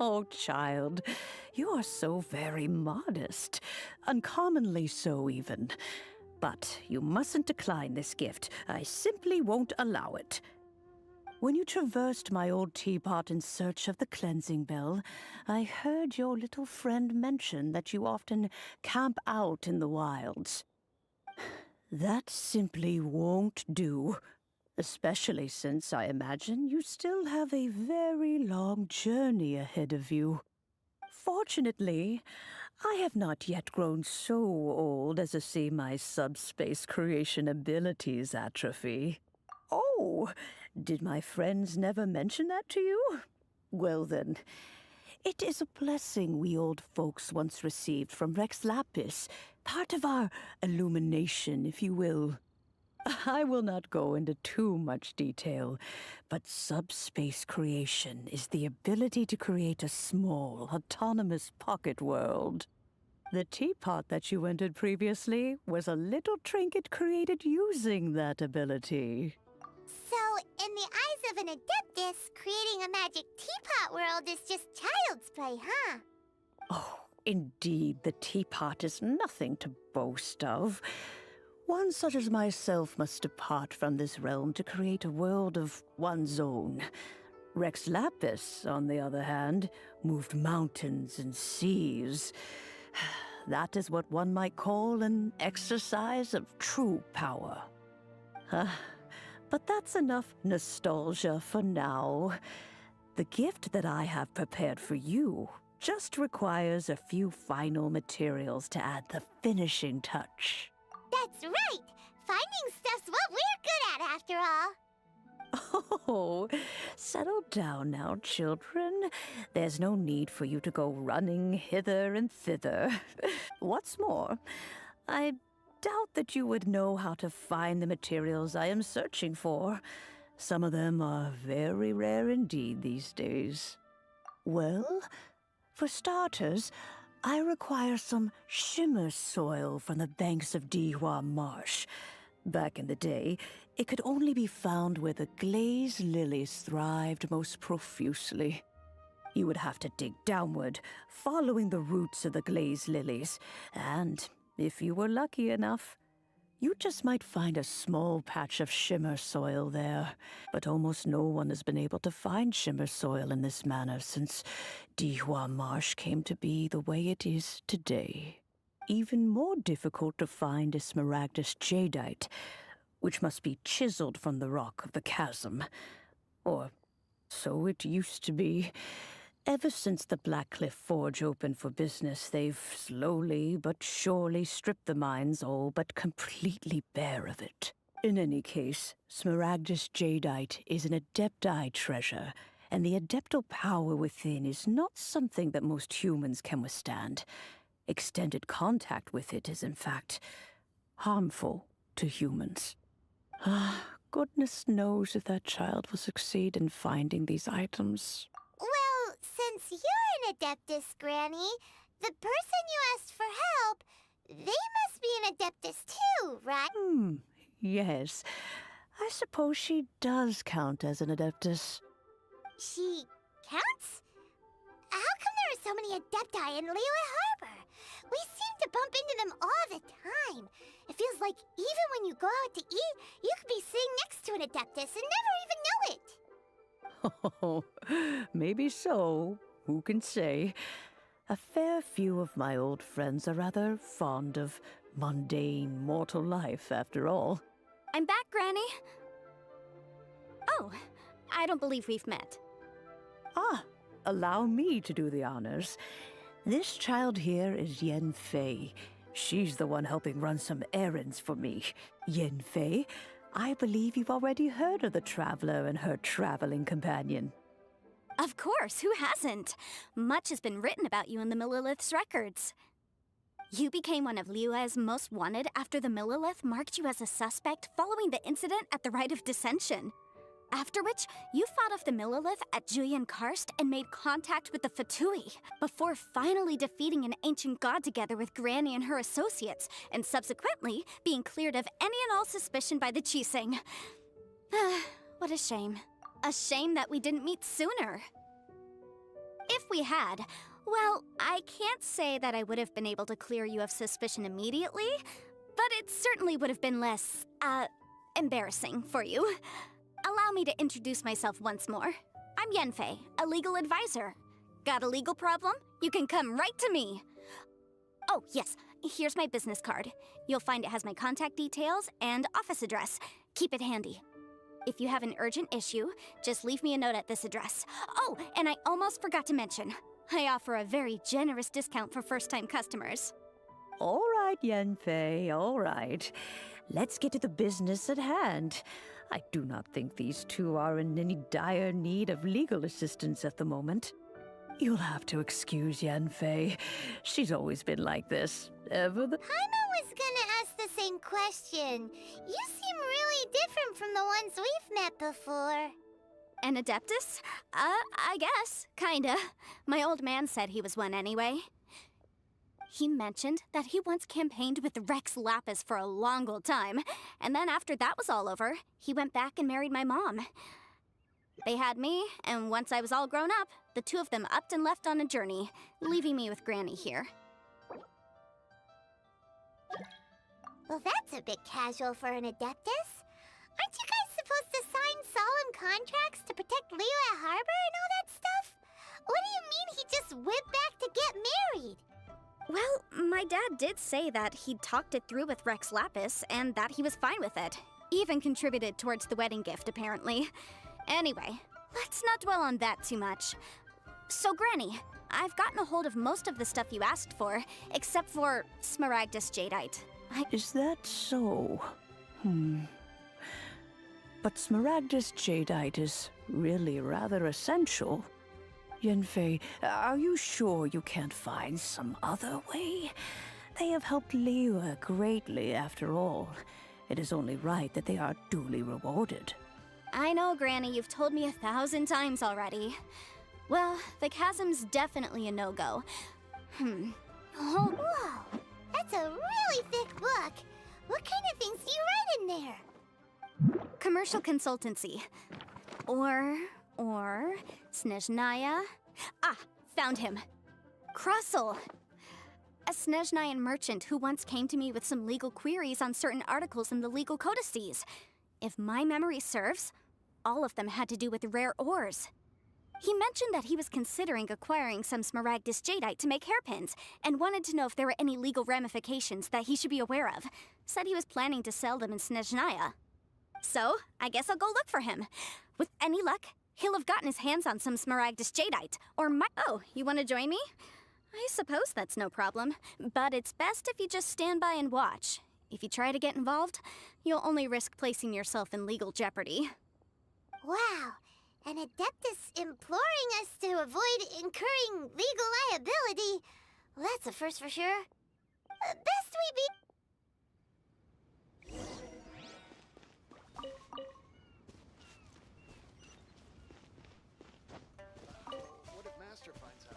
Oh, child, you are so very modest. Uncommonly so, even. But you mustn't decline this gift. I simply won't allow it. When you traversed my old teapot in search of the cleansing bell, I heard your little friend mention that you often camp out in the wilds. That simply won't do. Especially since I imagine you still have a very long journey ahead of you. Fortunately, I have not yet grown so old as to see my subspace creation abilities atrophy. Oh, did my friends never mention that to you? Well then, it is a blessing we old folks once received from Rex Lapis, part of our illumination, if you will. I will not go into too much detail, but subspace creation is the ability to create a small, autonomous pocket world. The teapot that you entered previously was a little trinket created using that ability. So, in the eyes of an Adeptus, creating a magic teapot world is just child's play, huh? Oh, indeed, the teapot is nothing to boast of. One such as myself must depart from this realm to create a world of one's own. Rex Lapis, on the other hand, moved mountains and seas. That is what one might call an exercise of true power. But that's enough nostalgia for now. The gift that I have prepared for you just requires a few final materials to add the finishing touch. That's right! Finding stuff's what we're good at, after all. Oh, settle down now, children. There's no need for you to go running hither and thither. What's more, I doubt that you would know how to find the materials I am searching for. Some of them are very rare indeed these days. Well, for starters, I require some shimmer soil from the banks of Dihua Marsh. Back in the day, it could only be found where the glazed lilies thrived most profusely. You would have to dig downward, following the roots of the glazed lilies, and if you were lucky enough, you just might find a small patch of shimmer soil there. But almost no one has been able to find shimmer soil in this manner since Dihua Marsh came to be the way it is today. Even more difficult to find is smaragdus jadeite, which must be chiseled from the rock of the chasm. Or so it used to be. Ever since the Blackcliff Forge opened for business, they've slowly but surely stripped the mines all but completely bare of it. In any case, smaragdus jadeite is an adepti treasure, and the adeptal power within is not something that most humans can withstand. Extended contact with it is, in fact, harmful to humans. Goodness knows if that child will succeed in finding these items. Well, since you're an Adeptus, Granny, the person you asked for help, they must be an Adeptus too, right? Yes. I suppose she does count as an Adeptus. She counts? How come there are so many Adepti in Liyue Harbor? We seem to bump into them all the time. It feels like even when you go out to eat, you could be sitting next to an Adeptus and never even know it. Oh, maybe so. Who can say? A fair few of my old friends are rather fond of mundane mortal life, after all. I'm back, Granny. Oh, I don't believe we've met. Allow me to do the honors. This child here is Yen Fei. She's the one helping run some errands for me. Yen Fei, I believe you've already heard of the traveler and her traveling companion. Of course, who hasn't? Much has been written about you in the Millilith's records. You became one of Liyue's most wanted after the Millilith marked you as a suspect following the incident at the Rite of Dissension. After which, you fought off the Millilith at Julian Karst and made contact with the Fatui, before finally defeating an ancient god together with Granny and her associates, and subsequently being cleared of any and all suspicion by the Chiseng. What a shame. A shame that we didn't meet sooner. If we had, well, I can't say that I would have been able to clear you of suspicion immediately, but it certainly would have been less, embarrassing for you. Allow me to introduce myself once more. I'm Yenfei, a legal advisor. Got a legal problem? You can come right to me. Oh, yes, here's my business card. You'll find it has my contact details and office address. Keep it handy. If you have an urgent issue, just leave me a note at this address. Oh, and I almost forgot to mention, I offer a very generous discount for first-time customers. All right, Yenfei, all right. Let's get to the business at hand. I do not think these two are in any dire need of legal assistance at the moment. You'll have to excuse Yenfei. She's always been like this. Paimon was gonna ask the same question. You seem really different from the ones we've met before. An Adeptus? I guess. Kinda. My old man said he was one anyway. He mentioned that he once campaigned with Rex Lapis for a long old time, and then after that was all over, he went back and married my mom. They had me, and once I was all grown up, the two of them upped and left on a journey, leaving me with Granny here. Well, that's a bit casual for an Adeptus. Aren't you guys supposed to sign solemn contracts to protect Liyue Harbor and all that stuff? What do you mean he just went back to get married? Well, my dad did say that he'd talked it through with Rex Lapis and that he was fine with it. Even contributed towards the wedding gift, apparently. Anyway, let's not dwell on that too much. So, Granny, I've gotten a hold of most of the stuff you asked for, except for Smaragdus Jadeite. Is that so? But Smaragdus Jadeite is really rather essential. Yenfei, are you sure you can't find some other way? They have helped Liyue greatly, after all. It is only right that they are duly rewarded. I know, Granny, you've told me 1,000 times already. Well, the chasm's definitely a no-go. Oh, whoa! That's a really thick book. What kind of things do you write in there? Commercial consultancy. Or Snezhnaya. Ah, found him. Krusel. A Snezhnayan merchant who once came to me with some legal queries on certain articles in the legal codices. If my memory serves, all of them had to do with rare ores. He mentioned that he was considering acquiring some Smaragdus Jadeite to make hairpins, and wanted to know if there were any legal ramifications that he should be aware of. Said he was planning to sell them in Snezhnaya. So, I guess I'll go look for him. With any luck, he'll have gotten his hands on some Smaragdus Jadeite, or Oh, you want to join me? I suppose that's no problem, but it's best if you just stand by and watch. If you try to get involved, you'll only risk placing yourself in legal jeopardy. Wow, an Adeptus imploring us to avoid incurring legal liability. Well, that's a first for sure. Best we be... What if Master finds out?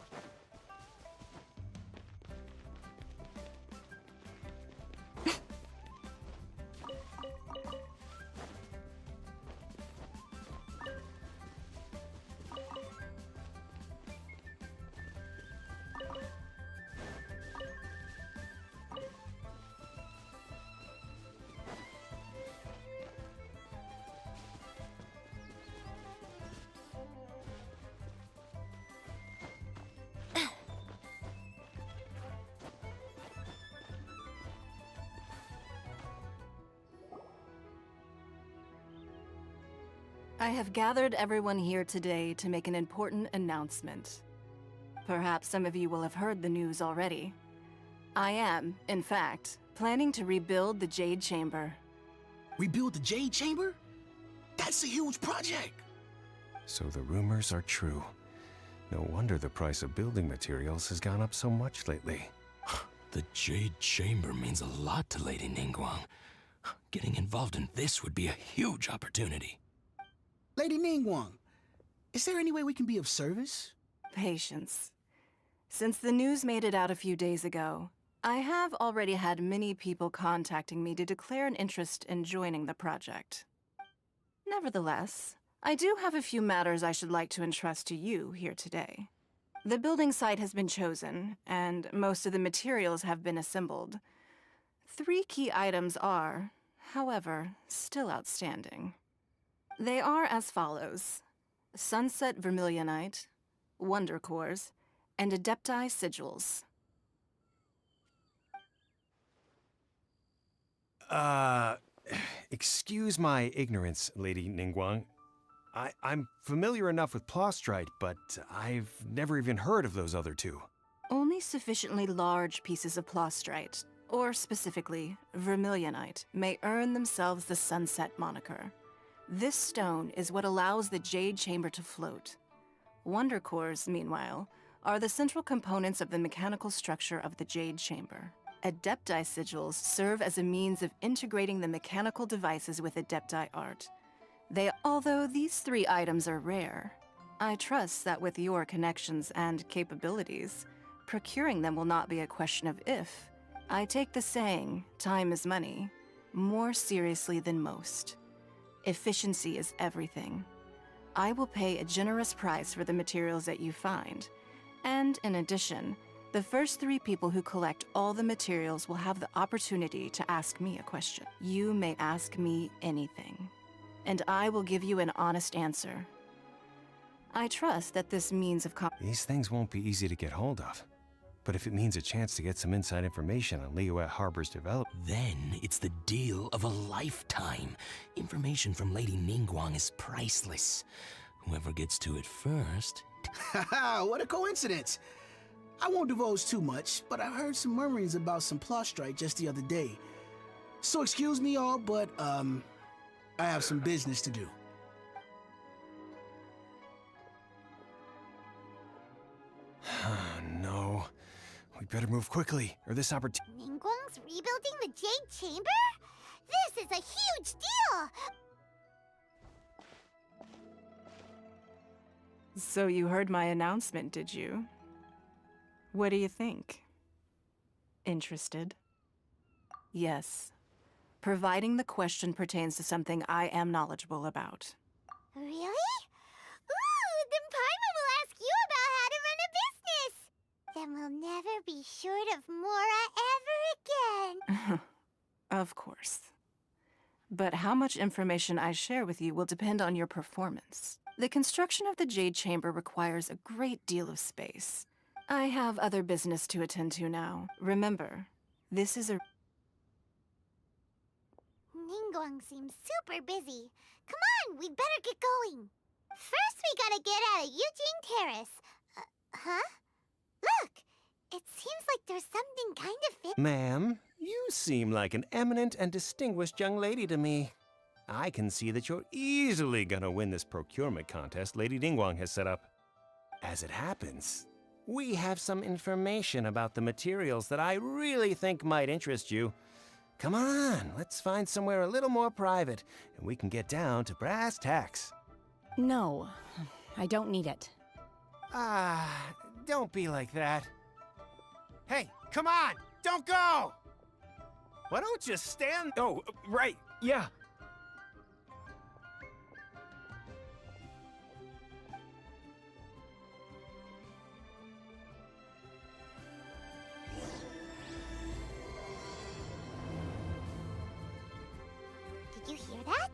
I have gathered everyone here today to make an important announcement. Perhaps some of you will have heard the news already. I am, in fact, planning to rebuild the Jade Chamber. Rebuild the Jade Chamber? That's a huge project. So the rumors are true. No wonder the price of building materials has gone up so much lately. The Jade Chamber means a lot to Lady Ningguang. Getting involved in this would be a huge opportunity. Lady Ningguang, is there any way we can be of service? Patience. Since the news made it out a few days ago, I have already had many people contacting me to declare an interest in joining the project. Nevertheless, I do have a few matters I should like to entrust to you here today. The building site has been chosen, and most of the materials have been assembled. 3 key items are, however, still outstanding. They are as follows: Sunset Vermilionite, Wonder Cores, and Adepti Sigils. Excuse my ignorance, Lady Ningguang. I'm familiar enough with Plostrite, but I've never even heard of those other 2. Only sufficiently large pieces of Plostrite, or specifically Vermilionite, may earn themselves the Sunset moniker. This stone is what allows the Jade Chamber to float. Wonder Cores, meanwhile, are the central components of the mechanical structure of the Jade Chamber. Adepti Sigils serve as a means of integrating the mechanical devices with Adepti art. Although these 3 items are rare, I trust that with your connections and capabilities, procuring them will not be a question of if. I take the saying, time is money, more seriously than most. Efficiency is everything. I will pay a generous price for the materials that you find, and in addition, the first 3 people who collect all the materials will have the opportunity to ask me a question. You may ask me anything, and I will give you an honest answer. I trust that this means of These things won't be easy to get hold of. But if it means a chance to get some inside information on Liyue Harbor's development... Then it's the deal of a lifetime. Information from Lady Ningguang is priceless. Whoever gets to it first... Haha, what a coincidence! I won't divulge too much, but I heard some murmurings about some Plostrite just the other day. So excuse me all, but, I have some business to do. No. We better move quickly, or this opportunity... Ningguang's rebuilding the Jade Chamber? This is a huge deal! So you heard my announcement, did you? What do you think? Interested? Yes. Providing the question pertains to something I am knowledgeable about. Really? Ooh, then Paimon will ask you about how to run a business! Then we'll never be short of Mora ever again! Of course. But how much information I share with you will depend on your performance. The construction of the Jade Chamber requires a great deal of space. I have other business to attend to now. Remember, this is a... Ningguang seems super busy. Come on, we'd better get going. First, we gotta get out of Eugene Terrace. Huh? Look! It seems like there's something kind of fit. Ma'am, you seem like an eminent and distinguished young lady to me. I can see that you're easily gonna win this procurement contest Lady Ningguang has set up. As it happens, we have some information about the materials that I really think might interest you. Come on, let's find somewhere a little more private, and we can get down to brass tacks. No, I don't need it. Don't be like that. Hey, come on! Don't go! Why don't you stand... Oh, right, yeah. Did you hear that?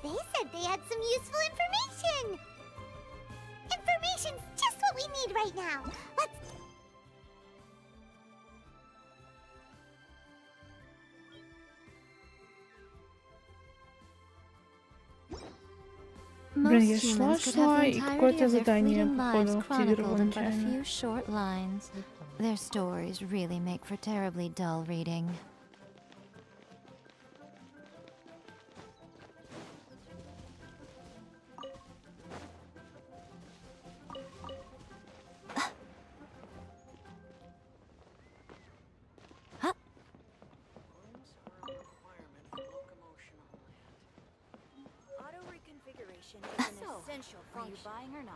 They said they had some useful information! Information's just what we need right now! Let's... Блин, я Most humans could have шла the и entirety какое-то of their задание, fleeting lives походу, chronicled активировало in but a нечаянно. few short lines. Their stories really make for terribly dull reading. essential function. Are you buying or not?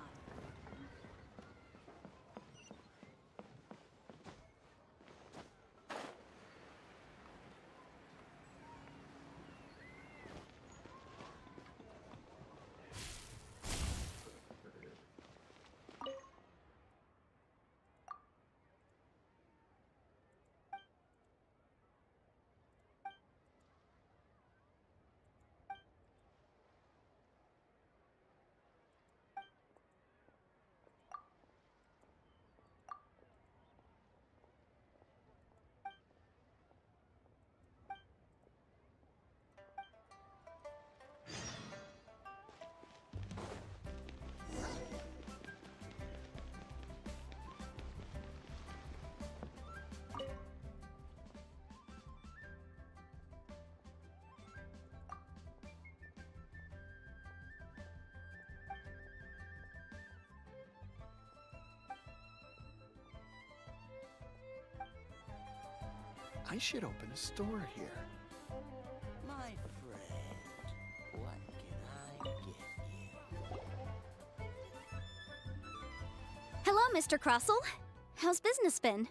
I should open a store here. My friend, what can I get you? Hello, Mr. Crossell. How's business been?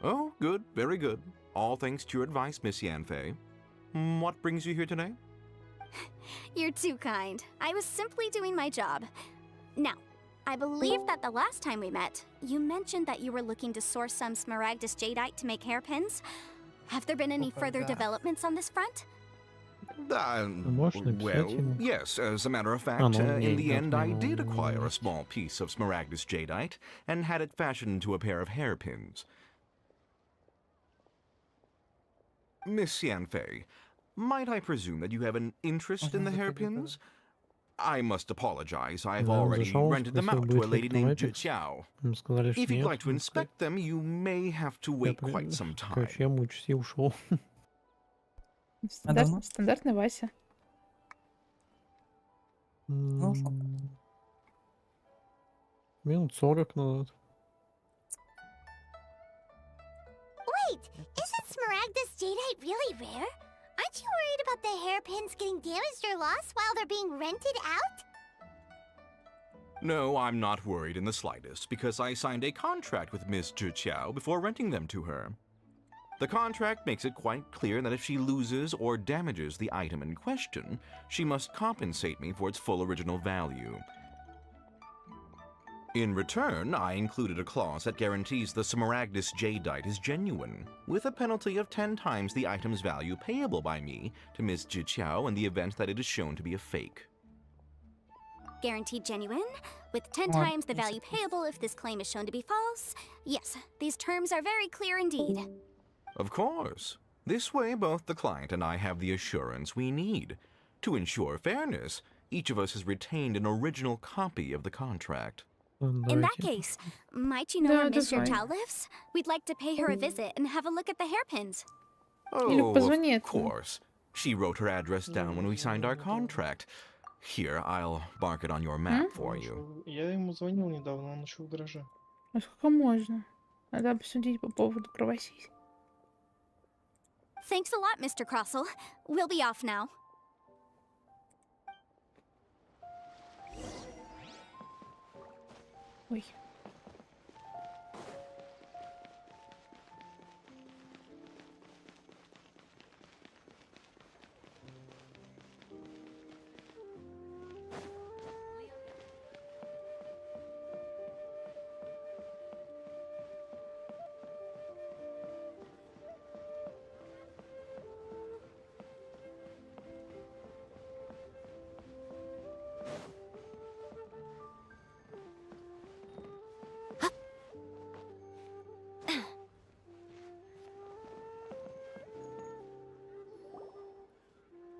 Oh, good, very good. All thanks to your advice, Miss Yanfei. What brings you here today? You're too kind. I was simply doing my job. Now, I believe that the last time we met, you mentioned that you were looking to source some smaragdus jadeite to make hairpins. Have there been any further developments on this front? Well, yes, as a matter of fact, in the end I did acquire a small piece of smaragdus jadeite and had it fashioned into a pair of hairpins. Miss Yanfei, might I presume that you have an interest in the hairpins? I must apologize, I've already rented them out to a lady named Xiao. If you'd like to inspect them, you may have to wait quite some time. Короче, я мучусь и ушел. Стандартный Вася. Минут 40 назад. Wait, isn't smaragdus jadeite really rare? Aren't you worried about the hairpins getting damaged or lost while they're being rented out? No, I'm not worried in the slightest, because I signed a contract with Miss Xiao before renting them to her. The contract makes it quite clear that if she loses or damages the item in question, she must compensate me for its full original value. In return, I included a clause that guarantees the smaragdus jadeite is genuine, with a penalty of 10 times the item's value payable by me to Miss Xiao in the event that it is shown to be a fake. Guaranteed genuine, with 10 times the value payable if this claim is shown to be false. Yes, these terms are very clear indeed. Of course. This way, both the client and I have the assurance we need. To ensure fairness, each of us has retained an original copy of the contract. In that case, might you know where Miss Xiao lives? We'd like to pay her a visit and have a look at the hairpins. Oh, of course. She wrote her address down when we signed our contract. Here, I'll mark it on your map for you. Я ему звонил недавно, он еще в гараже. А сколько можно? Надо обсудить по поводу кровосись. Thanks a lot, Mr. Crossell. We'll be off now. Ой.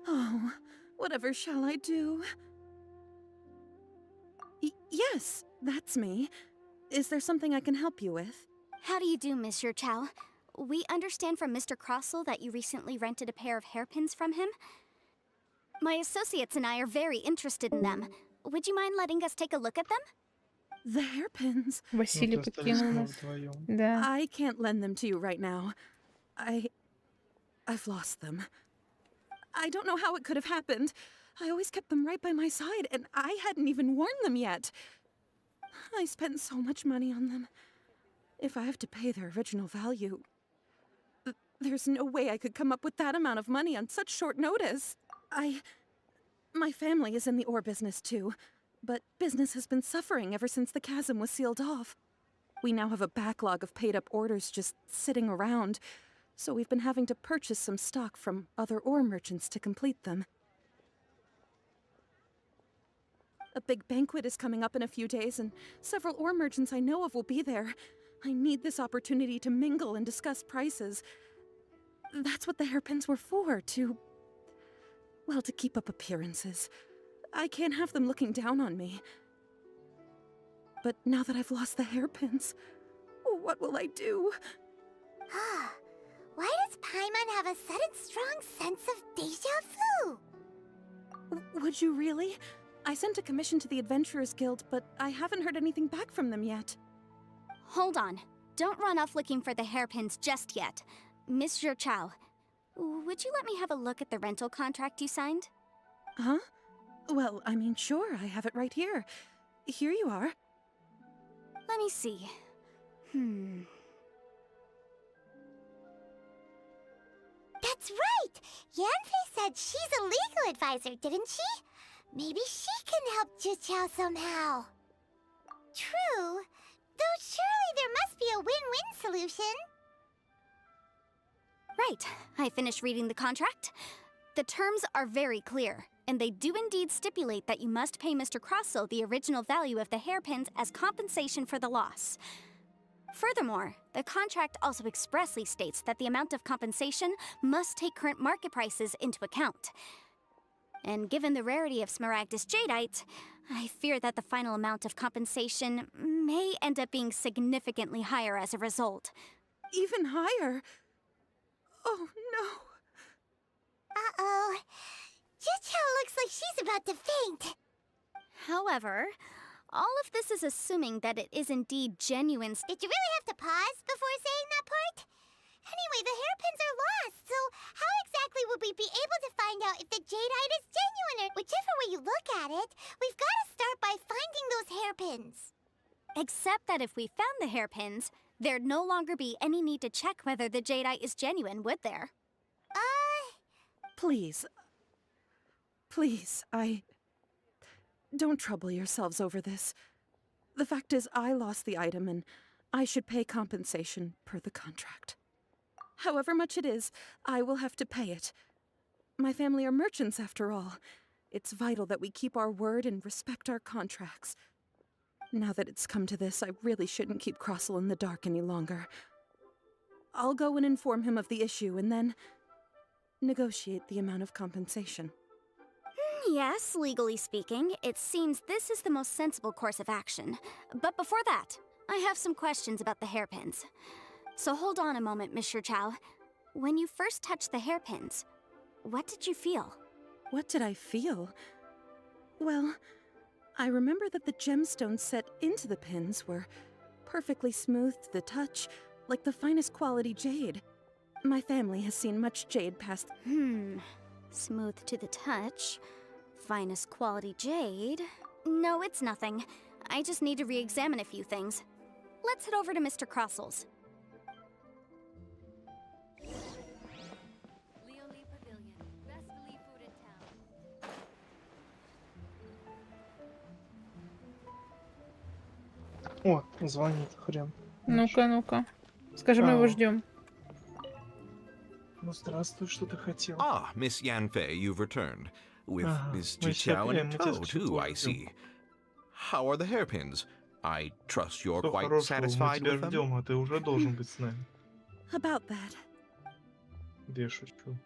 Oh, whatever shall I do? Yes, that's me. Is there something I can help you with? How do you do, Miss Xiao? We understand from Mr. Crossell that you recently rented a pair of hairpins from him. My associates and I are very interested in them. Would you mind letting us take a look at them? The hairpins? Василий покинул нас. Да. I can't lend them to you right now. I've lost them. I don't know how it could have happened. I always kept them right by my side, and I hadn't even worn them yet. I spent so much money on them. If I have to pay their original value, there's no way I could come up with that amount of money on such short notice. My family is in the ore business too, but business has been suffering ever since the chasm was sealed off. We now have a backlog of paid-up orders just sitting around, so we've been having to purchase some stock from other ore merchants to complete them. A big banquet is coming up in a few days, and several ore merchants I know of will be there. I need this opportunity to mingle and discuss prices. That's what the hairpins were for, to keep up appearances. I can't have them looking down on me. But now that I've lost the hairpins, what will I do? Why does Paimon have a sudden strong sense of déjà vu? Would you really? I sent a commission to the Adventurers Guild, but I haven't heard anything back from them yet. Hold on. Don't run off looking for the hairpins just yet. Mr. Chow, would you let me have a look at the rental contract you signed? Huh? Well, I mean, sure, I have it right here. Here you are. Let me see. That's right! Yanfei said she's a legal advisor, didn't she? Maybe she can help Juqiao somehow. True. Though surely there must be a win-win solution. Right. I finished reading the contract. The terms are very clear, and they do indeed stipulate that you must pay Mr. Crossell the original value of the hairpins as compensation for the loss. Furthermore, the contract also expressly states that the amount of compensation must take current market prices into account. And given the rarity of Smaragdus Jadeite, I fear that the final amount of compensation may end up being significantly higher as a result. Even higher? Oh, no. Uh-oh. Juqiao looks like she's about to faint. However, all of this is assuming that it is indeed genuine. Did you really have to pause before saying that part? Anyway, the hairpins are lost, so how exactly would we be able to find out if the jadeite is genuine? Or whichever way you look at it, we've got to start by finding those hairpins. Except that if we found the hairpins, there'd no longer be any need to check whether the jadeite is genuine, would there? Please, don't trouble yourselves over this. The fact is, I lost the item, and I should pay compensation per the contract. However much it is, I will have to pay it. My family are merchants, after all. It's vital that we keep our word and respect our contracts. Now that it's come to this, I really shouldn't keep Crossell in the dark any longer. I'll go and inform him of the issue, and then negotiate the amount of compensation. Yes, legally speaking, it seems this is the most sensible course of action. But before that, I have some questions about the hairpins. So hold on a moment, Mr. Chow. When you first touched the hairpins, what did you feel? What did I feel? Well, I remember that the gemstones set into the pins were perfectly smooth to the touch, like the finest quality jade. My family has seen much jade past... Smooth to the touch. Finest quality jade. No, it's nothing. I just need to re-examine a few things. Let's head over to Mr. Crossell's. О, звонит хрен. Ну-ка, ну-ка. Скажи, мы его ждем. Ну, здравствуй, что ты хотел? Ah, Miss Yanfei, you've returned. With Miss Juqiao in tow, too, I see. How are the hairpins? I trust you're quite satisfied with them? Ждем, а ты уже должен быть с нами. About that. Да я шучу.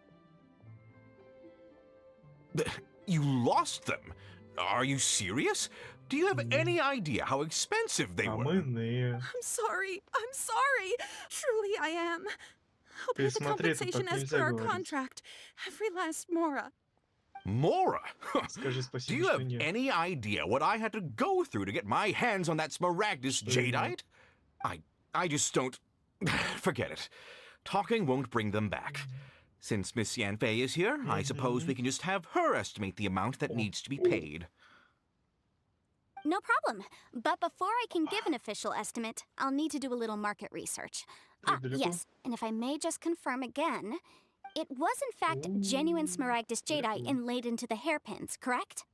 You lost them? Are you serious? Do you have any idea how expensive they were? I'm sorry. Truly, I am. I'll pay the compensation as per our contract. Every last mora. Mora? Do you have any idea what I had to go through to get my hands on that Smaragdus Jadeite? I just don't... Forget it. Talking won't bring them back. Since Miss Yanfei is here, I suppose we can just have her estimate the amount that needs to be paid. No problem. But before I can give an official estimate, I'll need to do a little market research. Ah, yes. And if I may just confirm again, it was in fact genuine Smaragdus jadeite inlaid into the hairpins, correct?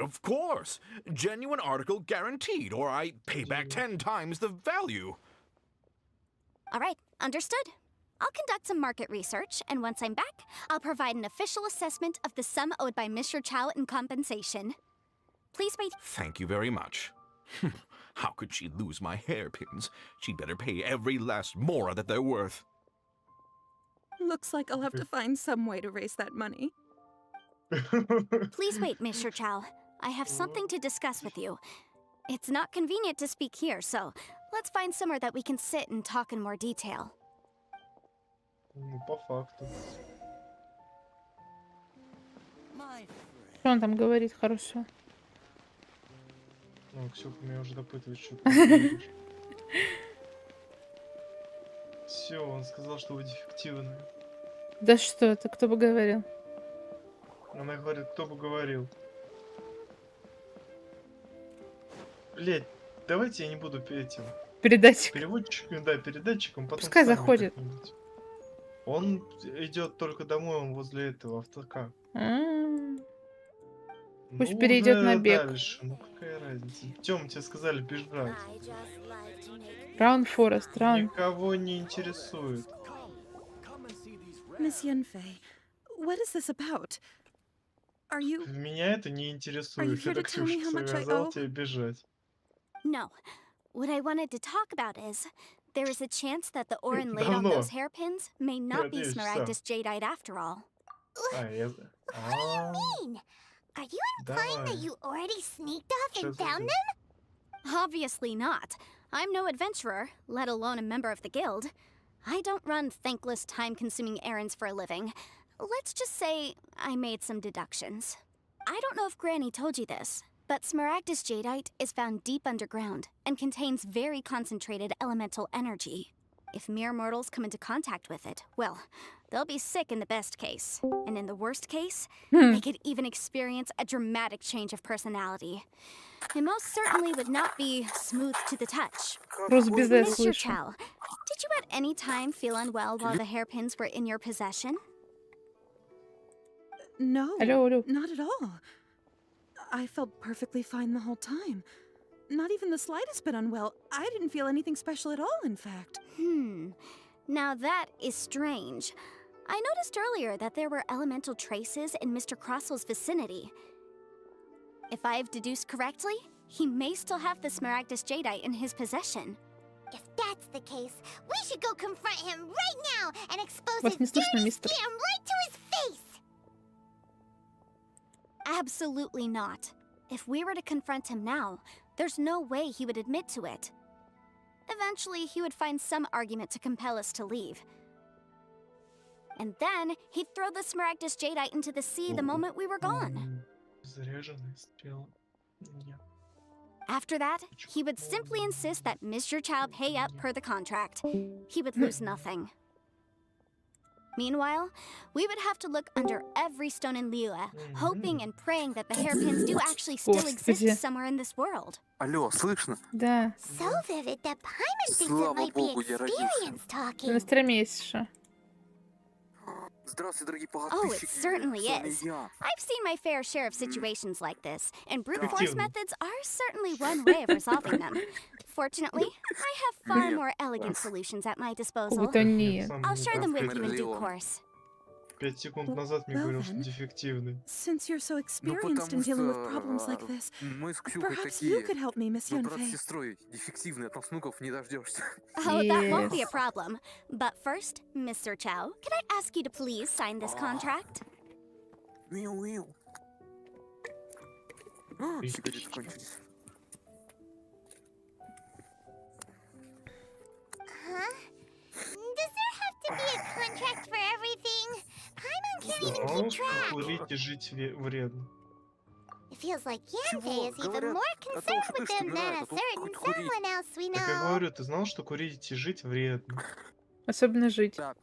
Of course. Genuine article guaranteed, or I pay back 10 times the value. All right, understood. I'll conduct some market research, and once I'm back, I'll provide an official assessment of the sum owed by Mr. Chow in compensation. Please wait. Thank you very much. How could she lose my hairpins? She'd better pay every last mora that they're worth. Looks like I'll have to find some way to raise that money. Please wait, Mr. Chow. I have something to discuss with you. It's not convenient to speak here, so let's find somewhere that we can sit and talk in more detail. Ну, по факту. Что он там говорит хорошо? Ну, Ксюха меня уже допытывает, что ты говоришь. Все, он сказал, что вы дефективны. Да что это, кто бы говорил? Она говорит, кто бы говорил. Блять, давайте я не буду этим. Передатчик. Переводчиком, да, передатчиком. Потом Пускай сами заходит. как-нибудь. Он идет только домой, он возле этого автока. Пусть Ну, перейдет да, на бег. дальше. Ну какая разница? Тём, тебе сказали бежать. Раунд Форест, раунд. Никого не интересует. Miss Yanfei, what is this about? Are you... Меня это не интересует. here Это to tell me Ксюша how much I сказал owe? тебе бежать. No. What I wanted to talk about is, there is a chance that the ore inlaid on Давно. those hairpins may not be Надеюсь, Smaragdus jadeite after all. А, я... What do you mean? Are you implying that you already sneaked off and found them? Obviously not. I'm no adventurer, let alone a member of the guild. I don't run thankless, time-consuming errands for a living. Let's just say I made some deductions. I don't know if Granny told you this, but Smaragdus jadeite is found deep underground and contains very concentrated elemental energy. If mere mortals come into contact with it, well, they'll be sick in the best case. And in the worst case, they could even experience a dramatic change of personality. It most certainly would not be smooth to the touch. Mr. Chow, did you at any time feel unwell while the hairpins were in your possession? No, Hello. not at all. I felt perfectly fine the whole time. Not even the slightest bit unwell. I didn't feel anything special at all, in fact. Now that is strange. I noticed earlier that there were elemental traces in Mr. Crossel's vicinity. If I've deduced correctly, he may still have the Smaragdus jadeite in his possession. If that's the case, we should go confront him right now and expose Вас не his слышно, dirty мистер? scam right to his face! Absolutely not. If we were to confront him now, there's no way he would admit to it. Eventually, he would find some argument to compel us to leave. And then, he'd throw the Smaragdus jadeite into the sea the moment we were gone. Заряженная стрела. Нет. After that, he would simply insist that Mr. Chow pay up per the contract. He would lose nothing. Meanwhile, we would have to look under every stone in Liyue, hoping and praying that the hairpins do actually still exist somewhere in this world. Алло, слышно? Да. So vivid that Paimon thinks it Слава might be богу, я родился. experience talking. На стриме есть еще. Здравствуйте, дорогие Oh, it подписчики. certainly С вами is. я. I've seen my fair share of situations like this, and brute force Эффективно. methods are certainly one way of resolving them. Fortunately, I have far more elegant solutions at my disposal. Какой-то нет. I'll share them with you in due Мерлион. course. 5 секунд назад мне говорил, что дефективный. Since you're so Ну, experienced in потому dealing with problems like что this, мы с Ксюхой perhaps you такие, could help me, Miss ну, брат с Yanfei. сестрой, дефективные, от нас внуков не дождешься. Oh, that won't be a problem. But first, Mr. Chow, can I ask you to please sign this contract? Миу-миу. Сигареты кончились. Huh? Does there have to be a contract for everything? Paimon can't even Знал, keep что track. курить и жить вредно. It feels like Yanfei Чего? is even Говорят, more это concerned уж with точно them than a умирает, а тут certain хоть курить. someone else we Так я know. говорю, ты знал, что курить и жить вредно? Особенно жить. Да.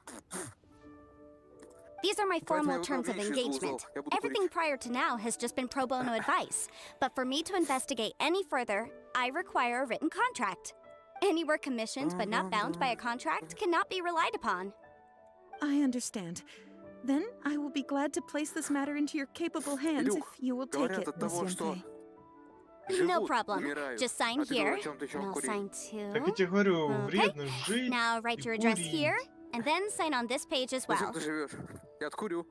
These are my formal terms of engagement. Everything prior to now has just been pro bono advice. But for me to investigate any further, I require a written contract. Any work commissioned but not bound by a contract cannot be relied upon. I understand. Then I will be glad to place this matter into your capable hands if you will take it, Miss Yanfei. No problem. Just sign here, and I'll sign too. Так я тебе говорю, Okay. вредно жить Now write и your address курить. here, and then sign on this page as well. Ты живешь? Я откурю.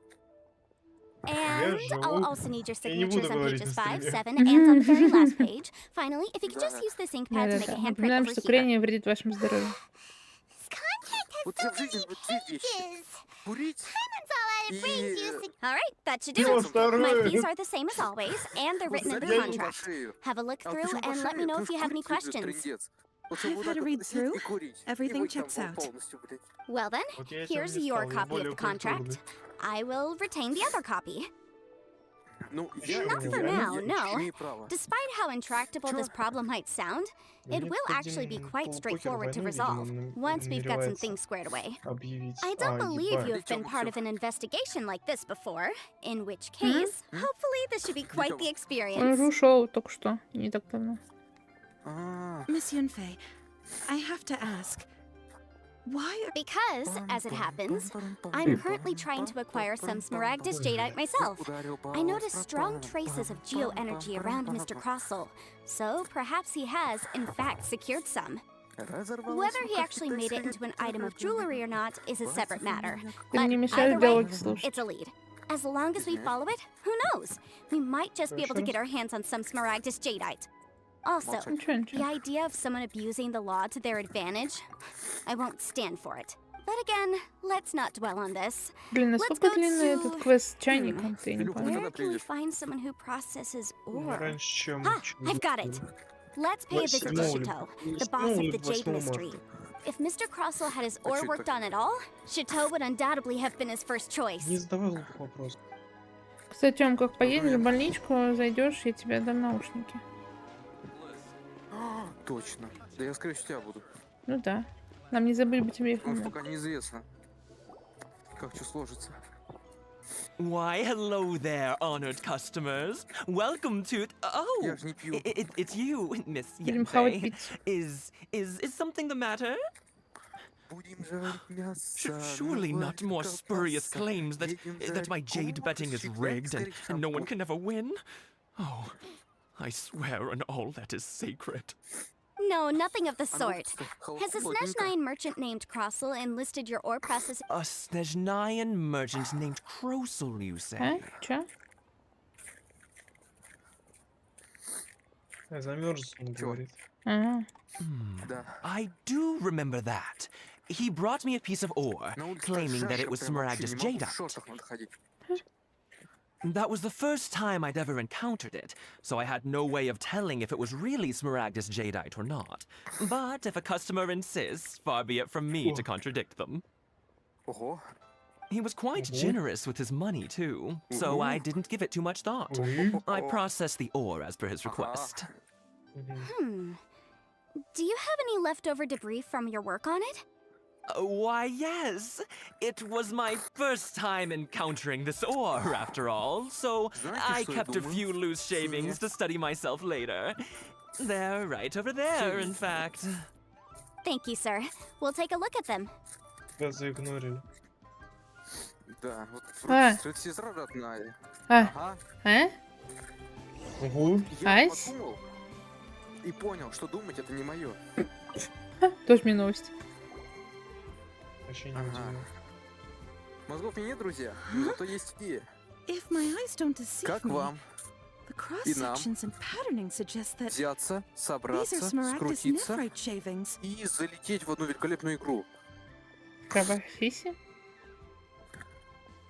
And живу. I'll also need your Я не буду signatures on говорить pages на 5, стриме. 7, and on the very last page. Finally, if you could just use this ink pad to make a Да-да-да. handprint Напоминаем, over что here. курение вредит вашему здоровью. Вот я в жизни вот две вещи. Курить All right, that should Yo, do it. второе. My fees are the same as always, and they're written in the Я не contract. шею. Have a look А through почему and let me шею? know Потому if you что have any курить тебе questions. трындец. Вот чтобы I've вот had так a вот read сидеть through. и курить. И Everything быть там checks out. полностью, блядь. Well then, Вот я тебе here's не your стал, я copy of более the contract. культурный. I will retain the other copy. Ну, я Not for я now, no. имею право. Despite how intractable this problem might sound, it will actually be quite straightforward to resolve once we've got some things squared away. Объявить. I don't believe you ебать. have been part of an investigation like this before, in which case, hopefully this should be quite the Он experience. уже ушел только что, не так давно. Miss Yanfei, I have to ask. Why are... Because, as it happens, I'm currently trying to acquire some Smaragdus Jadeite myself. I noticed strong traces of geo-energy around Mr. Crossel, so perhaps he has, in fact, secured some. Whether he actually made it into an item of jewelry or not is a separate matter. Ты But мне either мешаешь way, диалоги слушать. it's a lead. As long as we follow it, who knows? We might just be able to get our hands on some Smaragdus Jadeite. Also, the idea of someone abusing the law to their advantage, I won't stand for it. But again, let's not dwell on this. Блин, Let's насколько go длинный to... этот квест с чайником, ты не понял? Where can we find someone who processes ore? Раньше, чем Ah, I've got it. Let's pay a visit to 8 Chateau, the boss of the Jade Mystery. If Mr. Crossel had his ore worked on at all, Chateau would undoubtedly have been his first choice. Не задавай глупых вопросов. Кстати, Тём, как поедешь в больничку, зайдешь, я тебе дам наушники. Точно. Да я скорее всего тебя буду. Ну да. Нам не забыть бы тебе их Потому что отдать. пока неизвестно, как что сложится. Why, hello there, honored customers. Welcome to... Oh, Я ж не пью. it's you, Miss Будем хавать Yanfei. пиццу. Is something the matter? Будем жарить мясо. Surely not more spurious claims that my jade betting is rigged and no one can ever win? Oh, I swear on all that is sacred. No, nothing of the sort. Has a Snezhnine merchant named Crossel enlisted your ore processing... A Snezhnayan merchant named Crossel, you say? А? Чё? Я замерз, он говорит. Ага. I do remember that. He brought me a piece of ore, claiming that it was Smaragdus Jadeite. That was the first time I'd ever encountered it, so I had no way of telling if it was really Smaragdus Jadeite or not. But if a customer insists, far be it from me to contradict them. He was quite generous with his money, too, so I didn't give it too much thought. I processed the ore as per his request. Do you have any leftover debris from your work on it? Why, yes. It was my first time encountering this ore, after all, so I kept a few loose shavings to study myself later. They're right over there, in fact. Thank you, sir. We'll take a look at them. Тебя заигнорили. Да, вот А. вроде все сразу отнали. А? А? Угу. Я Ась? подумал и понял, что думать это не мое. Тоже мне новость. Вообще не удивил. Мозгов мне нет, друзья, но зато есть идея. If my eyes don't deceive Как me, вам the cross sections and patterning suggest that взяться, these собраться, are Smaragdus скрутиться nephrite shavings? и залететь в одну великолепную игру? Кровосиси?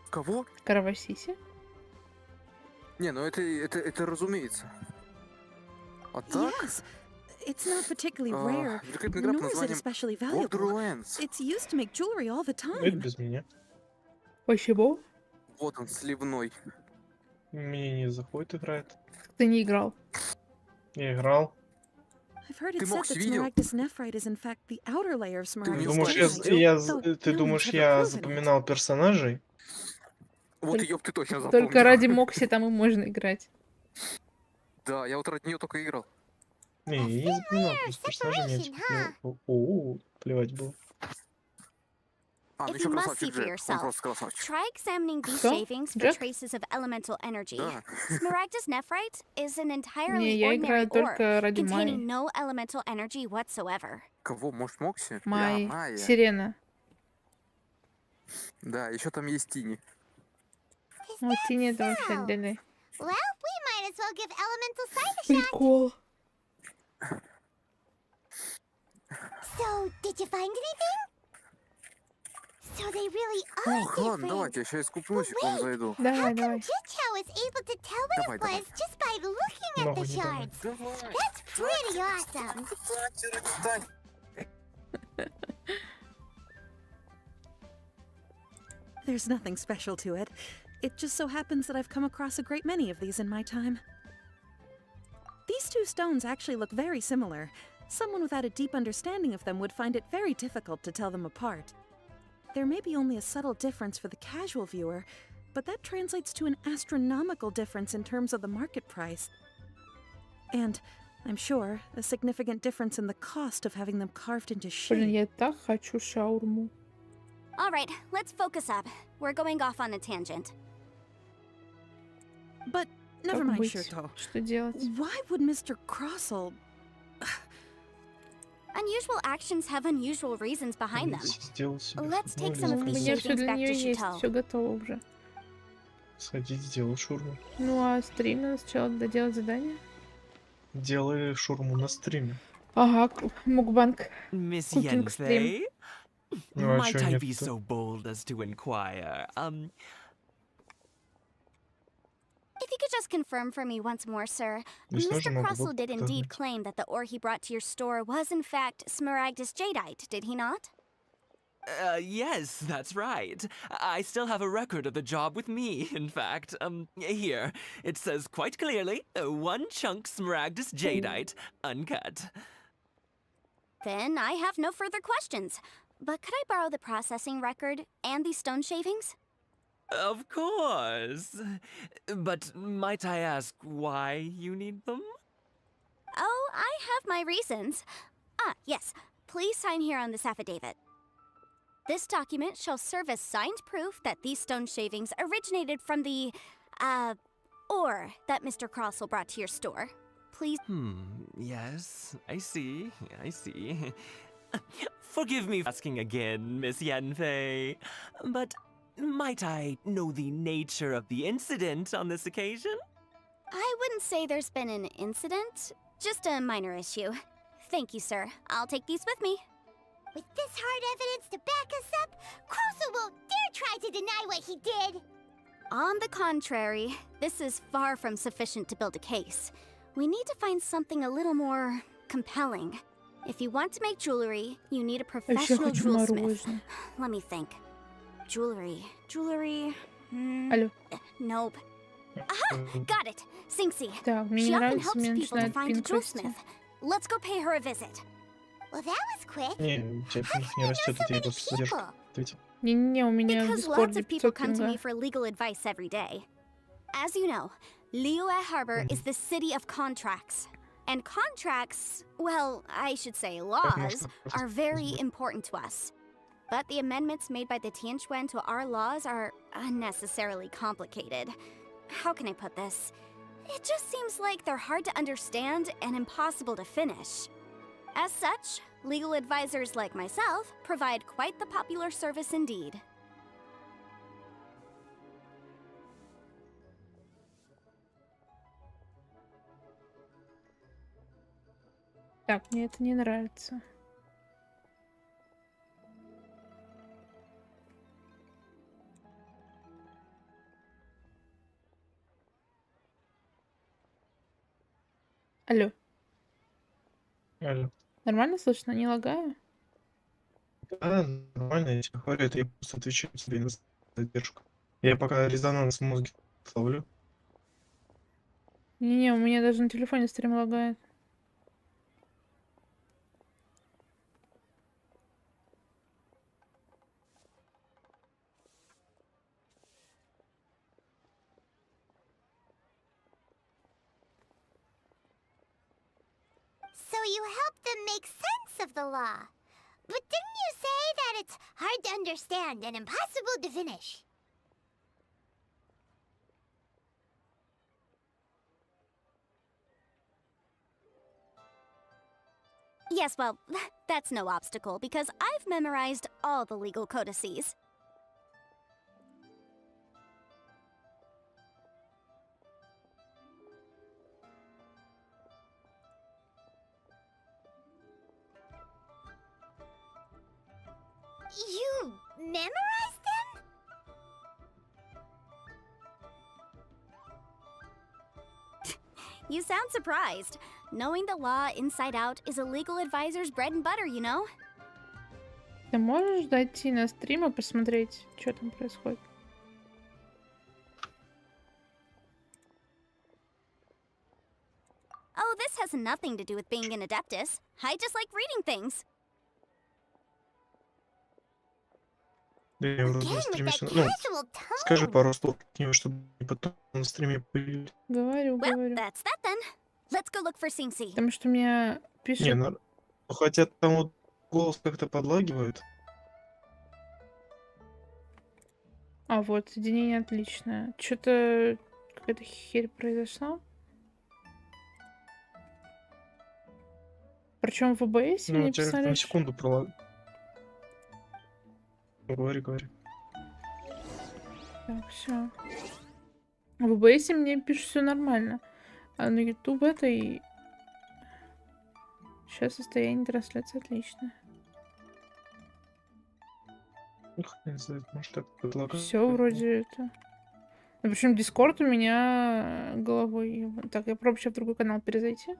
Кого? Кровосиси? Не, ну это разумеется. А так? Yes. It's not particularly А, rare, великолепная игра под nor is it названием especially valuable. Borderlands. It's used to make jewelry all the Это time. без меня. Почему? Вот он, сливной. Мне не заходит играет. Ты не играл. Я играл. I've heard Ты it said Мокс that видел? Smaragdus nephrite is in fact the outer layer of Ты Smaragdus думаешь, Jadeite, though ты no думаешь, one's ever я proven it. запоминал персонажей? Вот Толь- ее ты точно запомнил. Только ради Мокси там и можно играть. Да, я вот ради нее только играл. Не, я не запоминал просто персонажа, мне типа плевать было. А, ну If еще you must see красавчик for Джек. Он yourself, просто красавчик. try examining these Кто? shavings for Джек? traces of elemental energy. Да. Smaragdus nephrite is an Не, entirely я ordinary играю ore, только ради Майи. containing no elemental energy whatsoever. Кого? Может, Мокси? Майи. Майя. Сирена. Да, еще там есть Тини. Вот Тини это вообще отдельный Well, we might as well give elemental sight a shot. прикол. So, did you find anything? So they really are Ох, ладно, different. давайте, я сейчас куплюсь и к вам зайду. Давай, давай. Jichao is able to tell what Давай, it давай. was just by looking at Ногу the не давай. shards. That's pretty awesome. There's nothing special to it. It just so happens that I've come across a great many of these in my time. These two stones actually look very similar. Someone without a deep understanding of them would find it very difficult to tell them apart. There may be only a subtle difference for the casual viewer, but that translates to an astronomical difference in terms of the market price. And, I'm sure, a significant difference in the cost of having them carved into Блин, shape. я так хочу шаурму. All right, let's focus up. We're going off on a tangent. But, never Как mind, быть? Shirto. Что делать? Why would Mr. Crossell... Unusual actions have unusual reasons behind them. Сделал себе Let's take шаурму some of или У these меня заказать. все shavings для back to нее есть, Chateau. все готово уже. Сходить, сделать шаурму. Ну а стрим надо сначала доделать задание. Делай шаурму на стриме. Ага, мукбанг. Miss Cooking stream. Yenfei? Ну а Might чё I be нет-то? so bold as to inquire? If you could just confirm for me once more, sir. Здесь тоже Mr. могу Crossell did indeed показать. claim that the ore he brought to your store was in fact Smaragdus jadeite, did he not? Yes, that's right. I still have a record of the job with me, in fact. Here. It says quite clearly, 1 chunk Smaragdus jadeite, uncut. Then I have no further questions. But could I borrow the processing record and these stone shavings? Of course. But might I ask why you need them? Oh, I have my reasons. Ah, yes. Please sign here on this affidavit. This document shall serve as signed proof that these stone shavings originated from the, ore that Mr. Crossell brought to your store. Please. Yes, I see. Forgive me for asking again, Miss Yenfei, but might I know the nature of the incident on this occasion? I wouldn't say there's been an incident, just a minor issue. Thank you, sir. I'll take these with me. With this hard evidence to back us up, Crossell won't dare try to deny what he did. On the contrary, this is far from sufficient to build a case. We need to find something a little more compelling. If you want to make jewelry, you need a А еще professional хочу jewelsmith. мороженое. Let me think. Jewelry. Алло. Nope. Aha! Got it. Singsi. Так, мне She не often нравится, helps мне people to начинает find a пинг расти. jewelsmith. Let's go pay her a visit. Well, that was quick. Не, у тебя пинг не растет, это я просто задержку ответил. Не-не-не, у меня в Because lots Дискорде of people 500 come to me пинга. for legal advice every day. As you know, Liyue Harbor is the city of contracts. And contracts, well, I should say laws, are very important to us. But the amendments made by the Tianquan to our laws are unnecessarily complicated. How can I put this? It just seems like they're hard to understand and impossible to finish. As such, legal advisors like myself provide quite the popular service indeed. Так, мне это не нравится. Алло. Алло. Нормально слышно? Не лагаю? Да, нормально, я тебе говорю, это я просто отвечаю тебе на задержку. Я пока резонанс в мозге ловлю. Не-не, у меня даже на телефоне стрим лагает. you help them make sense of the law. But didn't you say that it's hard to understand and impossible to finish? Yes, well, that's no obstacle because I've memorized all the legal codices. You memorized them? You sound surprised. Knowing the law inside out is a legal advisor's bread and butter, you know? Ты можешь дойти на стрим и посмотреть, что там происходит? Oh, this has nothing to do with being an adeptus. I just like reading things. Да, я вроде на стриме... Ну, скажи пару слов к ним, чтобы потом на стриме появились. Говорю. That's that then. Let's go look for Sing-Si. Потому что мне пишут... Не, ну, хотя там вот голос как-то подлагивает. А, вот, соединение отличное. Что-то... Какая-то херь произошла. Причем в ОБС Ну, мне у тебя писали... на секунду пролагивает. Говори. Так, все. В ОБС мне пишут все нормально. А на YouTube это и... Сейчас состояние трансляции отличное. Не знаю, может так предлагать. Все вроде это. Ну, причем Discord у меня головой. Так, я пробую сейчас в другой канал перезайти.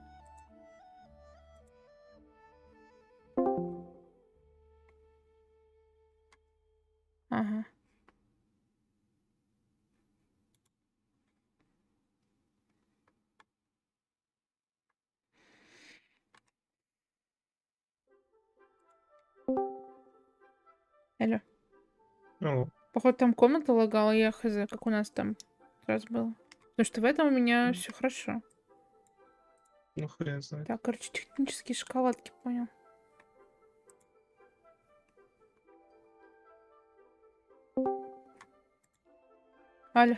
Ага. Алло. Алло. Походу там комната лагала, я хз, как у нас там раз было. Потому что в этом у меня все хорошо. Ну хрен знает. Так, короче, технические шоколадки, понял. Алло.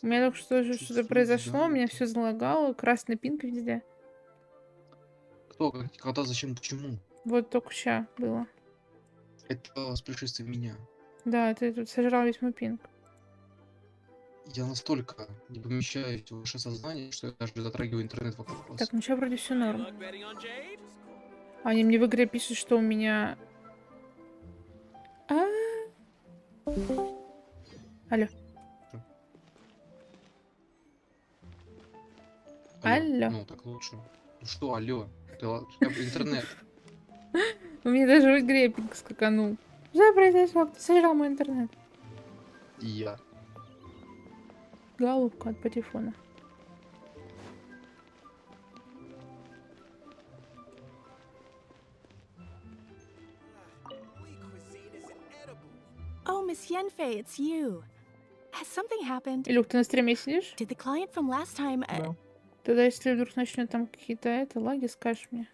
У меня только что что-то произошло, у меня все залагало, красный пинг везде. Кто? Когда? Зачем? Почему? Вот только ща было. Это с пришествием меня. Да, ты тут сожрал весь мой пинг. Я настолько не помещаюсь в ваше сознание, что я даже затрагиваю интернет вокруг вас. Так, ну сейчас вроде все норм. Они мне в игре пишут, что у меня... Алло. Алло. Ну, так лучше. Ну что, алло? Интернет. У меня даже в игре пинг скаканул. Что произошло? Кто сожрал мой интернет? И я. Голубка от патефона. Oh, Miss Yenfei, it's you. Has something happened? Илюх, ты на стриме сидишь? Did the client from last time... Тогда если вдруг начнет там какие-то лаги, скажешь мне.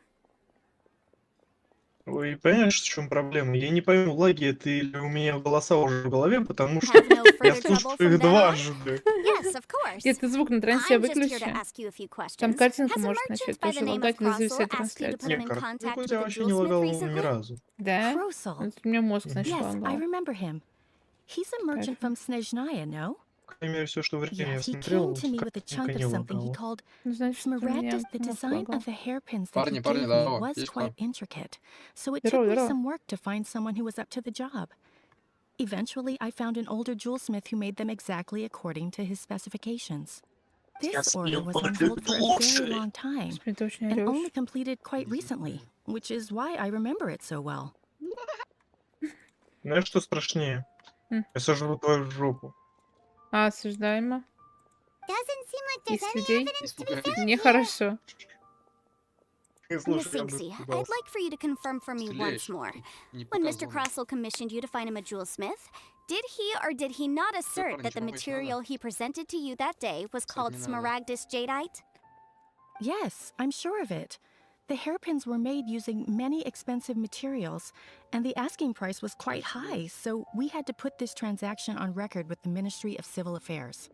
Ой, понимаешь, в чем проблема? Я не пойму, лаги это или у меня голоса уже в голове, потому что я слушаю их дважды. Если звук на трансе выключи, там картинка может начать тоже лагать или зависать трансляцию. Нет, картинка у тебя вообще не лагала ни разу. Да? Вот у меня мозг начал Yes, I лагал. remember him. He's a merchant from Snezhnaya, no? По крайней мере, все, что время я Yes, he смотрел, came to me with a chunk картинка of не something he лагала. called Значит, у меня Smaragdus. The мозг design лагал. of the hairpins that he Парни, gave me здорово. was Есть quite план? intricate, so it Здорово, took me здорово. some work to find someone who was up to the job. Eventually, I found an older jewelsmith who made them exactly according to his specifications. This order was on hold for a very long time, Ты очень and орёшь. only completed quite recently, which is why I remember it so well. Знаешь, что страшнее? Я сожру твою жопу. А, осуждаемо. Doesn't seem like there's Из any людей evidence to be found. нехорошо. Miss Sing-Si, I'd like for you to confirm for me once more. When Mr. Crossell commissioned you to find him a jewelsmith, did he or did he not assert that the material he presented to you that day was called Smaragdus jadeite? Yes, I'm sure of it. The hairpins were made using many expensive materials, and the asking price was quite high, so we had to put this transaction on record with the Ministry of Civil Affairs.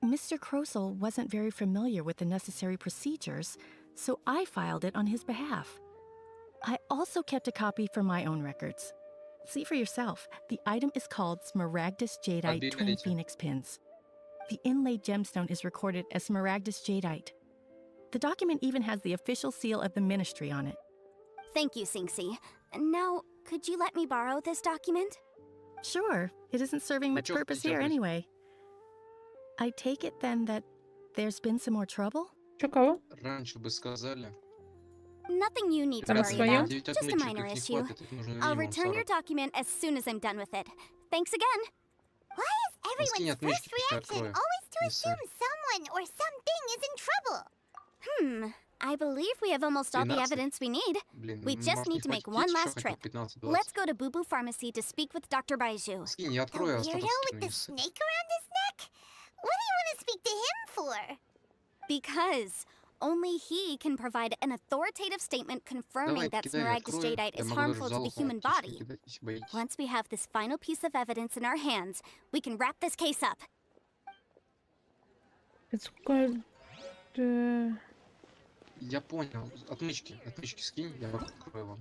Mr. Krosel wasn't very familiar with the necessary procedures, so I filed it on his behalf. I also kept a copy for my own records. See for yourself, the item is called Smaragdus Jadeite Twin Phoenix Pins. The inlaid gemstone is recorded as Smaragdus Jadeite. The document even has the official seal of the ministry on it. Thank you, Sinxi. Now, could you let me borrow this document? Sure, it isn't serving much purpose here anyway. I take it then that there's been some more trouble? Кого? Раньше бы сказали. Nothing you need to Она worry своя? about. Just a minor issue. I'll return your document as soon as I'm done with it. Thanks again. Why is everyone's first reaction always to assume someone or something is in trouble? I believe we have almost all the evidence we need. We just need to make one last trip. Let's go to Boo Boo Pharmacy to speak with Dr. Baiju. The weirdo with the snake around his neck? What do you want to speak to him for? Because only he can provide an authoritative statement confirming that Smaragdus Jadeite is harmful to the human body. Once we have this final piece of evidence in our hands, we can wrap this case up. It's good. Я понял. Отмычки скинь, я открою вам.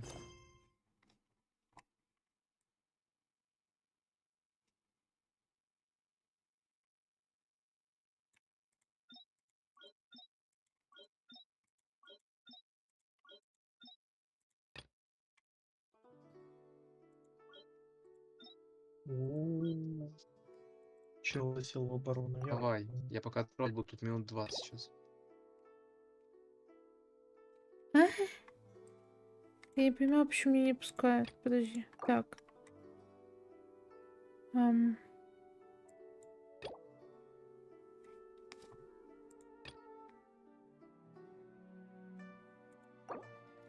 Чел засел в оборону. Давай, я пока открою, буду тут минут 20 сейчас. Я не понимаю, почему меня не пускают. Подожди. Так.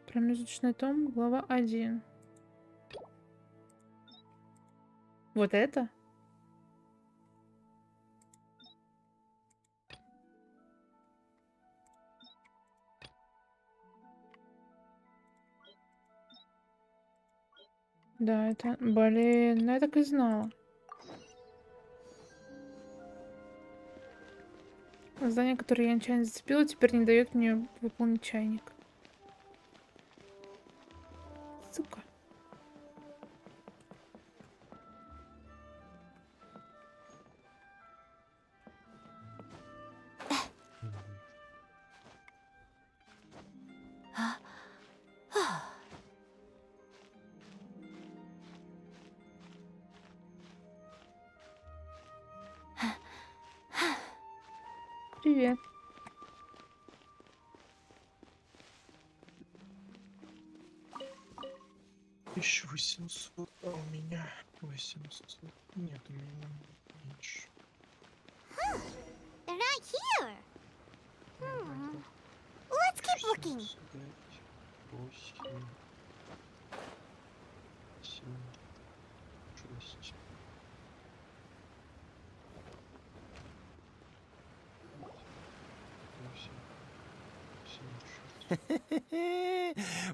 Промежуточный том, глава 1. Вот это? Да, это... Блин, ну я так и знала. Задание, которое я нечаянно зацепила, теперь не дает мне выполнить чайник. Сука. Привет. 1800, а у меня 800. Нет, у меня меньше. They're not here. Let's keep looking. 8, 7, 6.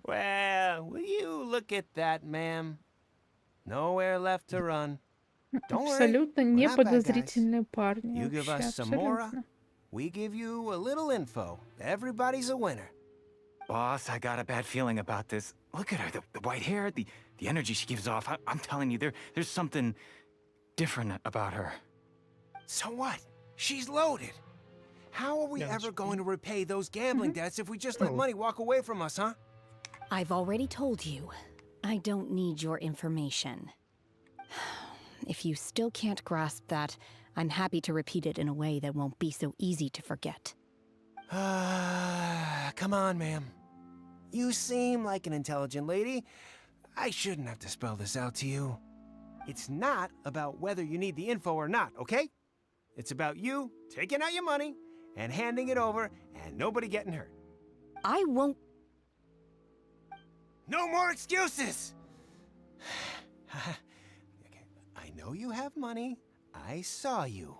Well, will you look at that, ma'am? Nowhere left to run. Don't worry, Абсолютно we're not bad guys. неподозрительные парни. You give Вообще, us some more, абсолютно. we give you a little info. Everybody's a winner. Boss, I got a bad feeling about this. Look at her, the white hair, the energy she gives off. I'm telling you, there's something different about her. So what? She's loaded. How are we ever going to repay those gambling debts if we just let money walk away from us, huh? I've already told you. I don't need your information. If you still can't grasp that, I'm happy to repeat it in a way that won't be so easy to forget. Come on, ma'am. You seem like an intelligent lady. I shouldn't have to spell this out to you. It's not about whether you need the info or not, okay? It's about you taking out your money and handing it over and nobody getting hurt. I won't... No more excuses! Okay, I know you have money. I saw you.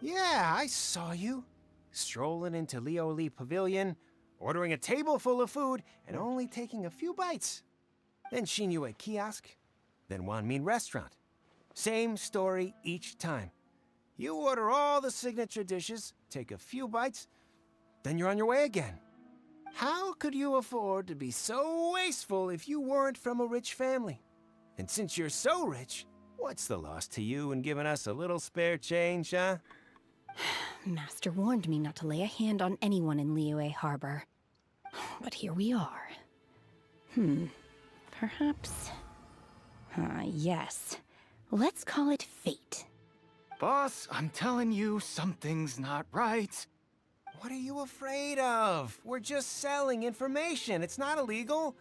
Yeah, I saw you. strolling into Lioli Pavilion, ordering a table full of food, and only taking a few bites. Then Shinyue Kiosk, then Wanmin Restaurant. Same story each time. You order all the signature dishes, take a few bites, then you're on your way again. How could you afford to be so wasteful if you weren't from a rich family? And since you're so rich, what's the loss to you in giving us a little spare change, huh? Master warned me not to lay a hand on anyone in Liyue Harbor. But here we are. Perhaps... yes. Let's call it fate. Boss, I'm telling you, something's not right. What are you afraid of? We're just selling information. It's not illegal.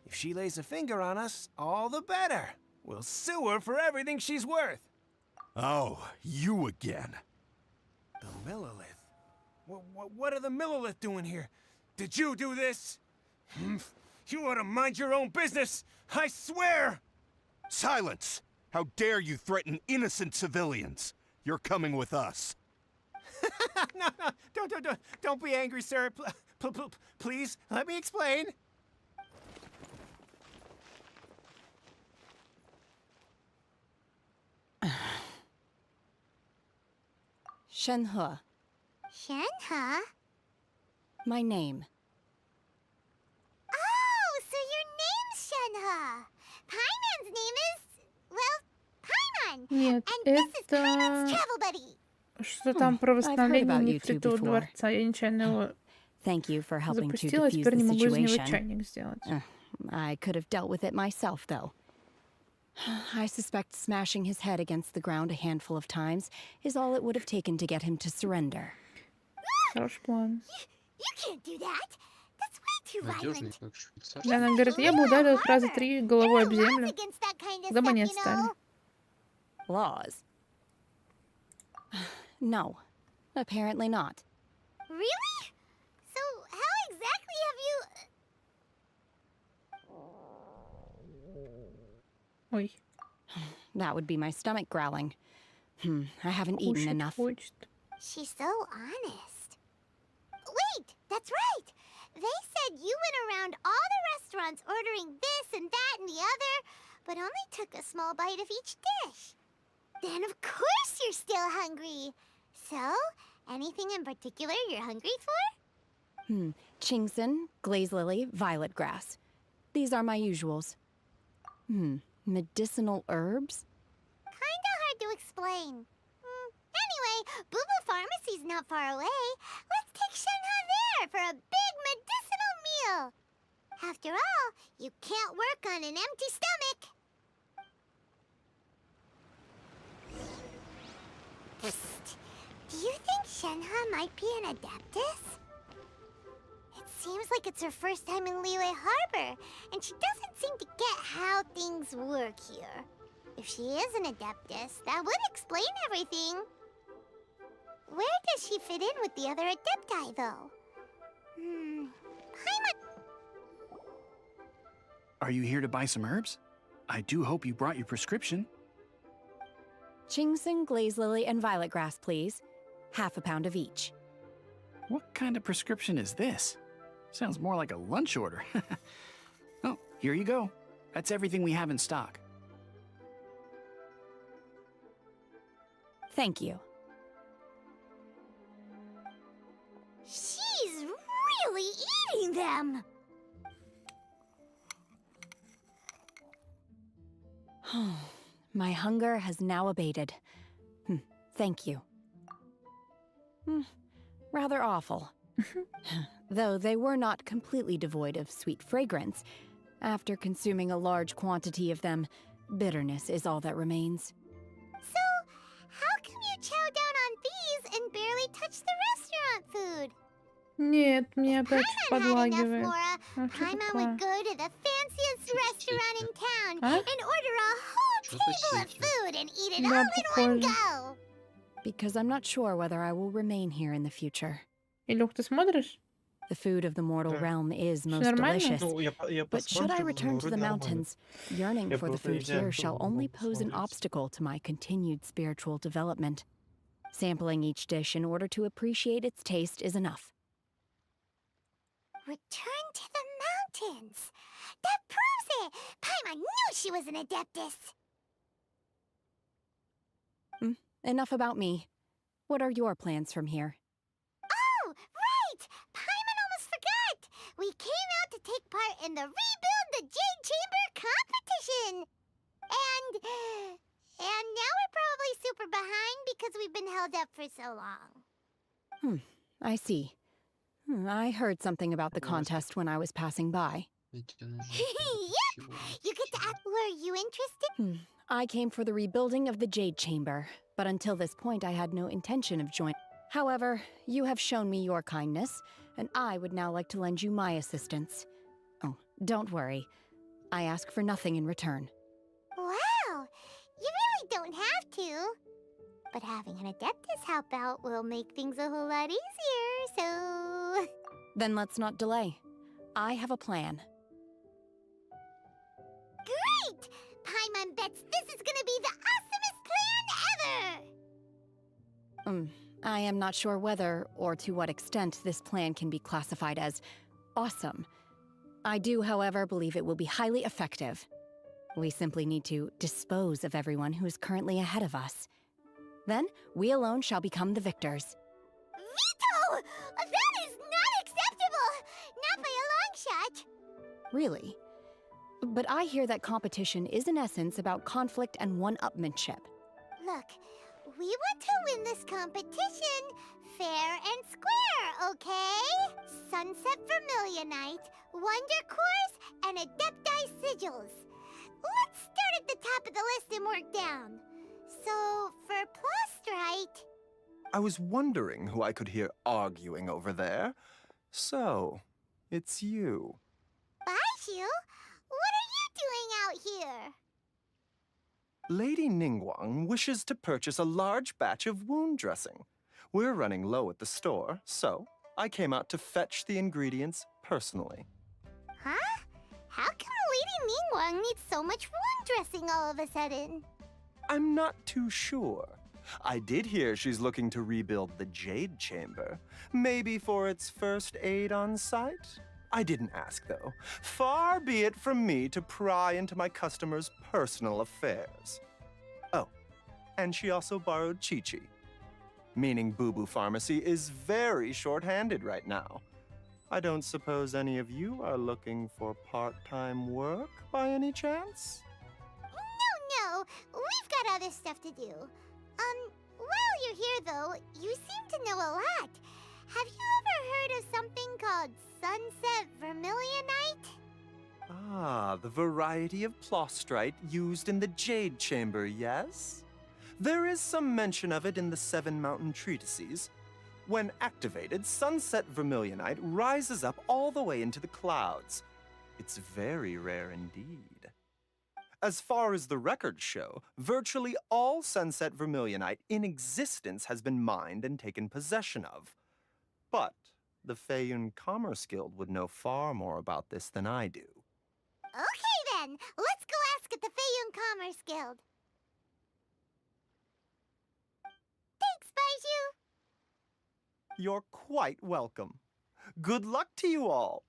If she lays a finger on us, all the better. We'll sue her for everything she's worth. Oh, you again. The Millilith? What are the Millilith doing here? Did you do this? You ought to mind your own business, I swear! Silence! How dare you threaten innocent civilians? You're coming with us. No, don't be angry, sir. Please, let me explain. Shenhe. Shenhe? My name. Oh, so your name's Shenhe. Paimon's name is, well, Paimon. Нет, And this is Paimon's это... travel buddy. Что там про восстановление нефритового дворца? Я нечаянно его Thank you for helping to запустила, defuse теперь не the могу из него situation. чайник сделать. I could have dealt with it myself, though. I suspect smashing his head against the ground a handful of times is all it would have taken to get him to surrender. Хороший план. You can't do that. That's way too Надежный, violent. как швейцар. Да, она говорит, я бы ударил их раза 3 головой об землю. Against that kind of Куда бы они stuff, you отстали. know. Laws? No. Apparently not. Really? So how exactly have you... Ой. That would be my stomach growling. I haven't eaten Кушать enough. хочет. She's so honest. Wait, that's right. They said you went around all the restaurants ordering this and that and the other, but only took a small bite of each dish. Then of course you're still hungry. So, anything in particular you're hungry for? Chingson, glaze lily, violet grass. These are my usuals. Medicinal herbs? Kinda hard to explain. Anyway, Booba Pharmacy's not far away. Let's take Shenhe there for a big medicinal meal. After all, you can't work on an empty stomach. Psst. Do you think Shenhe might be an adeptus? It seems like it's her first time in Liyue Harbor, and she doesn't seem to get how things work here. If she is an adeptus, that would explain everything. Where does she fit in with the other adepti, though? Are you here to buy some herbs? I do hope you brought your prescription. Chingson, glaze lily, and violet grass, please. Half a pound of each. What kind of prescription is this? Sounds more like a lunch order. Oh, here you go. That's everything we have in stock. Thank you. She's really eating them! My hunger has now abated. Thank you. Rather awful. Though they were not completely devoid of sweet fragrance. After consuming a large quantity of them, bitterness is all that remains. So, how come you chow down on these and barely touch the restaurant food? Нет, мне опять Paimon had enough, подлагивает. Mora. А что Paimon такое? would go to the fanciest restaurant in town А? and order a whole table of food and eat it Да, all in one похоже. go. Because I'm not sure whether I will remain here in the future. Илюх, ты смотришь? The food of the mortal Да. realm is Всё most нормально? delicious. Ну, я But should I посмотрю, return to вроде the нормально. mountains, yearning Я for the просто food нельзя here shall было only pose an посмотреть. obstacle to my continued spiritual development. Sampling each dish in order to appreciate its taste is enough. Return to the mountains. That proves it. Paimon knew she was an adeptus. Enough about me. What are your plans from here? Oh, right! Paimon almost forgot! We came out to take part in the Rebuild the Jade Chamber competition! And now we're probably super behind because we've been held up for so long. I see. I heard something about the contest when I was passing by. Yep! You get to ask. Were you interested? I came for the rebuilding of the Jade Chamber, but until this point I had no intention of joining. However, you have shown me your kindness, and I would now like to lend you my assistance. Oh, don't worry. I ask for nothing in return. Wow! You really don't have to. But having an adeptus help out will make things a whole lot easier, so... Then let's not delay. I have a plan. Great! Paimon bets this is gonna be the awesomest plan ever! I am not sure whether or to what extent this plan can be classified as awesome. I do, however, believe it will be highly effective. We simply need to dispose of everyone who is currently ahead of us. Then, we alone shall become the victors. Veto! That is not acceptable! Not by a long shot! Really? But I hear that competition is in essence about conflict and one-upmanship. Look, we want to win this competition fair and square, okay? Sunset Vermilionite, Wonder Cores, and Adepti Sigils. Let's start at the top of the list and work down. So, for Plostrite... I was wondering who I could hear arguing over there. So, it's you. Baishu? What are you doing out here? Lady Ningguang wishes to purchase a large batch of wound dressing. We're running low at the store, so I came out to fetch the ingredients personally. Huh? How come Lady Ningguang needs so much wound dressing all of a sudden? I'm not too sure. I did hear she's looking to rebuild the Jade Chamber. Maybe for its first aid on site? I didn't ask, though. Far be it from me to pry into my customers' personal affairs. Oh, and she also borrowed Chi-Chi. Meaning Boo Boo Pharmacy is very short-handed right now. I don't suppose any of you are looking for part-time work by any chance? No, we've got other stuff to do. While you're here though, you seem to know a lot. Have you ever heard of something called Sunset Vermilionite? Ah, the variety of Plostrite used in the Jade Chamber, yes? There is some mention of it in the Seven Mountain Treatises. When activated, Sunset Vermilionite rises up all the way into the clouds. It's very rare indeed. As far as the records show, virtually all Sunset Vermilionite in existence has been mined and taken possession of. But the Feiyun Commerce Guild would know far more about this than I do. Okay then, let's go ask at the Feiyun Commerce Guild. Thanks, Baishu! You're quite welcome. Good luck to you all.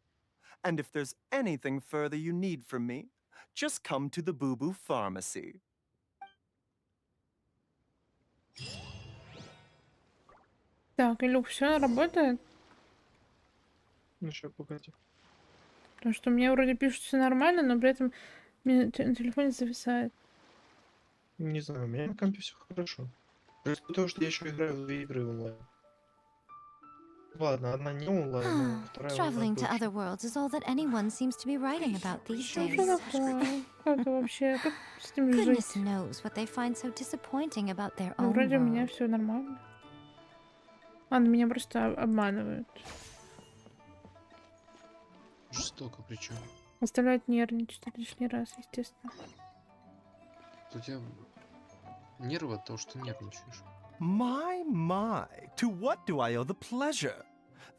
And if there's anything further you need from me, just come to the Boo Boo Pharmacy. Так, Илюх, все работает? Ну, сейчас, погоди. Потому что мне вроде пишут все нормально, но при этом мне на телефоне зависает. Не знаю, у меня на компе все хорошо. Просто потому что я еще играю в 2 игры онлайн. Ладно, одна не онлайн, а вторая Traveling онлайн to точно. other worlds is all that anyone seems to be writing about these Что days. такое? Как это вообще? Как с этим Goodness жить? knows what they find so disappointing about their Ну, own вроде у меня world. все нормально. Ладно, меня просто обманывают. Жестоко причем. Заставляют нервничать лишний раз, естественно. У тебя нервы от того, что нервничаешь. My, to what do I owe the pleasure?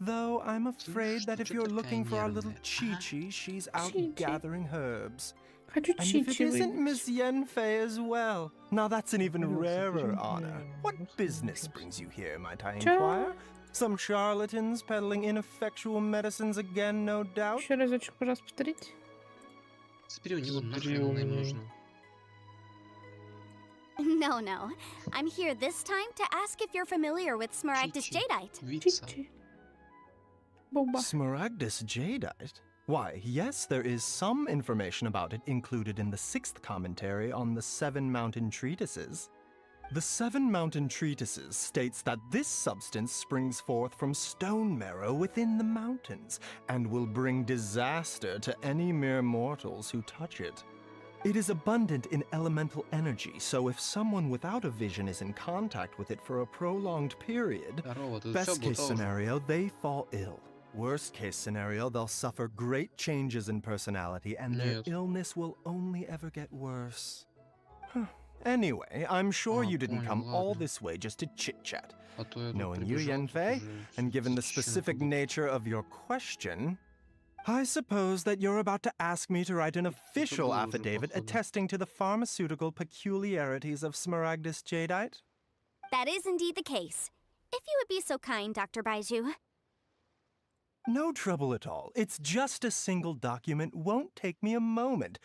Though I'm afraid that if you're looking for our little Chi-Chi, she's out Chi-Chi. gathering herbs. Хочу And if it Чичи isn't выбить. Miss Yenfei as well, now that's an even rarer honor. What business brings you here, might I inquire? Some charlatans peddling ineffectual medicines again, no doubt? Еще разочек, пожалуйста, повторите. Забери у него, нахрен она им нужна. No, no. I'm here this time to ask if you're familiar with Smaragdus jadeite. Чичи. Боба. Smaragdus jadeite? Why, yes, there is some information about it included in the 6th commentary on the 7 Mountain Treatises. The 7 Mountain Treatises states that this substance springs forth from stone marrow within the mountains and will bring disaster to any mere mortals who touch it. It is abundant in elemental energy, so if someone without a vision is in contact with it for a prolonged period, best case scenario, they fall ill. Worst case scenario, they'll suffer great changes in personality and their illness will only ever get worse. Anyway, I'm sure you didn't come all this way just to chit-chat. Knowing you, Yenfei, and given the specific nature of your question, I suppose that you're about to ask me to write an official affidavit attesting to the pharmaceutical peculiarities of Smaragdus jadeite? That is indeed the case. If you would be so kind, Dr. Baiju. No trouble at all. It's just a single document. Won't take me a moment.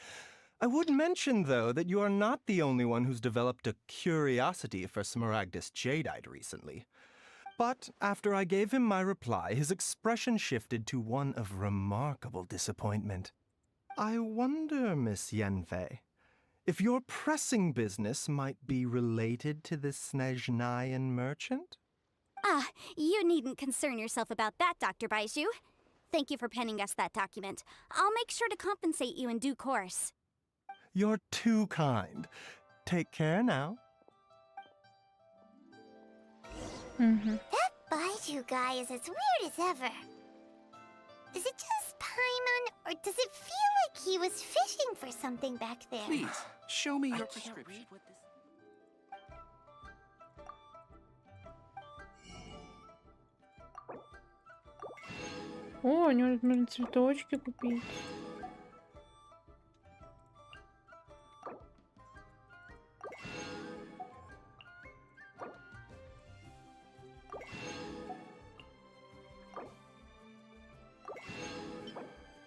I would mention, though, that you are not the only one who's developed a curiosity for Smaragdus jadeite recently. But after I gave him my reply, his expression shifted to one of remarkable disappointment. I wonder, Miss Yenfei, if your pressing business might be related to this Snezhnayan merchant? Ah, you needn't concern yourself about that, Dr. Baiju. Thank you for penning us that document. I'll make sure to compensate you in due course. You're too kind. Take care now. That Baiju guy is as weird as ever. Is it just Paimon, or does it feel like he was fishing for something back there? Please, show me your prescription. О, у него можно цветочки купить.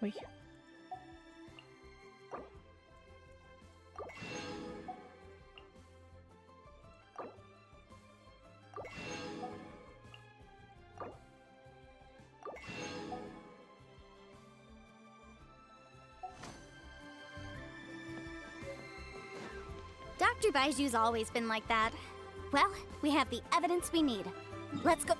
Ой. Dr. Baiju's always been like that. Well, we have the evidence we need. Let's go.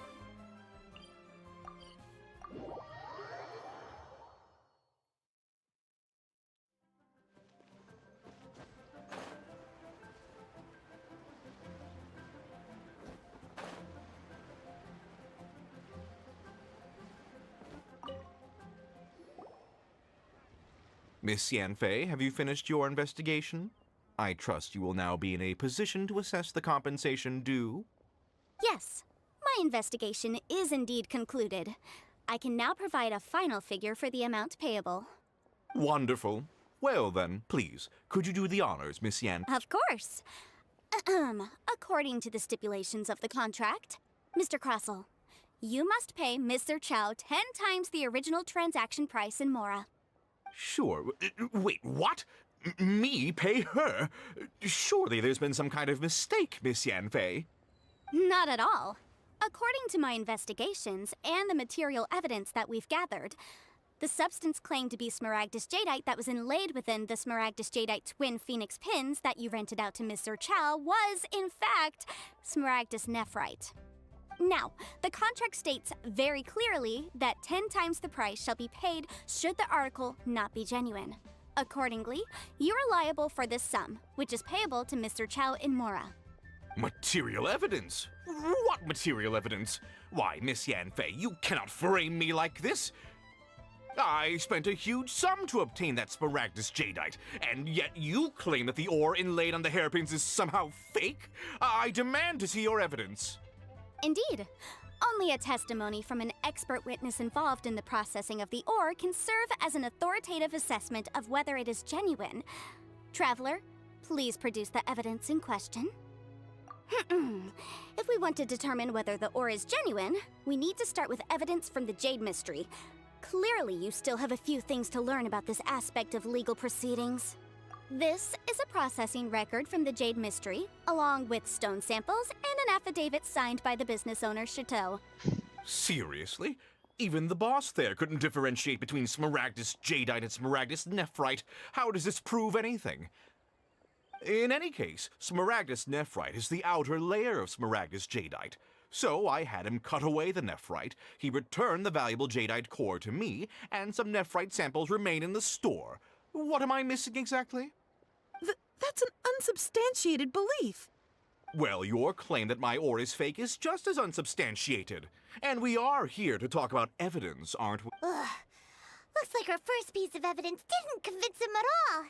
Miss Yanfei, have you finished your investigation? I trust you will now be in a position to assess the compensation due. Yes, my investigation is indeed concluded. I can now provide a final figure for the amount payable. Wonderful. Well then, please, could you do the honors, Miss Yan? Of course. According to the stipulations of the contract, Mr. Crossell, you must pay Mr. Chow 10 times the original transaction price in Mora. Sure. Wait, what? Me pay her? Surely there's been some kind of mistake, Miss Yanfei. Not at all. According to my investigations and the material evidence that we've gathered, the substance claimed to be Smaragdus jadeite that was inlaid within the Smaragdus jadeite twin phoenix pins that you rented out to Mr. Chow was, in fact, Smaragdus nephrite. Now, the contract states very clearly that 10 times the price shall be paid should the article not be genuine. Accordingly, you are liable for this sum, which is payable to Mr. Chow in Mora. Material evidence? What material evidence? Why, Miss Yanfei, you cannot frame me like this. I spent a huge sum to obtain that Smaragdus jadeite, and yet you claim that the ore inlaid on the hairpins is somehow fake? I demand to see your evidence. Indeed. Only a testimony from an expert witness involved in the processing of the ore can serve as an authoritative assessment of whether it is genuine. Traveler, please produce the evidence in question. If we want to determine whether the ore is genuine, we need to start with evidence from the Jade Mystery. Clearly, you still have a few things to learn about this aspect of legal proceedings. This is a processing record from the Jade Mystery, along with stone samples and an affidavit signed by the business owner, Chateau. Seriously? Even the boss there couldn't differentiate between Smaragdus Jadeite and Smaragdus Nephrite. How does this prove anything? In any case, Smaragdus Nephrite is the outer layer of Smaragdus Jadeite. So I had him cut away the Nephrite, he returned the valuable Jadeite core to me, and some Nephrite samples remain in the store. What am I missing exactly? That's an unsubstantiated belief. Well, your claim that my ore is fake is just as unsubstantiated. And we are here to talk about evidence, aren't we? Ugh. Looks like our first piece of evidence didn't convince him at all.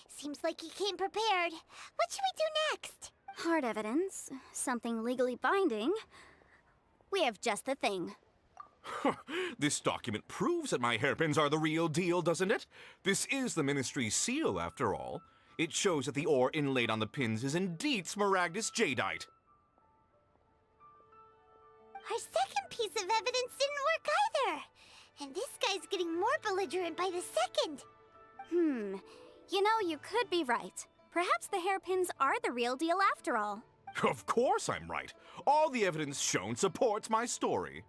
Seems like he came prepared. What should we do next? Hard evidence, something legally binding. We have just the thing. This document proves that my hairpins are the real deal, doesn't it? This is the Ministry's seal, after all. It shows that the ore inlaid on the pins is indeed Smaragdus Jadeite. Our second piece of evidence didn't work either. And this guy's getting more belligerent by the second. You know, you could be right. Perhaps the hairpins are the real deal after all. Of course I'm right. All the evidence shown supports my story.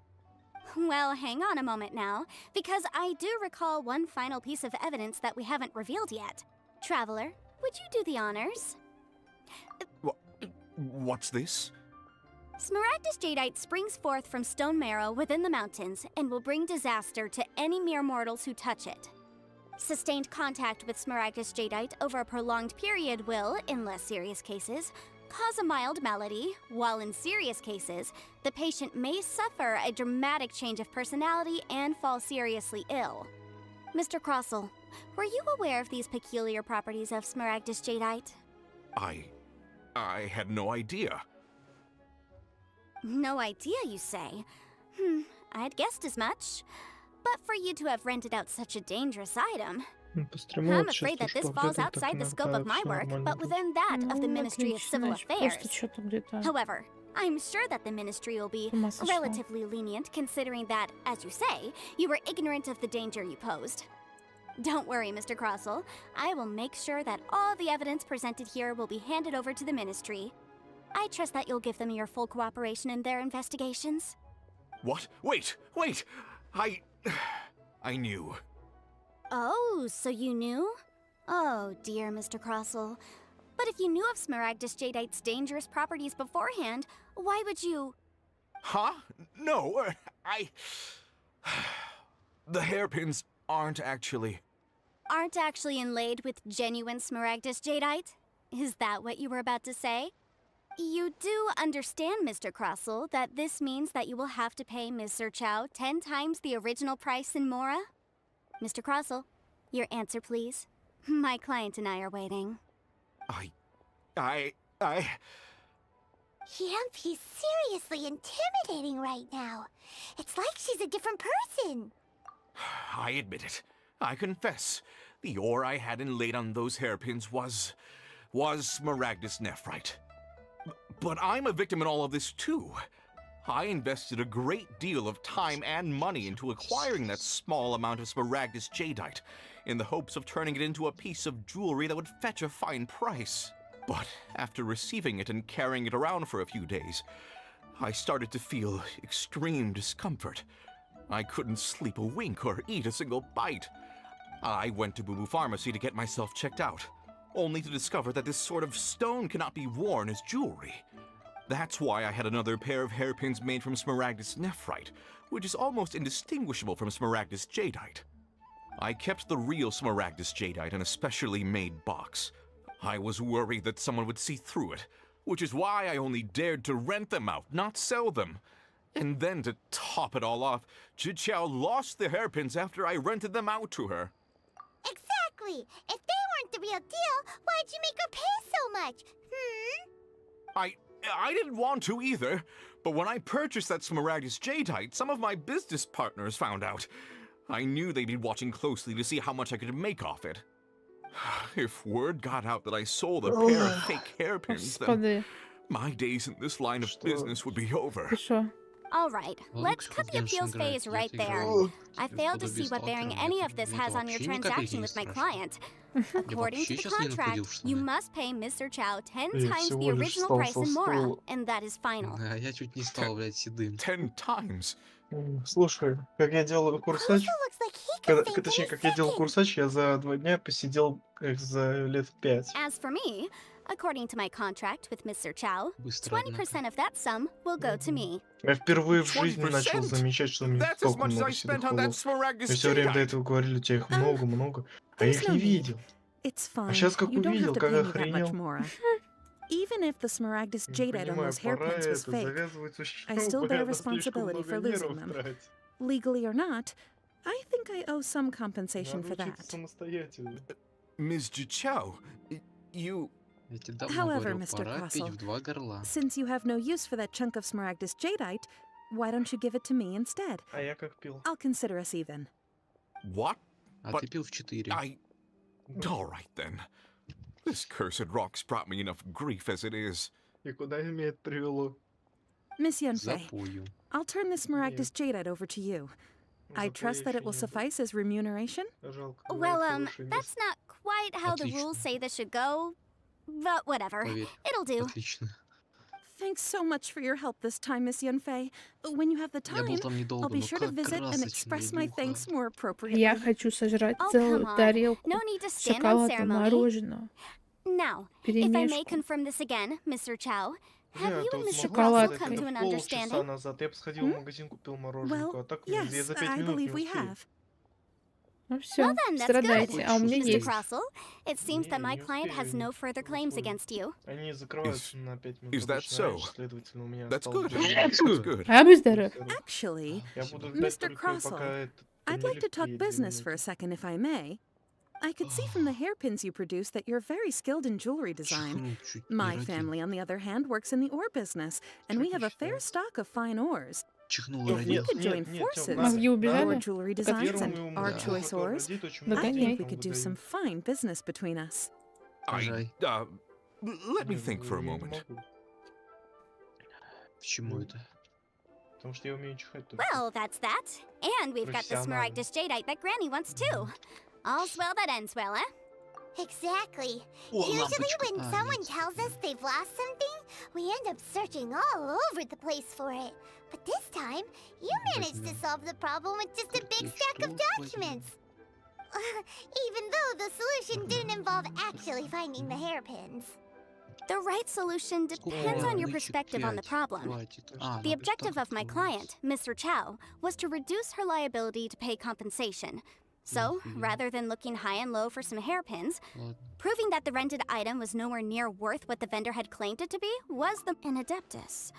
Well, hang on a moment now, because I do recall one final piece of evidence that we haven't revealed yet. Traveler, would you do the honors? What's this? Smaragdus Jadeite springs forth from stone marrow within the mountains and will bring disaster to any mere mortals who touch it. Sustained contact with Smaragdus Jadeite over a prolonged period will, in less serious cases, cause a mild malady, while in serious cases, the patient may suffer a dramatic change of personality and fall seriously ill. Mr. Crossell, were you aware of these peculiar properties of Smaragdus Jadeite? I had no idea. No idea, you say? I'd guessed as much. But for you to have rented out such a dangerous item, I'm afraid that this falls outside the scope of my work, but within that of the Ministry of Civil Affairs. However, I'm sure that the Ministry will be relatively lenient, considering that, as you say, you were ignorant of the danger you posed. Don't worry, Mr. Crossell. I will make sure that all the evidence presented here will be handed over to the Ministry. I trust that you'll give them your full cooperation in their investigations. What? Wait! I knew. Oh, so you knew? Oh, dear Mr. Crossell. But if you knew of Smaragdus Jadeite's dangerous properties beforehand, why would you... Huh? No, The hairpins aren't actually inlaid with genuine Smaragdus Jadeite? Is that what you were about to say? You do understand, Mr. Crossell, that this means that you will have to pay Ms. Sirchow 10 times the original price in Mora? Mr. Crossell, your answer, please. My client and I are waiting. Yampy's seriously intimidating right now. It's like she's a different person. I admit it. I confess. The ore I had inlaid on those hairpins was Smaragdus Nephrite. But I'm a victim in all of this too. I invested a great deal of time and money into acquiring that small amount of Smaragdus Jadeite, in the hopes of turning it into a piece of jewelry that would fetch a fine price. But after receiving it and carrying it around for a few days, I started to feel extreme discomfort. I couldn't sleep a wink or eat a single bite. I went to Boo Boo Pharmacy to get myself checked out, only to discover that this sort of stone cannot be worn as jewelry. That's why I had another pair of hairpins made from Smaragdus Nephrite, which is almost indistinguishable from Smaragdus Jadeite. I kept the real Smaragdus Jadeite in a specially made box. I was worried that someone would see through it, which is why I only dared to rent them out, not sell them. And then to top it all off, Chichao lost the hairpins after I rented them out to her. Exactly! If they weren't the real deal, why'd you make her pay so much? I didn't want to either, but when I purchased that Smaragdus Jadeite, some of my business partners found out. I knew they'd be watching closely to see how much I could make off it. If word got out that I sold a pair of fake hairpins, then my days in this line of business would be over. Alright, let's cut the appeals phase right there. I failed to see what bearing any of this has on your transaction with my client. According to the contract, you must pay Mr. Chow 10 times the original price in Mora, and that is final. А я чуть не стал, блядь, седым. 10 times. Слушай, как я делаю курсач, точнее, как я делал курсач, я за 2 дня посидел как за лет 5. As for me, according to my contract with Mr. Chow, 20% of that sum will go to me. Я впервые в жизни начал замечать, что у меня столько много седых волос. Мы все время до этого говорили, у тебя их много, а я их не видел. А сейчас как увидел, как охренел. Even if the Smaragdus Jadeite on those hairpins was fake, I still bear responsibility for losing them. Legally or not, I think I owe some compensation for that. Ms. Chow, you... However, Mr. Crossell, since you have no use for that chunk of Smaragdus Jadeite, why don't you give it to me instead? А я как пил. I'll consider us even. What? А ты пил в 4. All right then. This cursed rock's brought me enough grief as it is. И куда меня это привело? Miss Yunfei, I'll turn this Smaragdus Jadeite over to you. I trust that it will suffice as remuneration? Well, that's not quite how the rules say this should go, but whatever. It'll do. Thanks so much for your help this time, Miss Yunfei. When you have the time, I'll be sure to visit and express my thanks more appropriately. Я хочу сожрать целую тарелку шоколадного мороженого. Now, if I may confirm this again, Mr. Chow, have you and Mr. Шоколад Crossell come to an understanding? назад я бы сходил в магазин, купил мороженку, а так я Yes, за 5 I минут не believe we успею. have. Ну все, Well then, that's страдайте, good. а у меня Mr. есть. Crossell, it seems that my client has no further claims against you. Они закрываются на 5 минут. Is that обычно so? раньше, следовательно, у меня That's осталось good. 2 That's минуты. good. А будь здоров. Actually, Я буду ждать Mr. только пока Crossell, это I'd like to talk приедет 2 business for a минуты. second, if I may. I could see from the hairpins you produce that you're very skilled in jewelry design. My family, on the other hand, works in the ore business, and we have a fair stock of fine ores. If we could join forces, Мозги your убежали? jewelry designs and our choice ores, I think we could do some fine business between us. Let me think for a moment. Почему это? Потому что я умею чихать только. Well, that's that. And we've got the Smaragdus Jadeite that Granny wants too. All's well that ends well, eh? Exactly. О, Usually лампочка. when someone tells us they've lost something, we end up searching all over the place for it. But this time, you managed to solve the problem with just a big stack of documents. Even though the solution didn't involve actually finding the hairpins. The right solution depends on your perspective on the problem. The objective of my client, Mr. Chow, was to reduce her liability to pay compensation. So, rather than looking high and low for some hairpins, proving that the rented item was nowhere near worth what the vendor had claimed it to be was an adeptus.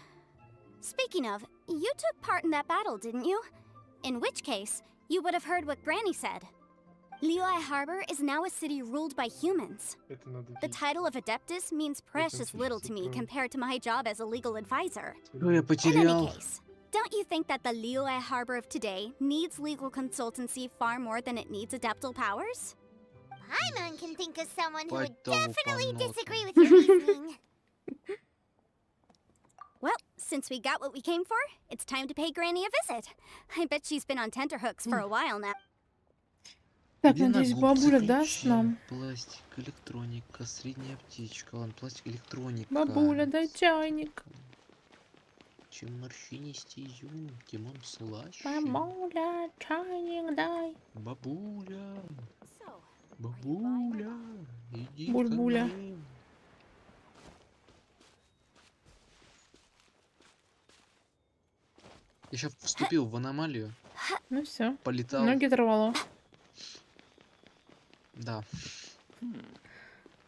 Speaking of, you took part in that battle, didn't you? In which case, you would have heard what Granny said. Liyue Harbor is now a city ruled by humans. The title of Adeptus means precious little to me compared to my job as a legal advisor. Что я In потерял? any case, don't you think that the Liyue Harbor of today needs legal consultancy far more than it needs adeptal powers? Paimon can think of someone who would Пойдем definitely по disagree with your reasoning. Well, since we got what we came for, it's time to pay Granny a visit. I bet she's been on tenterhooks for a while now. Так, Где надеюсь, нагрузка бабуля даст ключей? нам. Пластик, электроника, средняя птичка. Ладно, пластик, электроника. Бабуля, дай чайник. Чем морщинистей изюм, тем он слаще. Бабуля, чайник дай. Бабуля, бабуля, иди ко Бульбуля. мне. Я сейчас вступил в аномалию. Ну все. Полетал. Ноги оторвало. Да.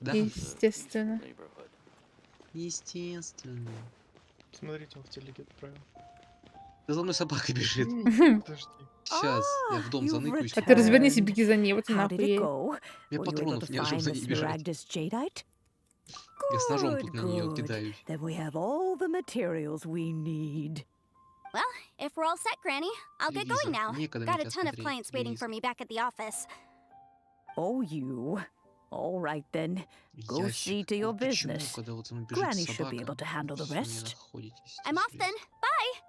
Да. Естественно. Естественно. Смотрите, он в телеге отправил. Да за мной собака бежит. Подожди. Сейчас, я в дом заныкаюсь. А ты развернись и беги за ней, вот и How нахуй did it ей. go? Я Were you able патронов to не, чтобы find за the ней бежать. Smaragdus Jadeite? Я с ножом тут Good, на нее good. кидаюсь. Then we have all the materials we need. Well, if we're all set, Granny, I'll get going Телевизор. now. Некогда Got мне a тебя ton of смотреть. clients waiting for Телевизор. me back at the office. Oh, you. All right then. Go see Ящик. to your Вот почему, business. когда вот за мной бежит Granny should be собака, able to handle the вы всё не rest. находитесь I'm здесь off then. лезть? Bye!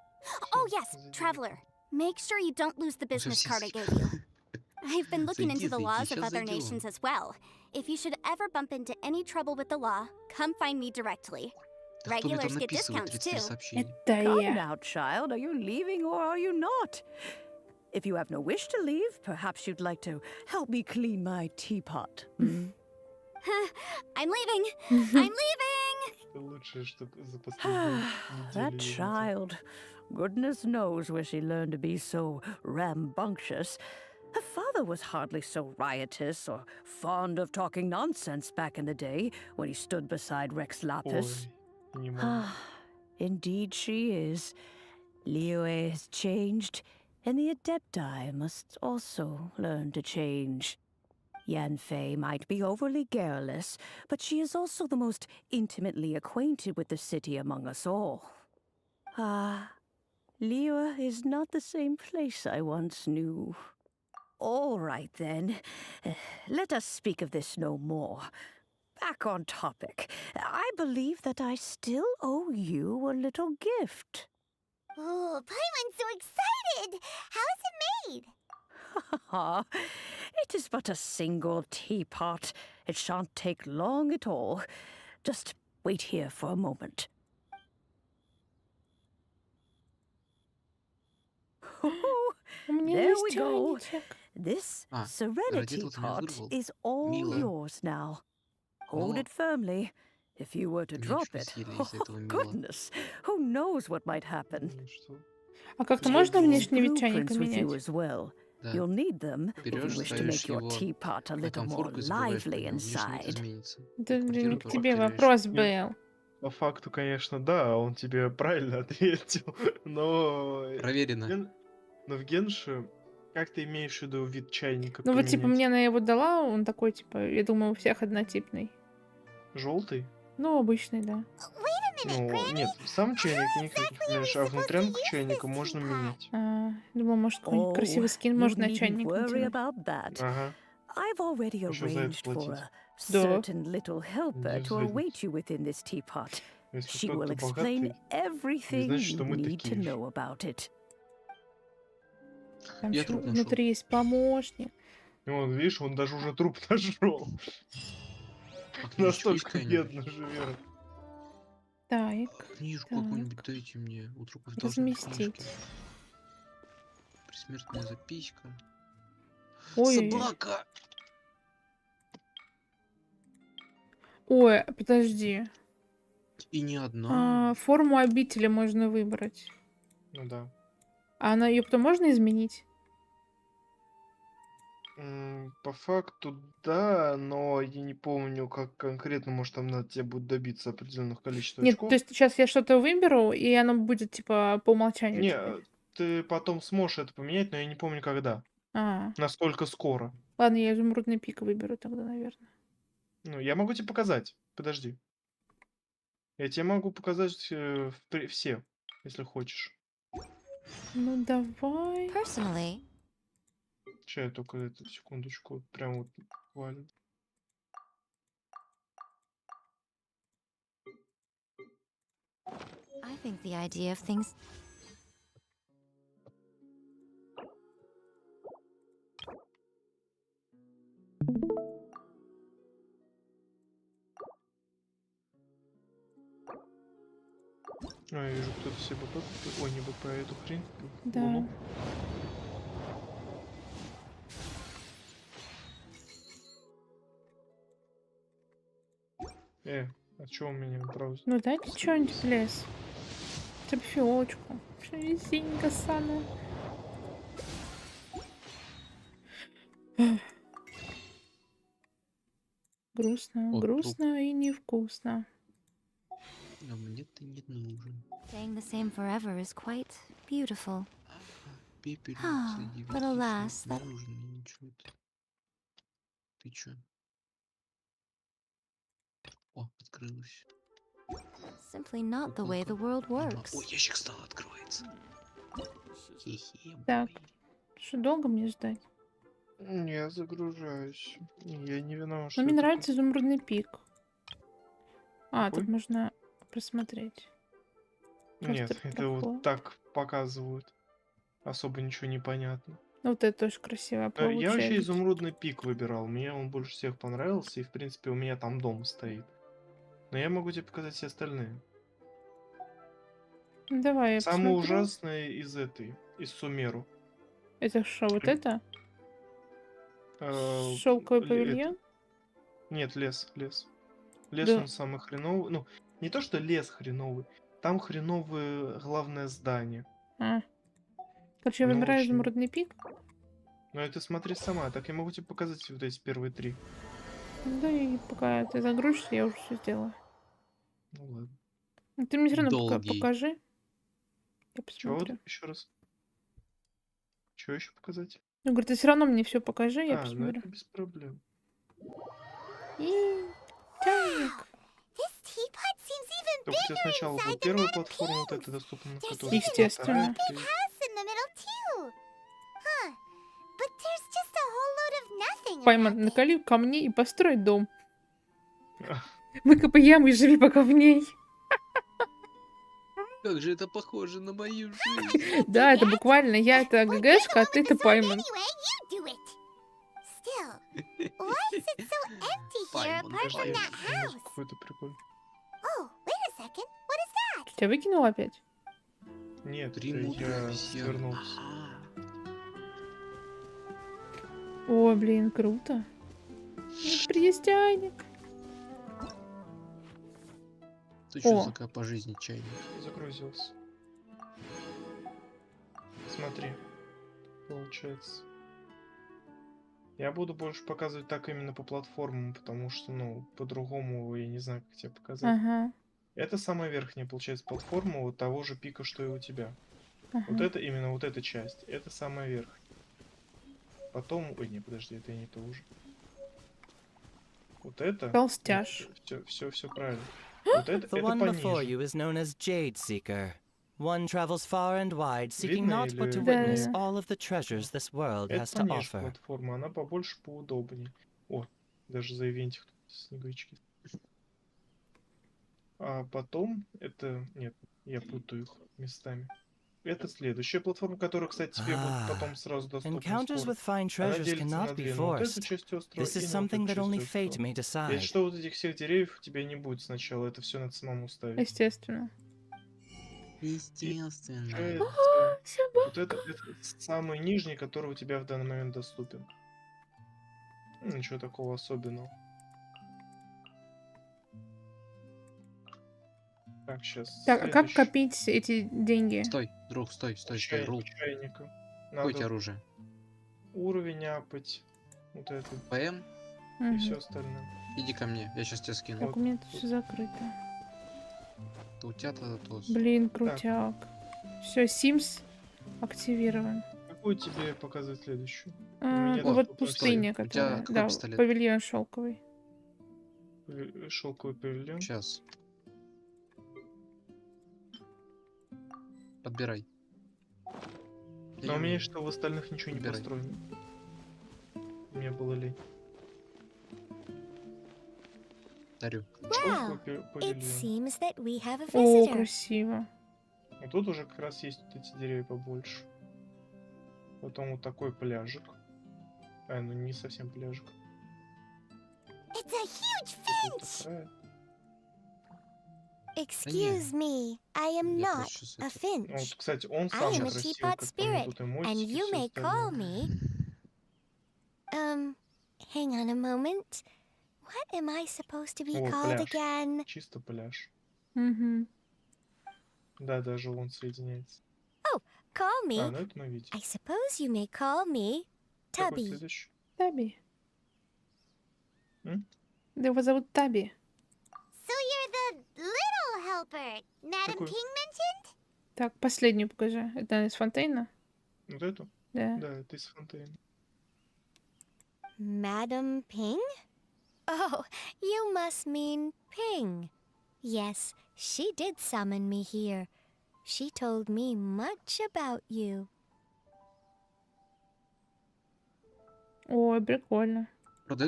Oh, yes, Traveler. Make sure you don't lose the business card I gave you. I've been looking into the laws of other nations as well. If you should ever bump into any trouble with the law, come find me directly. Да кто мне там Regulars get написывает discounts 33 too. сообщения? Come now, child. Are you leaving or are you not? If you have no wish to leave, perhaps you'd like to help me clean my teapot. Hmm? I'm leaving. I'm leaving. Лучшее, что за последние That недели я видел. child. Goodness knows where she learned to be so rambunctious. Her father was hardly so riotous or fond of talking nonsense back in the day when he stood beside Rex Lapis. Ой, не могу. Indeed she is. Liyue has changed, and the Adepti must also learn to change. Yanfei might be overly garrulous, but she is also the most intimately acquainted with the city among us all. Liyue is not the same place I once knew. All right, then. Let us speak of this no more. Back on topic. I believe that I still owe you a little gift. Oh, Paimon's so excited! How is it made? It is but a single teapot. It shan't take long at all. Just wait here for a moment. У меня There есть we go. чайничек. This А, serenity ради этого меня pot вырвал. is all Мило. yours now. Hold Но it firmly. If you were to меня drop чуть не it, съели из-за этого мила. goodness, who knows what might happen. Что? А как-то Take можно these внешний вид чайника blueprints with you менять? as well. Да. You'll need them if you Берешь, wish to ставишь make your его teapot a на little more конфорку и забываешь про lively него. Внешний вид inside. изменится. Да, И квартиру к тоже тебе потеряешь. вопрос Нет. был. По факту, конечно, да, он тебе правильно ответил, но... Проверено. Но в Генше, как ты имеешь в виду вид чайника Ну вот типа поменять? мне она его дала, он такой типа, я думаю, у всех однотипный. Желтый? Ну, обычный, да. Ну, нет, сам чайник никак не поменяешь, а внутрянку чайника можно менять. Думала, может, какой-нибудь красивый скин you можно на needn't чайник worry натянуть. about that. Ага. I've already Еще за это arranged for платить. a Да. certain little helper Не to задница. await you within this teapot. Если She will кто-то explain богатый, everything значит, что you мы need to такие же. know about it. Там Я ещё труп нашел. внутри есть помощник. И он, видишь, он даже уже труп нашел. А книжечку есть Настолько какая-нибудь? бедно живет. Так, Книжку так. какую-нибудь дайте мне. У трупов должны быть книжки. Разместить. Присмертная записка. Ой, Собака! ой, подожди. И не одна. Форму обители можно выбрать. Ну да. А она ее потом можно изменить? По факту, да, но я не помню, как конкретно, может, там надо тебе будет добиться определенных количеств Нет, очков. то есть сейчас я что-то выберу, и оно будет типа по умолчанию Не, теперь. ты потом сможешь это поменять, но я не помню когда. А, Насколько скоро. ладно, я изумрудный пик выберу тогда, наверное. Ну, я могу тебе показать. Подожди. Я тебе могу показать все, если хочешь. Ну давай. Personally, Сейчас я только эту секундочку, вот прям вот буквально. I think the idea of things. А, я вижу, кто-то все БП купил. Ой, не БП, а эту хрень. Да. Луну. А чё у меня правда? Ну дайте что-нибудь в лес. Хотя бы фиолочку. Что-нибудь синенько ссаное. Грустно, О, грустно и невкусно. А мне ты не нужен. Staying the same forever is quite beautiful. Пепельница, But alas, не that нужен мне ничего. Ты чё? О, открылось. Simply not the way the world works. Ой, ящик стола открывается. Хе-хе. Так, что долго мне ждать? Я загружаюсь. Я не виноват, Но что мне это нравится изумрудный пик. А, Какой? тут можно просмотреть. Нет, Просто это вот проход. так показывают. Особо ничего не понятно. Ну, вот это тоже красивая Я плавучая. вообще изумрудный пик выбирал. Мне он больше всех понравился. И, в принципе, у меня там дом стоит. Но я могу тебе показать все остальные. Ну, давай я Самое посмотрю. ужасное из Сумеру. Это что, вот это? Э, Шелковый это- павильон? Нет, лес. Лес Да. он самый хреновый. Ну, не то, что лес хреновый. Там хреновое главное здание. А. Короче, я Оно выбираю очень- изумрудный пик. Но это смотри сама. Так я могу тебе показать вот эти первые 3. Да и пока ты загрузишься, я уже все сделаю. Ну ладно. Ну, ты мне все равно Долгий. покажи. Я Чего посмотрю. еще раз? Что еще показать? Ну, говорю, ты все равно мне все покажи, я Ну посмотрю. это без проблем. И чайник. This teapot seems even Только тебе bigger сначала inside будет than первая Madame платформа, вот Ping's. эта доступна, на There's которой even a Естественно. big house in the middle too. Huh. But there's just a whole load of nothing Пойман, around it. накали камни и построй дом. Выкопай яму и живи пока в ней. Как же это похоже на мою жизнь. Да, это буквально я это ГГшка, а ты это Пайман. Anyway, you do it. Still, why is it so empty here Пайман, apart from that house? Какой-то прикольный. Oh, wait a second. What is that? Тебя выкинул опять? Нет, Три я мудрых обезьяны. свернулся. О, блин, круто. Есть чайник. Ты что О. такая по жизни чайник? Загрузился. Смотри, получается. Я буду больше показывать так именно по платформам, потому что, ну, по-другому я не знаю, как тебе показать. Ага. Это самая верхняя, получается, платформа вот того же пика, что и у тебя. Ага. Вот это именно вот эта часть. Это самая верхняя. Потом... Ой, не, подожди, это не то уже. Вот это... Толстяж. Все правильно. Вот это The one before пониже. you is known as Jade Seeker. One travels far and wide, seeking Видно not but to или- witness Да. all of the treasures this world Это has to пониже offer. платформа, она побольше, поудобнее. О, даже за ивентик тут снеговички. А потом это... Нет, я путаю их местами. Это следующая платформа, которая, кстати, тебе будет потом сразу доступна Encounters скоро. with fine Она treasures делится на cannot be две. На вот эту forced. часть острова This и is на вот something эту that only часть fate острова. may Если decide. что, вот этих всех деревьев у тебя не будет сначала. Это все надо самому ставить. Естественно. Естественно. Вот это самый нижний, который у тебя в данный момент доступен. Ну, ничего такого особенного. Так, сейчас. Так, а как копить эти деньги? Стой, друг, стой, рул. Чайника. Какое у тебя Надо оружие? уровень апать. Вот это. ПМ? И Мгм. все остальное. Иди ко мне, я сейчас тебе скину. Так, у меня тут все закрыто. У тебя-то тоже. Блин, крутяк. Все, Sims активирован. Какую тебе показывать следующую? У А, меня ну вот доступно пустыня, У тебя которая. какой Да, пистолет? павильон шелковый. Шелковый павильон. Сейчас. Подбирай. Но у меня что в остальных ничего не Выбирай. построено. Мне было лень. Дарю. Wow, Шелковый it павильон. seems that we have a О, visitor. красиво. А тут уже как раз есть вот эти деревья побольше. Потом вот такой пляжик. А, ну не совсем пляжик. It's a huge Вот finch. такая. Excuse me, I am Я not проще с a этим. Ну, вот, finch. кстати, он I самый am a красивый, teapot как по мне, spirit, тут и and мостики, you всё may call остальное. me. Hang on a moment. What am I supposed to be О, called пляж. again? Чисто пляж. Угу. Да, даже он соединяется. Call А, me. ну это мы видим. I suppose you may call me Какой Tubby. следующий? Таби. М? Да его зовут Таби. So you're the little helper Madam Какой? Ping mentioned? Так, последнюю покажи. Это из Фонтейна? Вот эту? Да. Да, это из фонтейна. Madam Ping? Oh, you must mean Ping. Yes, she did summon me here. She told me much about you. Ой, прикольно.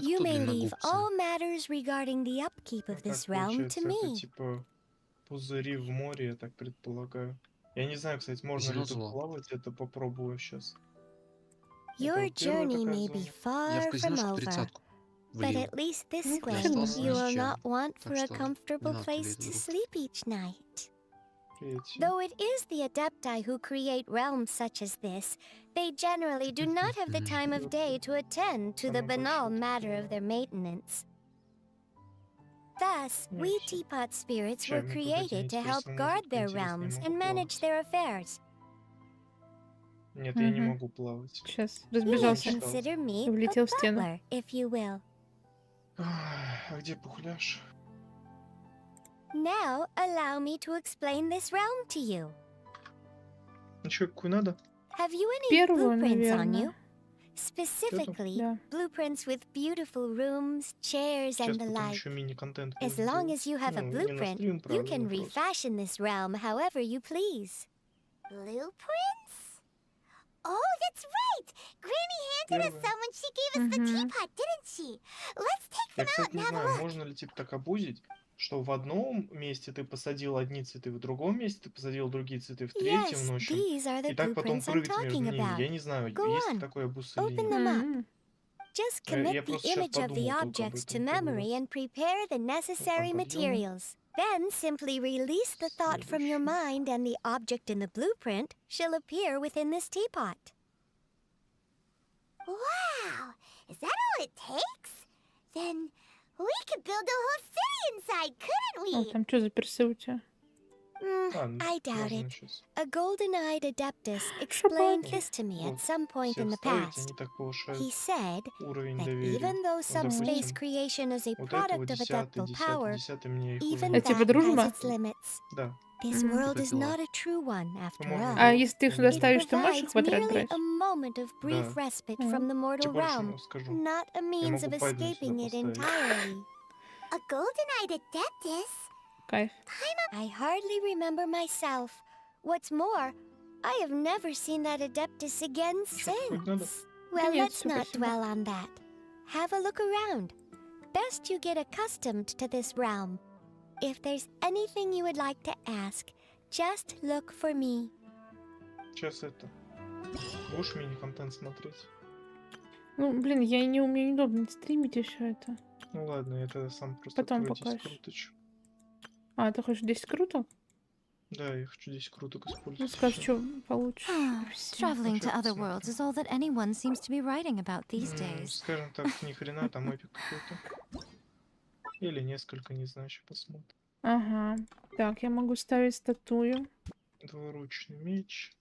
You may leave all matters regarding the upkeep of this realm to Получается, это me. типа пузыри в море, я так предполагаю. Я не знаю, кстати, можно ли тут плавать, это попробую сейчас. Your journey may be far from over, but at least this way you will not want for a comfortable place to sleep each night. Though it is the Adepti who create realms such as this, they generally do not have the time of day to attend to the banal matter of their maintenance. Thus, we teapot spirits were created to help guard their realms and manage their affairs. Нет, я не могу плавать. Сейчас You may разбежался. consider me Влетел a в стену. butler, if you will. А где пухляш? Now, allow me to explain this realm to you. Ну чё, какую надо? Have you any Первую, blueprints on наверное. you? Specifically, Да. blueprints with beautiful rooms, chairs, Сейчас and the потом like. еще мини-контент As будем long делать. as you have a Ну, не на blueprint, стрим, you правда, can вопрос. refashion this realm however you please. Blueprints? Oh, that's right! Granny handed us some when she gave us the teapot, didn't she? Let's take Я, them out кстати, and не have a знаю, look. можно ли типа так обузить, что в одном месте ты посадил одни цветы, в другом месте ты посадил другие цветы, в третьем, Yes, в общем. these are the И так потом blueprints I'm прыгать между talking ними. about. Я не знаю, Go есть ли on, такое обуз или open нет. them up. Just Я commit the просто сейчас image of the подумал только об objects to этом первый memory раз. and prepare the necessary подъем. materials. Then simply release the thought from your mind and the object in the blueprint shall appear within this teapot. Wow! Is that all it takes? Then we could build a whole city inside, couldn't О, we? там что за персы у тебя? I doubt можно it. сейчас. A golden-eyed adeptus explained this to me at some point in the Ставить, past. они так повышают He said уровень that доверия. even though Вот, some space допустим, creation is a вот это product вот of 10-й, adeptal 10-й, power, 10-й мне их even уже Это типа that has дружба? its limits. Да. This Мгм. world is Типа not a true one, after можно all. А было если ты их сюда не ставишь, ты можешь их Provides в отряд merely брать? a moment of brief Да. respite from the mortal Тебе больше realm, скажу. not a Я means могу of Пайден сюда escaping it поставить. entirely. A golden-eyed adeptus? Кайф. I hardly remember myself. What's more, I have never seen that adeptus again since. Well, Нет, let's всё, not спасибо. dwell on that. Have a look around. Best you get accustomed to this realm. If there's anything you would like to ask, just look for me. Сейчас это. Будешь мини-контент смотреть? Ну, блин, я не умею, неудобно стримить еще это. Ну ладно, я тогда сам просто Потом открою 10 покажешь. круточек. А, ты хочешь 10 круток? Да, я хочу 10 круток Ну, использовать. скажешь, что получишь. Traveling to other worlds is all that anyone seems to be writing about these days. Скажем так, ни хрена, там эпик какой-то. Или несколько, не знаю, еще посмотрим. Ага. Так, я могу ставить статую. Двуручный меч.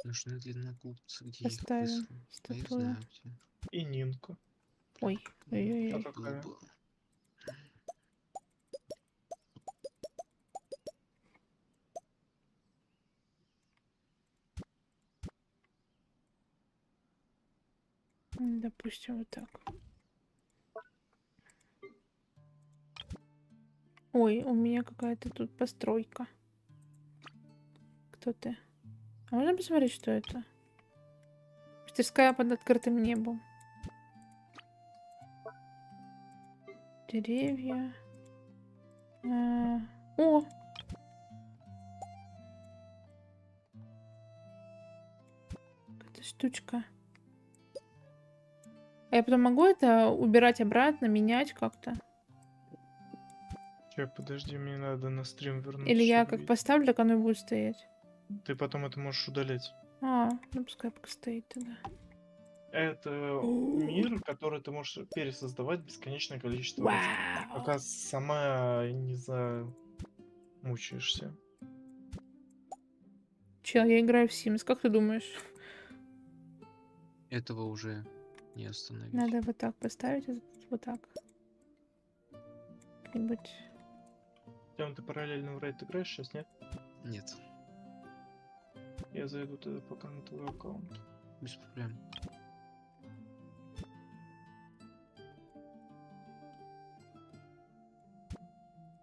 Нужны длинногубцы, где Поставим их выслать? А я статую. знаю где. И Нинка. Ой, ой-ой-ой. А какая? Допустим, вот так. Ой, у меня какая-то тут постройка. Кто ты? А можно посмотреть, что это? Мастерская под открытым небом. Деревья. О! Какая-то штучка. А я потом могу это убирать обратно, менять как-то? Сейчас, подожди, мне надо на стрим вернуться. Или я чтобы как видеть. поставлю, так оно и будет стоять? Ты потом это можешь удалять. А, ну пускай пока стоит тогда. Это мир, который ты можешь пересоздавать бесконечное количество раз. Пока сама, не знаю, мучаешься. Чел, я играю в Sims, как ты думаешь? Этого уже не остановить. Надо вот так поставить, вот так. Как-нибудь. Тем, ты параллельно в рейд играешь сейчас, нет? Нет, Я зайду тогда пока на твой аккаунт. без проблем.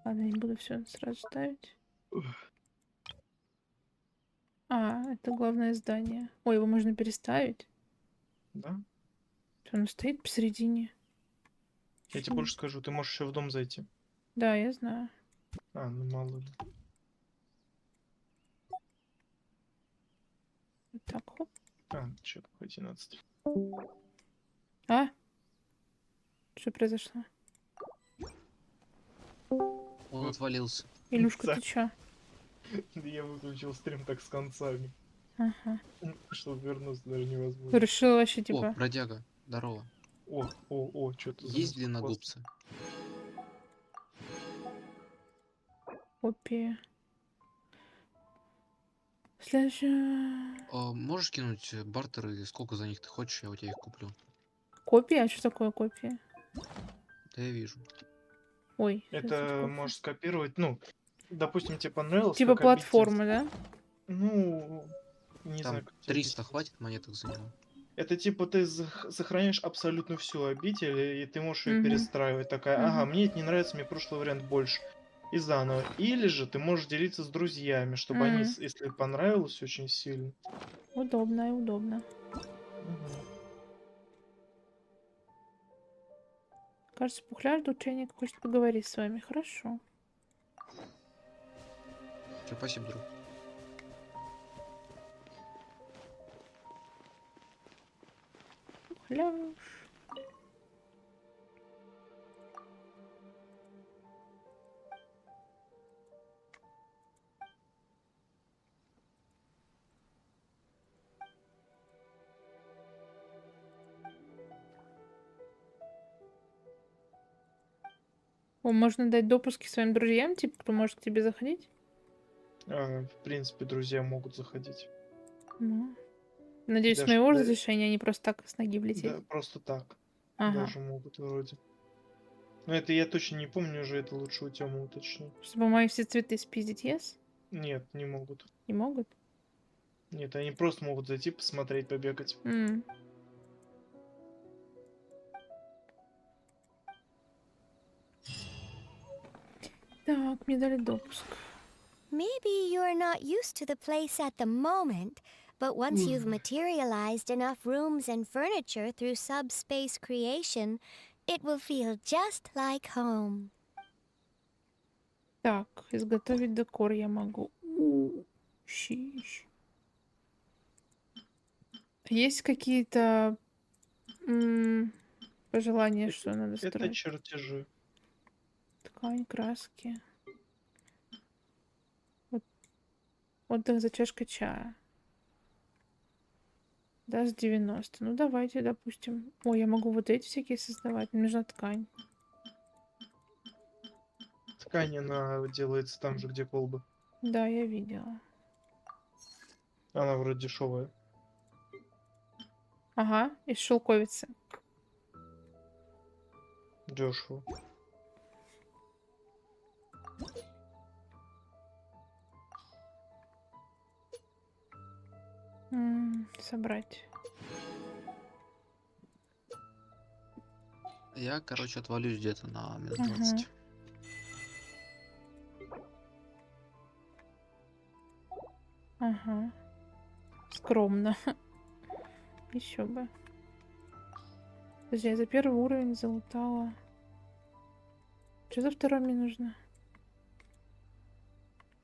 Ладно, не буду все сразу ставить. А, это главное здание. Ой, его можно переставить. Да? Он стоит посередине. Я тебе больше скажу, ты можешь еще в дом зайти. Да, я знаю. А, ну мало ли. Вот так, хоп. А, что такое 11? А? Что произошло? Он отвалился. Илюшка, ты чё? Я выключил стрим так с концами. Ага. Чтобы вернуться даже невозможно. Решил вообще О, типа... бродяга, здорово. О, что-то Есть длинногубцы? Копия. Следующая... Можешь кинуть бартеры, сколько за них ты хочешь, я у тебя их куплю. Копия? А что такое копия? Да я вижу. Ой. Это можешь скопировать, ну, допустим, тебе понравилось. Типа как обитель. платформы, да? Ну, не Там знаю, как тебе 300 объяснить. хватит монеток за него? Это типа ты сохраняешь абсолютно всю обитель, и ты можешь ее Мгм. перестраивать. Такая, ага, Мгм. мне это не нравится, мне прошлый вариант больше. И заново. Или же ты можешь делиться с друзьями, чтобы они, если понравилось очень сильно. Удобно и удобно. Кажется, Пухляр тут Чайник хочет поговорить с вами. Хорошо. Всё, спасибо, друг. Пухляр. О, можно дать допуски своим друзьям, типа, кто может к тебе заходить? В принципе, друзья могут заходить. Ну. Надеюсь, с Даже моего когда- разрешения, а не просто так с ноги влететь. Да, просто так. Ага. Даже могут вроде. Но это я точно не помню уже, это лучше у Тёмы уточнить. Чтобы мои все цветы спиздить, yes? Нет, не могут. Не могут? Нет, они просто могут зайти, посмотреть, побегать. Так, мне дали допуск. Maybe you're not used to the place at the moment, but once you've materialized enough rooms and furniture through subspace creation, it will feel just like home. Так, изготовить декор я могу. Щищ. Есть какие-то пожелания, что надо Это строить? чертежи. Ткань, краски. Отдых за чашкой чая. Даст 90. Ну, давайте, допустим. Ой, я могу вот эти всякие создавать. Мне нужна ткань. Ткань, она делается там же, где колба. Да, я видела. Она вроде дешевая. Ага, из шелковицы. Дешево. Собрать. Я, короче, отвалюсь где-то на минут 20. Ага. Скромно. Еще бы. Подожди, я за первый уровень залутала. Что за второй мне нужно?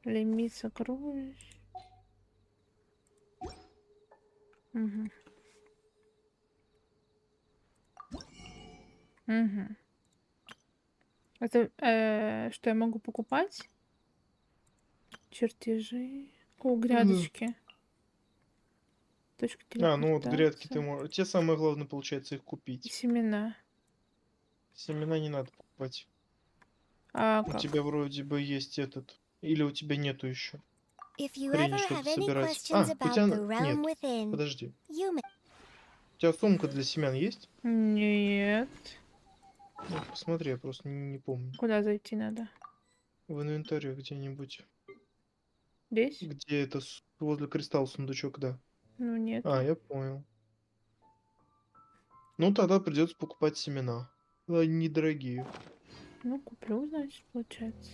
Лимит сокровищ. Угу. Угу. Это что я могу покупать? Чертежи. О, грядочки. Точка Ну вот грядки ты телепортации. можешь. Те самое главное, получается, их купить. Семена. Семена не надо покупать. А У как? тебя вроде бы есть этот. Или у тебя нету еще. If you Хрени, ever чтобы have any собирать. questions У about тебя... the realm Нет, within, подожди. you may... У тебя сумка для семян есть? Нет. Ну, посмотри, я просто не помню. Куда зайти надо? В инвентаре где-нибудь. Здесь? Где это? Возле кристалла сундучок, да. Ну нет. Я понял. Ну тогда придется покупать семена. Они недорогие. Ну, куплю, значит, получается.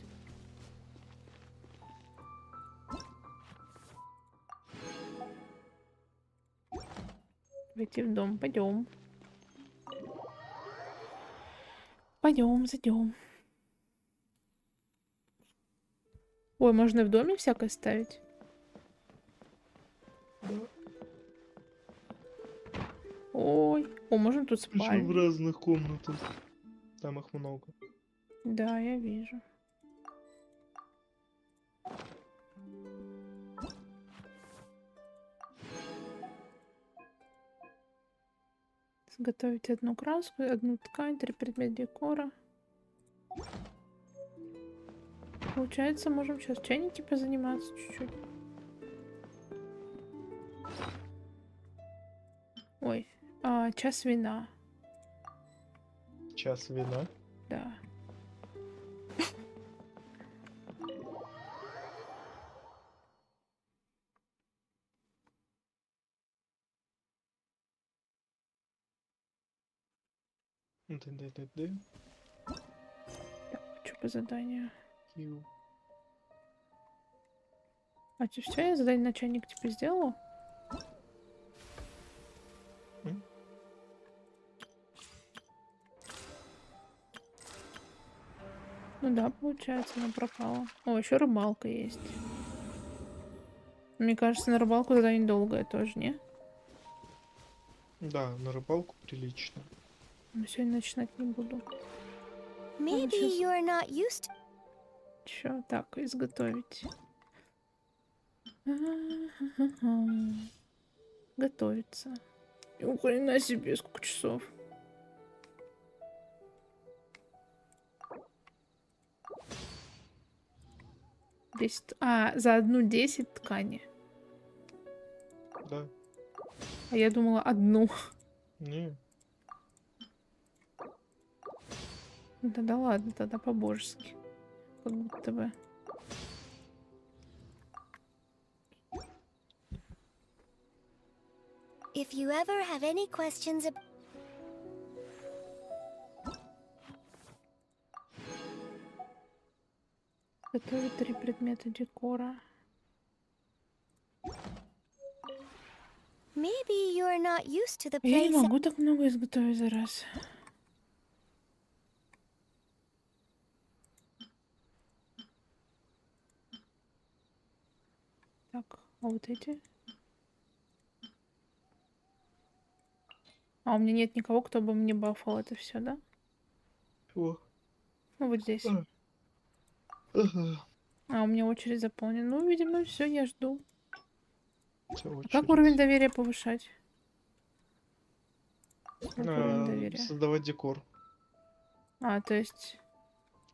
Войти в дом. Пойдем. Пойдем, зайдем. Ой, можно в доме всякое ставить? Ой. О, можно тут Причем в спальню. разных комнатах. Там их много. Да, я вижу. Сготовить одну краску, одну ткань, 3 предмета декора. Получается, можем сейчас в чайнике позаниматься чуть-чуть. Ой, час вина. Час вина? Да. Да. Так, что по заданию? Кью. А что, все, я задание на чайник типа сделала? Ну да, получается, она пропала. О, еще рыбалка есть. Мне кажется, на рыбалку задание долгое тоже, не? Да, на рыбалку прилично. Но сегодня начинать не буду. Maybe you're not used to... Чё, так, изготовить. Готовится. Ни хрена себе, сколько часов. За одну 10 ткани. Да. А я думала одну. Не. Ну тогда ладно, тогда по-божески. Как будто бы. If you ever have any questions about... Готовить 3 предмета декора. Maybe you're not used to the Я не place... могу так много изготовить за раз. Так, а вот эти? А у меня нет никого, кто бы мне бафал это все, да? О. Ну вот здесь. Ага. А у меня очередь заполнена. Ну, видимо, все, я жду. А как уровень доверия повышать? Уровень доверия. Создавать декор. То есть...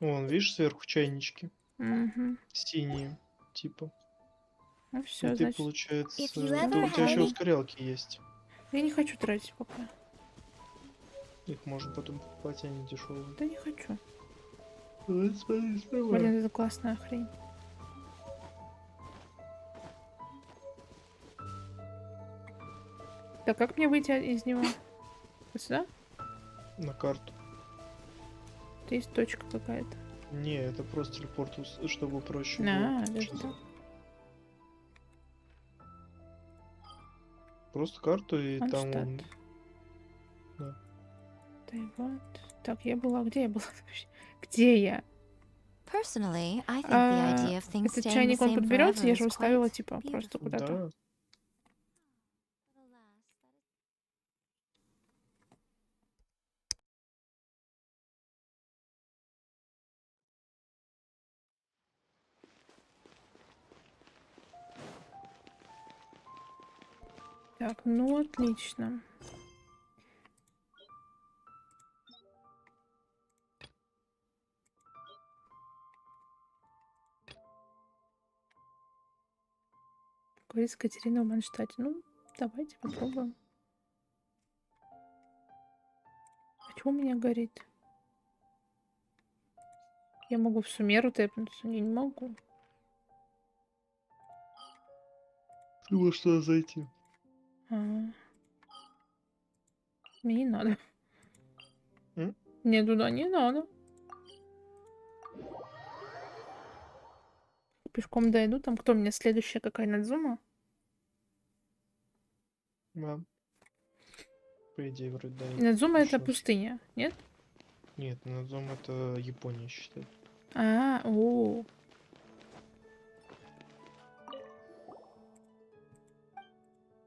Вон, видишь, сверху чайнички. Угу. Синие, типа. Ну все, И ты, значит... получается... If you у ever тебя have еще any- ускорялки есть. Я не хочу тратить пока. Их можно потом покупать, они дешевые. Да не хочу. Смотри, Блин, это классная хрень. Так, как мне выйти из него? Вот сюда? На карту. Есть точка какая-то. Не, это просто телепорт, чтобы проще Даже было. так. Просто карту и там Анштадт. он... Да. Тайвань. Так, я была... Где я была? Где я? Personally, I think the idea of things Этот staying the чайник, он same подберется? forever Я is же уставила, quite типа, просто beautiful. куда-то. Да. Так, ну отлично. Говорит с Катериной в Манштате. Ну, давайте попробуем. А чего у меня горит? Я могу в сумеру тэпнуться? Не могу. Ты можешь туда зайти. Мне не надо. М? Мне туда не надо. пешком дойду. Там кто у меня следующая? Какая Надзума? Да. По идее, вроде да. Надзума это Ещё. пустыня, нет? Нет, Надзума это Япония, считай. О.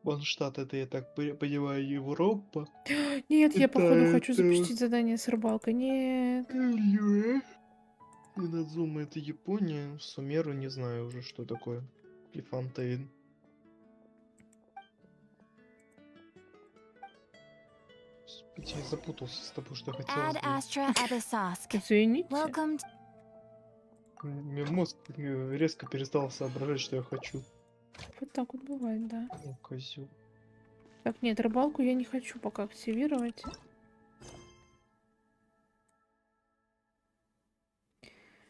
Бонштадт это, я так понимаю, Европа. Нет, я походу хочу Это- запустить задание с рыбалкой. Нет. И Надзума это Япония. Сумеру не знаю уже, что такое. И Фонтейн. Господи, я запутался с тобой, что я хотел Ad сделать. Astra Abyssosque. Извините. Welcome to... Мне мозг резко перестал соображать, что я хочу. Вот так вот бывает, да. О, козёл. Так, нет, рыбалку я не хочу пока активировать.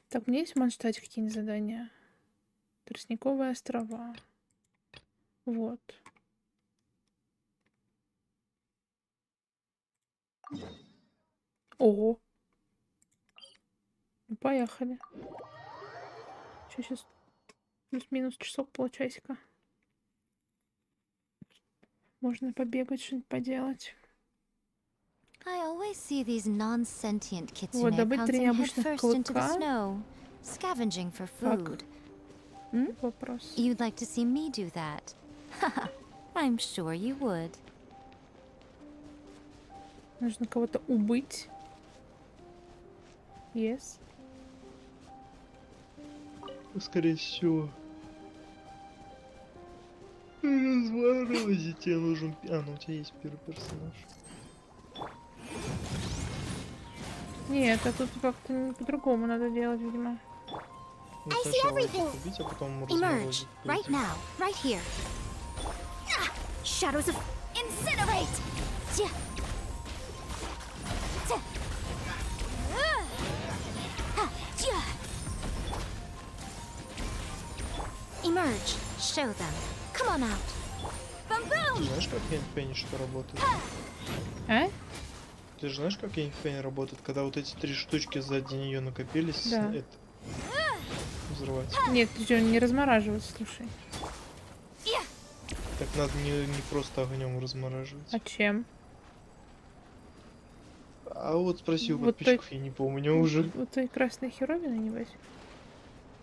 Так, у меня есть в Манштате какие-нибудь задания? Тростниковые острова. Вот. Ого. Ну, поехали. Сейчас плюс-минус часок, полчасика. Можно побегать, что-нибудь поделать. I always see these non-sentient Вот, kitsune добыть 3 pouncing необычных headfirst into the клыка. snow, scavenging for Так. food. Вопрос. You'd like to see me do that? Haha, I'm sure you would. Нужно кого-то убыть. Yes. Скорее всего. Разморозить тебе нужен... ну у тебя есть первый персонаж. Нет, а тут как-то по-другому надо делать, видимо. Ну, сначала их убить, а потом Emerge разморозить. right now, right here. Shadows of incinerate. Emerge. Show them. Come on out. Ты знаешь, как Фенишка работает? А? Ты же знаешь, как Фенни работает, когда вот эти 3 штучки сзади нее накопились, Да. это взрывать. Нет, ты что, не размораживаться, слушай. Так надо не просто огнем размораживать. А чем? А вот спроси у Вот подписчиков, я не помню уже. Вот той красной херовины, небось?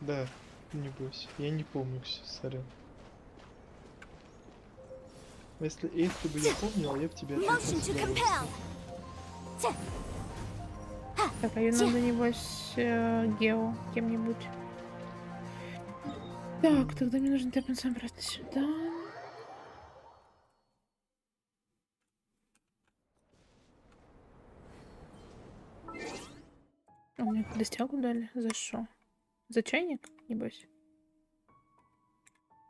Да, небось. Я не помню все, сорян. Если бы я помнил, я бы тебя ответил. Так, а ее надо, небось, Гео кем-нибудь. Так, тогда мне нужно тэпнуться обратно сюда. А мне достягу дали? За что? За чайник, небось?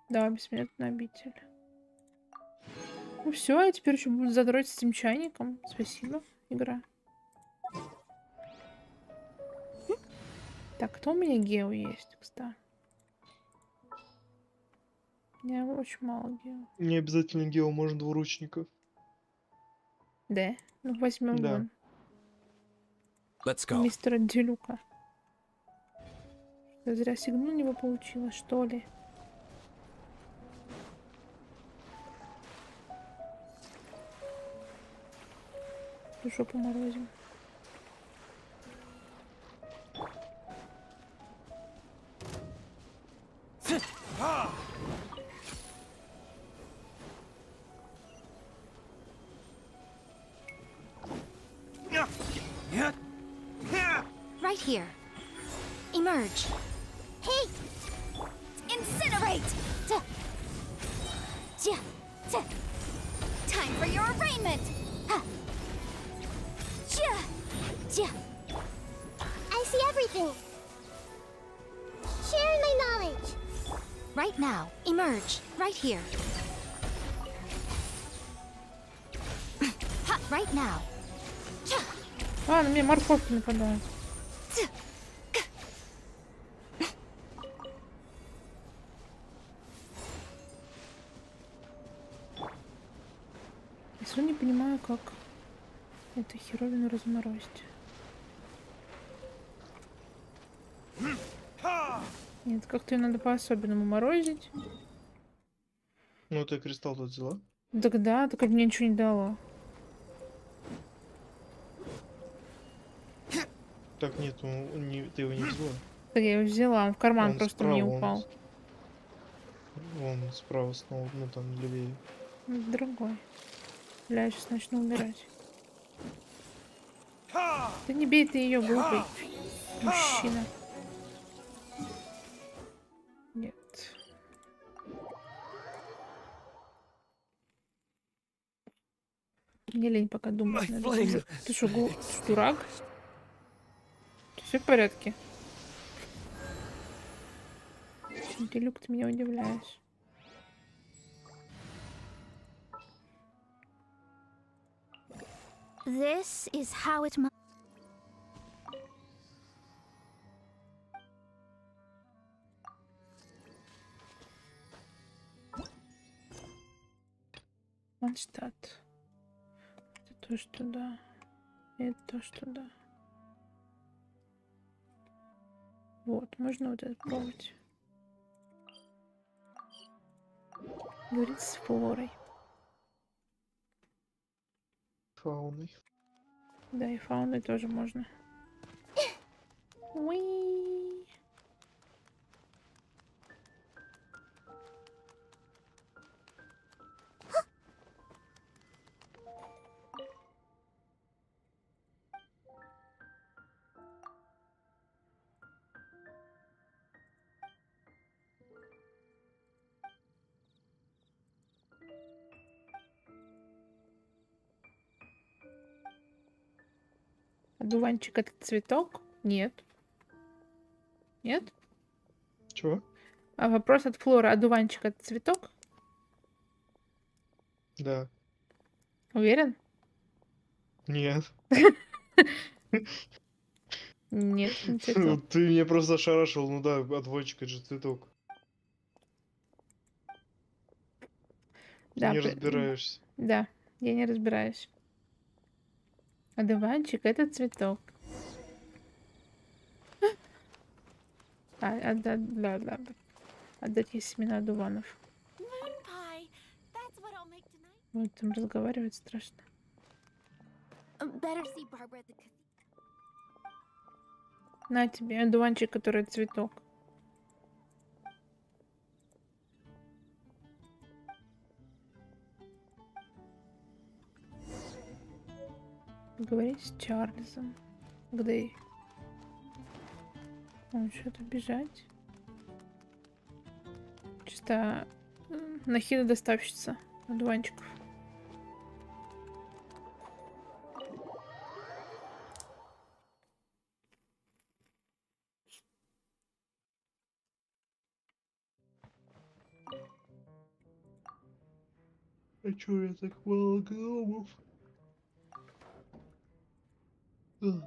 Да, бессмертный обитель. Ну все, я теперь еще буду задротить с этим чайником. Спасибо, игра. Так, кто у меня Гео есть, кстати? У меня очень мало Гео. Не обязательно Гео, можно двуручников. Да? Ну возьмем Да. вон. Let's go. Мистера Делюка. Я зря сигнал у него получилось, что ли? Жопу морозим. Right here. Emerge. Hey! Incinerate! Time for your arraignment! I see everything. Share my knowledge. Right now. Emerge. Right here. Right now. А, на меня морковки нападают. Я все не понимаю, как эту херовину разморозить. Не Нет, как-то ее надо по-особенному морозить. Ну, ты кристалл тут взяла? Так да, только мне ничего не дало. Так, нет, ты его не взяла. Так я его взяла, он в карман Он просто справа, мне он упал. Вон справа снова, ну там левее. Другой. Бля, я сейчас начну умирать. Да не бей ты ее, глупый мужчина. Нет. Мне лень пока думать. Ты что, дурак? Все в порядке? Ты, Люк, ты меня удивляешь. This is how it must. Манштадт. Это тоже туда. Это тоже туда. Вот, можно вот это пробовать. Говорит с флорой. Фауной. Да, и фауной тоже можно. Уи. Одуванчик — это цветок? Нет. Нет? Чего? А вопрос от Флоры. Одуванчик — это цветок? Да. Уверен? Нет. Нет, не цветок. Ты меня просто ошарашил, ну да, одуванчик это же цветок. Да, Не разбираешься. Да, я не разбираюсь. Одуванчик — это цветок. Отдать ей семена одуванов. Вот там разговаривать страшно. На тебе одуванчик, который цветок. Говорить с Чарльзом. Где? Он что-то бежать. Чисто нахида доставщица одуванчиков. А чё я так мало гномов? Угу.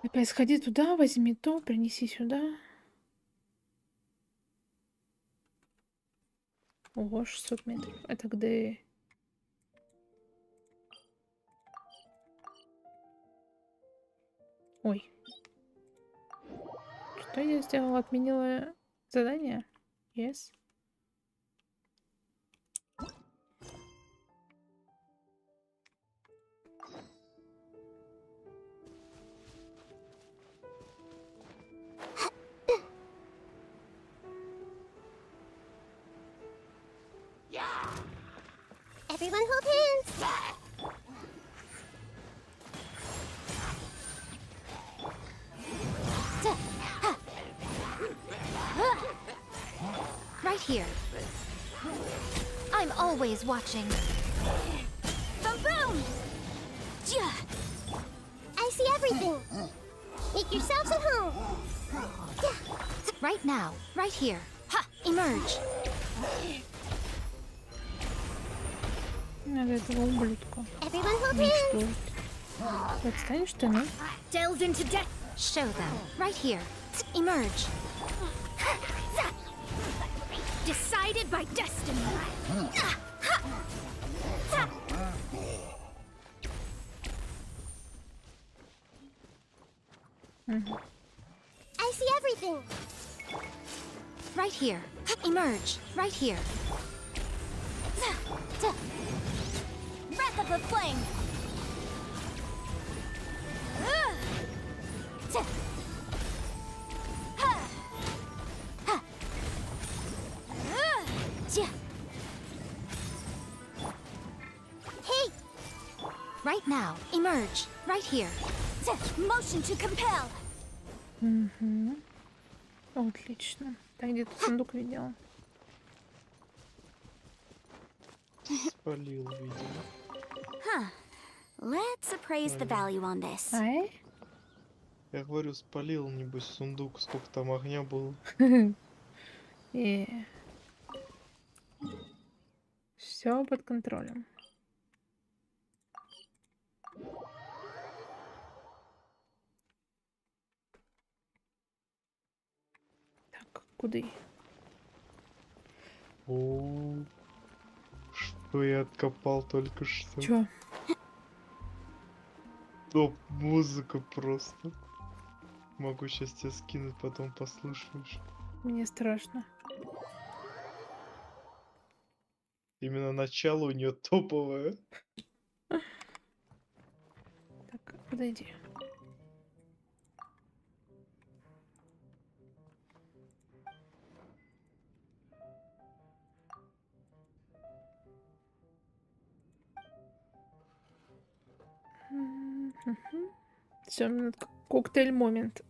Опять сходи туда, возьми то, принеси сюда. Ого, 600 метров. Это где? Ой. Что я сделала? Отменила задание? Yes. Everyone hold hands. Right here. I'm always watching. Boom, boom. I see everything. Make yourselves at home. Right now. Right here. Ha! Emerge. Надо этого ублюдка Everyone hold hands. уничтожить. Отстань, что ну? Delve into death. Show them. Right here. Emerge. Decided by destiny. I see everything. Right here. Emerge. Right here. Breath of the flame. Hey! Right now. Emerge. Right here. Motion to compel. Угу. Отлично. Так, где тут сундук видела? Спалил, видимо. Huh. Let's appraise the value on this. Ай? Я говорю, спалил, небось, сундук, сколько там огня было. Все под контролем. Так, куда? О, что я откопал только что. Чё? Топ музыка просто. Могу сейчас тебе скинуть, потом послушаешь. Мне страшно. Именно начало у нее топовое. Так, подойди. Все, коктейль момент.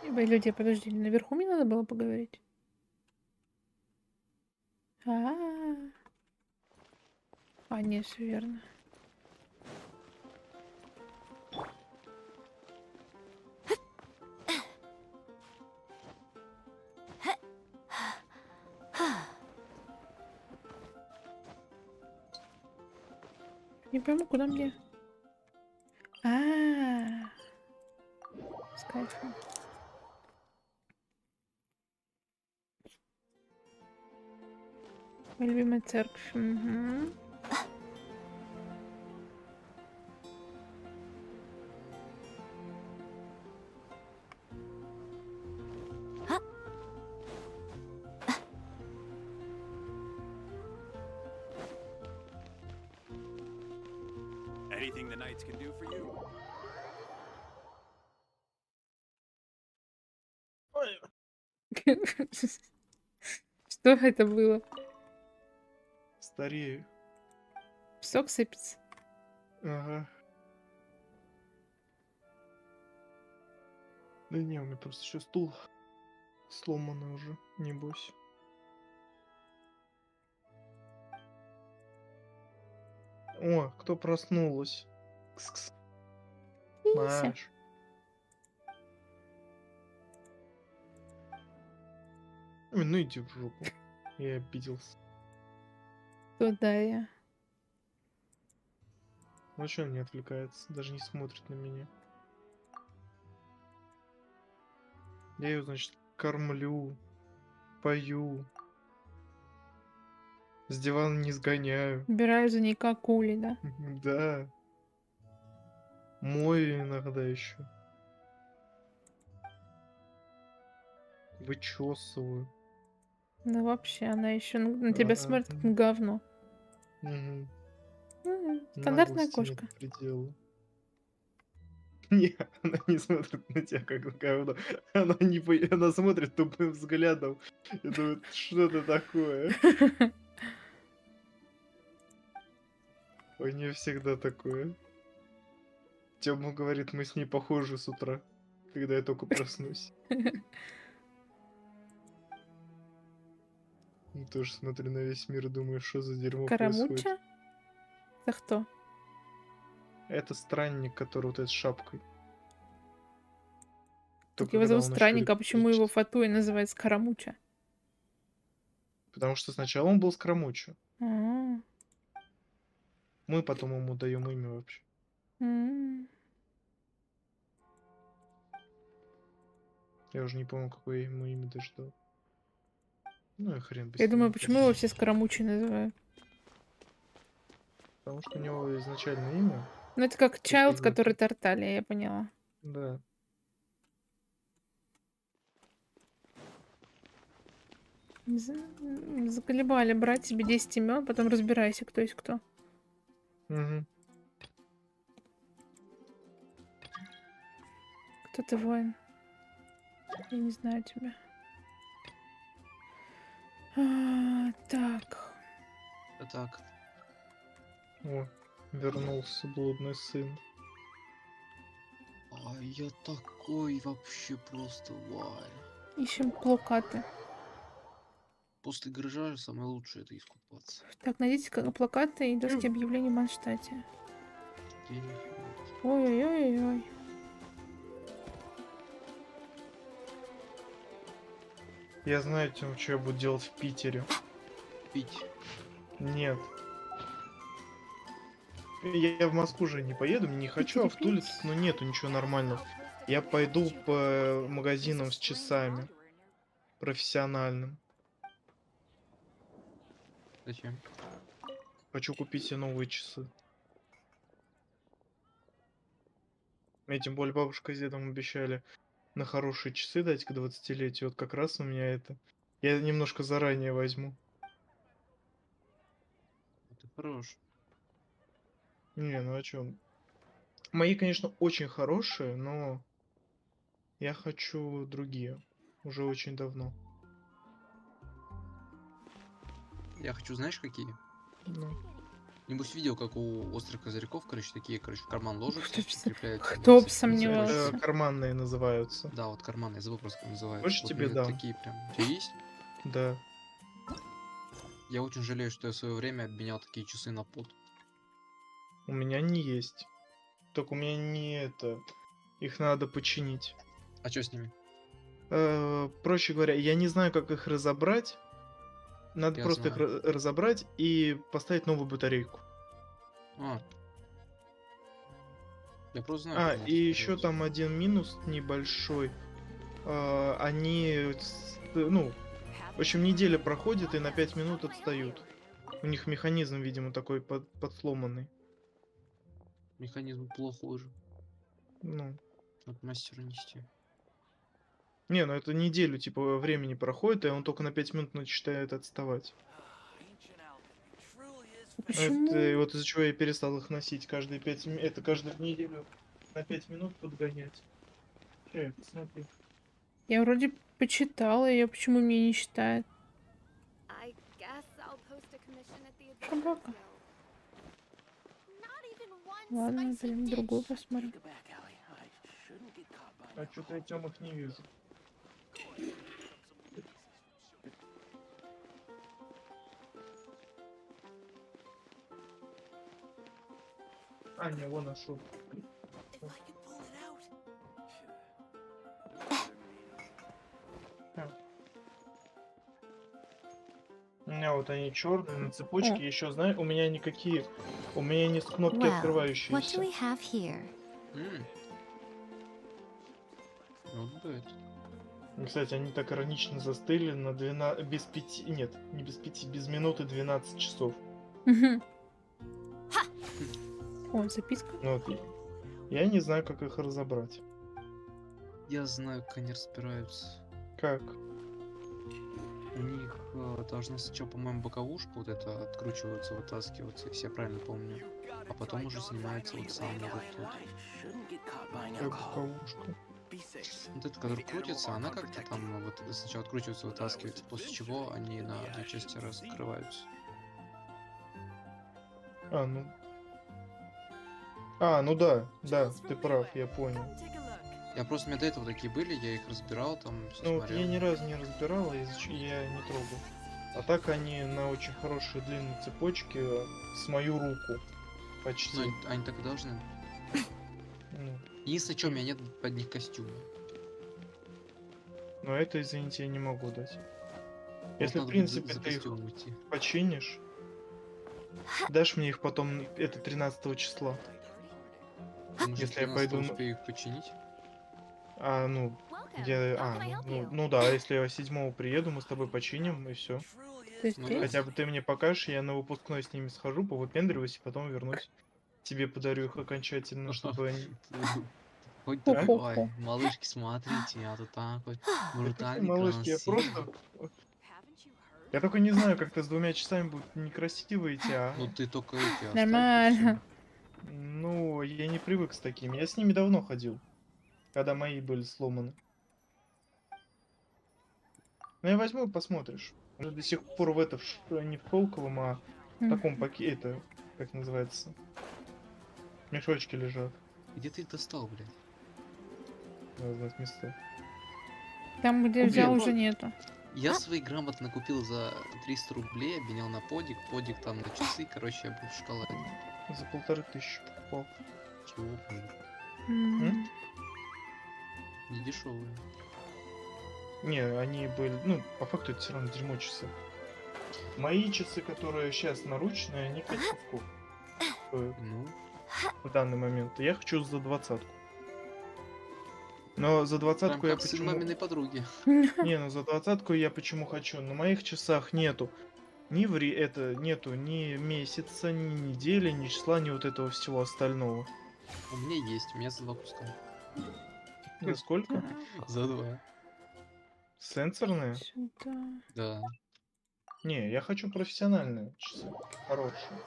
Ибо люди, подожди, наверху мне надо было поговорить. А, нет, все верно. Не пойму, куда мне. С кайфом. Моя любимая церковь. Угу. Anything the knights can do for you? Что это было? Старею. Песок сыпется. Ага. Да не, у меня просто еще стул сломанный уже, небось. О, кто проснулась? Кс-кс. Маш. Ой, ну иди в жопу. Я обиделся. Туда я. Ну что он не отвлекается, даже не смотрит на меня. Я ее, значит, кормлю, пою. С дивана не сгоняю. Убираю за ней как ули, да? Да. Мою иногда еще. Вычесываю. Ну вообще, она еще на тебя смотрит как на говно. Угу. Стандартная кошка. Не, она не смотрит на тебя как на говно. Она смотрит тупым взглядом и думает, что это такое. У нее всегда такое. Тёма говорит, мы с ней похожи с утра, когда я только проснусь. Тоже смотрю на весь мир и думаю, что за дерьмо происходит. Карамуча? Это кто? Это странник, который вот этой шапкой. Так Только его когда зовут он Странник, еще а почему его Фатуя называется Карамуча? Потому что сначала он был Скромучу. А. Мы потом ему даем имя вообще. М. Я уже не помню, какое я ему имя даже дал. Ну и хрен бы с Я ним, думаю, не почему помню. его все Скоромучей называют? Потому что у него изначальное имя. Ну, это как Чайлд, какое-то. который Тарталья, я поняла. Да. Заколебали брать себе 10 имен, потом разбирайся, кто есть кто. Угу. Кто ты, воин? Я не знаю тебя. Так. Так. О, вернулся блудный сын. А я такой вообще просто вай. Ищем плакаты. После гаража самое лучшее это искупаться. Так, найдите плакаты и доски объявлений в Манштате. Денег. Ой-ой-ой-ой. Я знаю, Тём, что я буду делать в Питере. Пить. Нет. Я в Москву же не поеду, не хочу, а в Туле, но нету ничего нормального. Я пойду по магазинам с часами. Профессиональным. Зачем? Хочу купить себе новые часы. Мне тем более бабушка с дедом обещали на хорошие часы дать к 20-летию. Вот как раз у меня это. Я немножко заранее возьму. Это хорош. Не, ну о чем? Мои, конечно, очень хорошие, но я хочу другие. Уже очень давно. Я хочу, знаешь, какие? Ну. Небось видел, как у острых козырьков, короче, такие, короче, в карман ложатся, прикрепляются. Кто на бы сомневался. Это карманные называются. Да, вот карманы, я забыл просто, как называется. Хочешь, Вот тебе мне дам? такие прям. У тебя есть? Да. Я очень жалею, что я в свое время обменял такие часы на пот. У меня не есть. Только у меня не это. Их надо починить. А что с ними? Проще говоря, я не знаю, как их разобрать. Надо Я просто знаю. их разобрать и поставить новую батарейку. А. Я просто знаю. как И это еще делать. там один минус небольшой. Они, ну, в общем, неделя проходит и на 5 минут отстают. У них механизм, видимо, такой подсломанный. Механизм плохо уже. Ну. От мастера нести. Не, ну это неделю, типа, времени проходит, и он только на 5 минут начинает отставать. Почему? Это вот из-за чего я перестал их носить каждые 5 минут. Это каждую неделю на 5 минут подгонять. Че, посмотри. Я вроде почитала ее, почему мне не считает. Собака. Ладно, блин, другую посмотрим. А что-то я тем их не вижу. А, не, вон нашел. У меня вот они черные на цепочке. Еще знаю, у меня никакие. У меня не с кнопки Well, what do открывающиеся. we have here? Кстати, они так иронично застыли на 12... без 5... Нет, не без 5, без минуты 12 часов. О, записка. Ну, вот, я не знаю, как их разобрать. Я знаю, как они разбираются. Как? У них должна сначала, по-моему, боковушка вот это откручиваться, вытаскиваться, если я правильно помню. А потом уже снимается вот сам вот тот. Боковушка. Вот эта, которая крутится, она как-то там вот сначала откручивается, вытаскивается, после чего они на две части раскрываются. А, ну... А, ну да, да, ты прав, я понял. Я просто, у меня до этого такие были, я их разбирал, там, всё Ну вот смотрел. я ни разу не разбирал, я не трогал. А так они на очень хорошей длинной цепочке с мою руку. Почти. Ну, они так и должны. Ну, Единственное, что у меня нет под них костюма. но это, извините, я не могу дать. Вот Если, в надо будет принципе, за ты их костюмом уйти. починишь, дашь мне их потом, это 13 числа. Может, Если я 13 пойду... успею их починить? ну, ну да, если я 7 приеду, мы с тобой починим, и все. То есть Ну ты? да. Хотя бы ты мне покажешь, я на выпускной с ними схожу, повыпендриваюсь, и потом вернусь. Тебе подарю их окончательно, чтобы они... Хоть А? такой, малышки, смотрите, я тут такой Да какие брутальный, малышки, я красивый. просто... Я только не знаю, как-то с 2 часами будет некрасиво идти, Ну ты только эти оставь, и Нормально. всё. Ну, я не привык с такими. Я с ними давно ходил, когда мои были сломаны. Ну, я возьму и посмотришь. Может, до сих пор в это, не в шелковом, а в таком пакете, как называется, мешочки лежат. Где ты их достал, блядь? Надо знать места. Там, где взял, уже нету. Я свои грамотно купил за 300 рублей, обменял на подик, подик там на часы, короче, я был в шоколаде. За 1500 покупал. Чего, М? не дешевые. Не, они были, ну, по факту это все равно дерьмо часы. Мои часы, которые сейчас наручные, они 5 кусков. Ну, В данный момент. Я хочу за 20-ку. Но за прям 20-ку я как сын почему... маминой подруги. Не, ну за 20-ку я почему хочу? На моих часах нету нету ни месяца, ни недели, ни числа, ни вот этого всего остального. У меня есть, у меня за 2 куска. За сколько? За 2. Сенсорные? Сюда. Да. Не, я хочу профессиональные часы. Хорошие.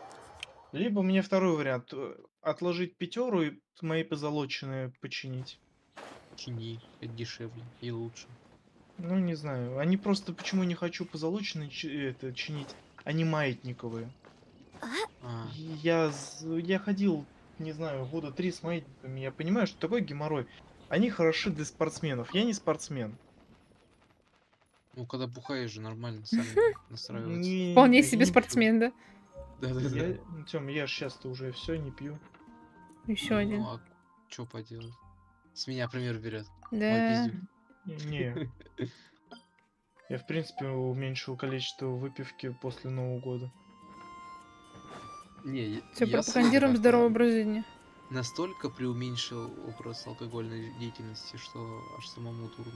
Либо мне второй вариант. Отложить 5 и мои позолоченные починить. Чини, это дешевле и лучше. Ну, не знаю. Они просто почему не хочу позолоченные это чинить? Они маятниковые. А, Я ходил, не знаю, года 3 с маятниками. Я понимаю, что такой геморрой. Они хороши для спортсменов. Я не спортсмен. ну когда бухаешь же нормально сами настраиваются. Вполне Я себе не спортсмен, да? Да-да-да. Тём, я сейчас-то уже все не пью. Еще один. Ну а что поделать? С меня пример берет. Да. Мой пиздюк. Не. Я, в принципе, уменьшил количество выпивки после Нового года. Не, Все, я пропагандируем как-то здоровый образ жизни. настолько преуменьшил образ алкогольной деятельности, что аж самому дурно.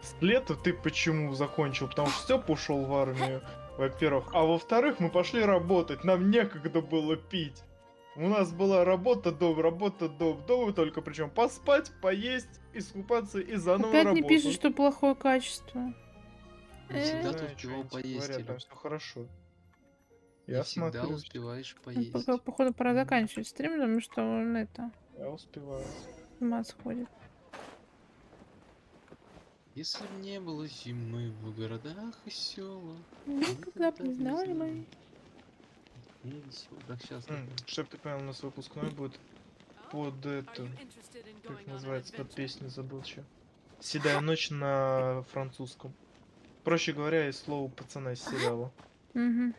С лета ты почему закончил? Потому что Стёпа ушел в армию, во-первых. А во-вторых, мы пошли работать. Нам некогда было пить. У нас была работа, дом, дома только причем поспать, поесть, искупаться и заново Опять работать. не пишут, что плохое качество. Не всегда ты Знаю, что успевал они тебе поесть, говорят, там Илюш. все хорошо. Не Я всегда смотрю. успеваешь Ну, поесть. походу, пора заканчивать стрим, потому что он это Я успеваю. с ума сходит. Если б не было зимы в городах и селах. Никогда бы не знали мы. Так, сейчас. Чтоб ты понял, у нас выпускной будет под это, как называется, под песню, забыл что. «Седая ночь» на французском. Проще говоря, из слова пацана из сериала. Угу.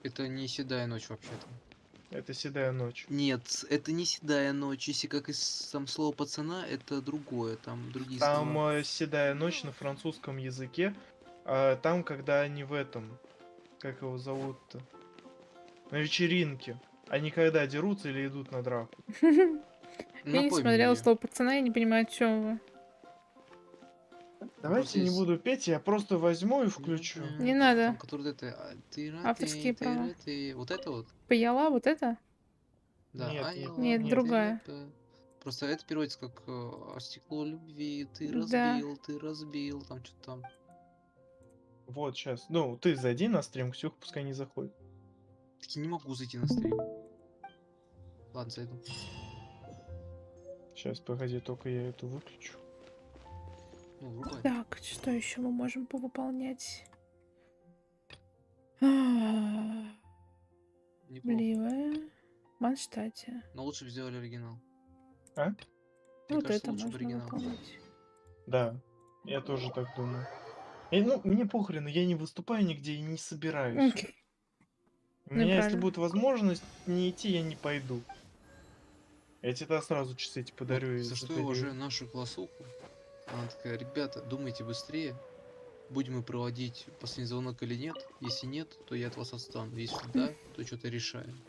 Это не седая ночь вообще-то. Это «Седая ночь». Нет, это не седая ночь. Если как из сам слова пацана, это другое, там другие Там слова. «Седая ночь» на французском языке. Там, когда они в этом, как его зовут-то, на вечеринке. Они когда дерутся или идут на драку. Я не смотрела слово пацана, я не понимаю, о чем вы. Давайте не буду петь, я просто возьму и включу. Не надо. Там, который это... Авторские права. Вот это вот? Паяла, вот это? Да. Нет, другая. Просто это переводится как стекло любви, ты Да. разбил, там что-то там. Вот сейчас. Ну, ты зайди на стрим, Ксюха пускай не заходит. Так я не могу зайти на стрим. Ладно, зайду. Сейчас, погоди, только я эту выключу. Ну, врубай. Так, что еще мы можем повыполнять? Бливая. В Манштате. Но лучше бы сделали оригинал. А? Мне Вот кажется, это лучше бы можно оригинал. выполнить. Да, я тоже так думаю. Ну, мне похрен, я не выступаю нигде и не собираюсь. У Ну и меня, если правильно. будет возможность не идти, я не пойду. Я тебе тогда сразу часы эти подарю и За что я запилю. уважаю нашу классуху? Она такая: ребята, думайте быстрее. Будем мы проводить последний звонок или нет? Если нет, то я от вас отстану. Если да, то что-то решаем.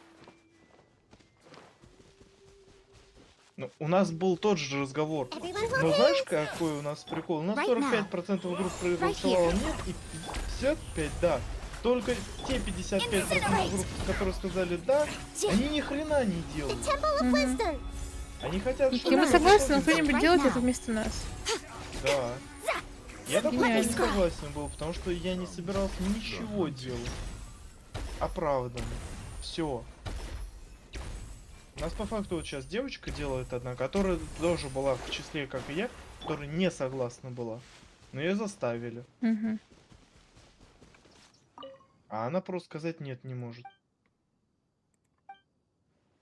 Ну, у нас был тот же разговор. Но знаешь, какой у нас прикол? У нас 45% групп проголосовало нет и 55% да. Только те 55% групп, которые сказали да, они ни хрена не делают. Они хотят, И мы согласны, но кто-нибудь делает это вместо нас. Да. Я такой Гениально. не согласен был, потому что я не собирался ничего делать. Оправданно. Все. У нас по факту вот сейчас девочка делает одна, которая тоже была в числе, как и я, которая не согласна была. Но ее заставили. Мгм. А она просто сказать нет не может.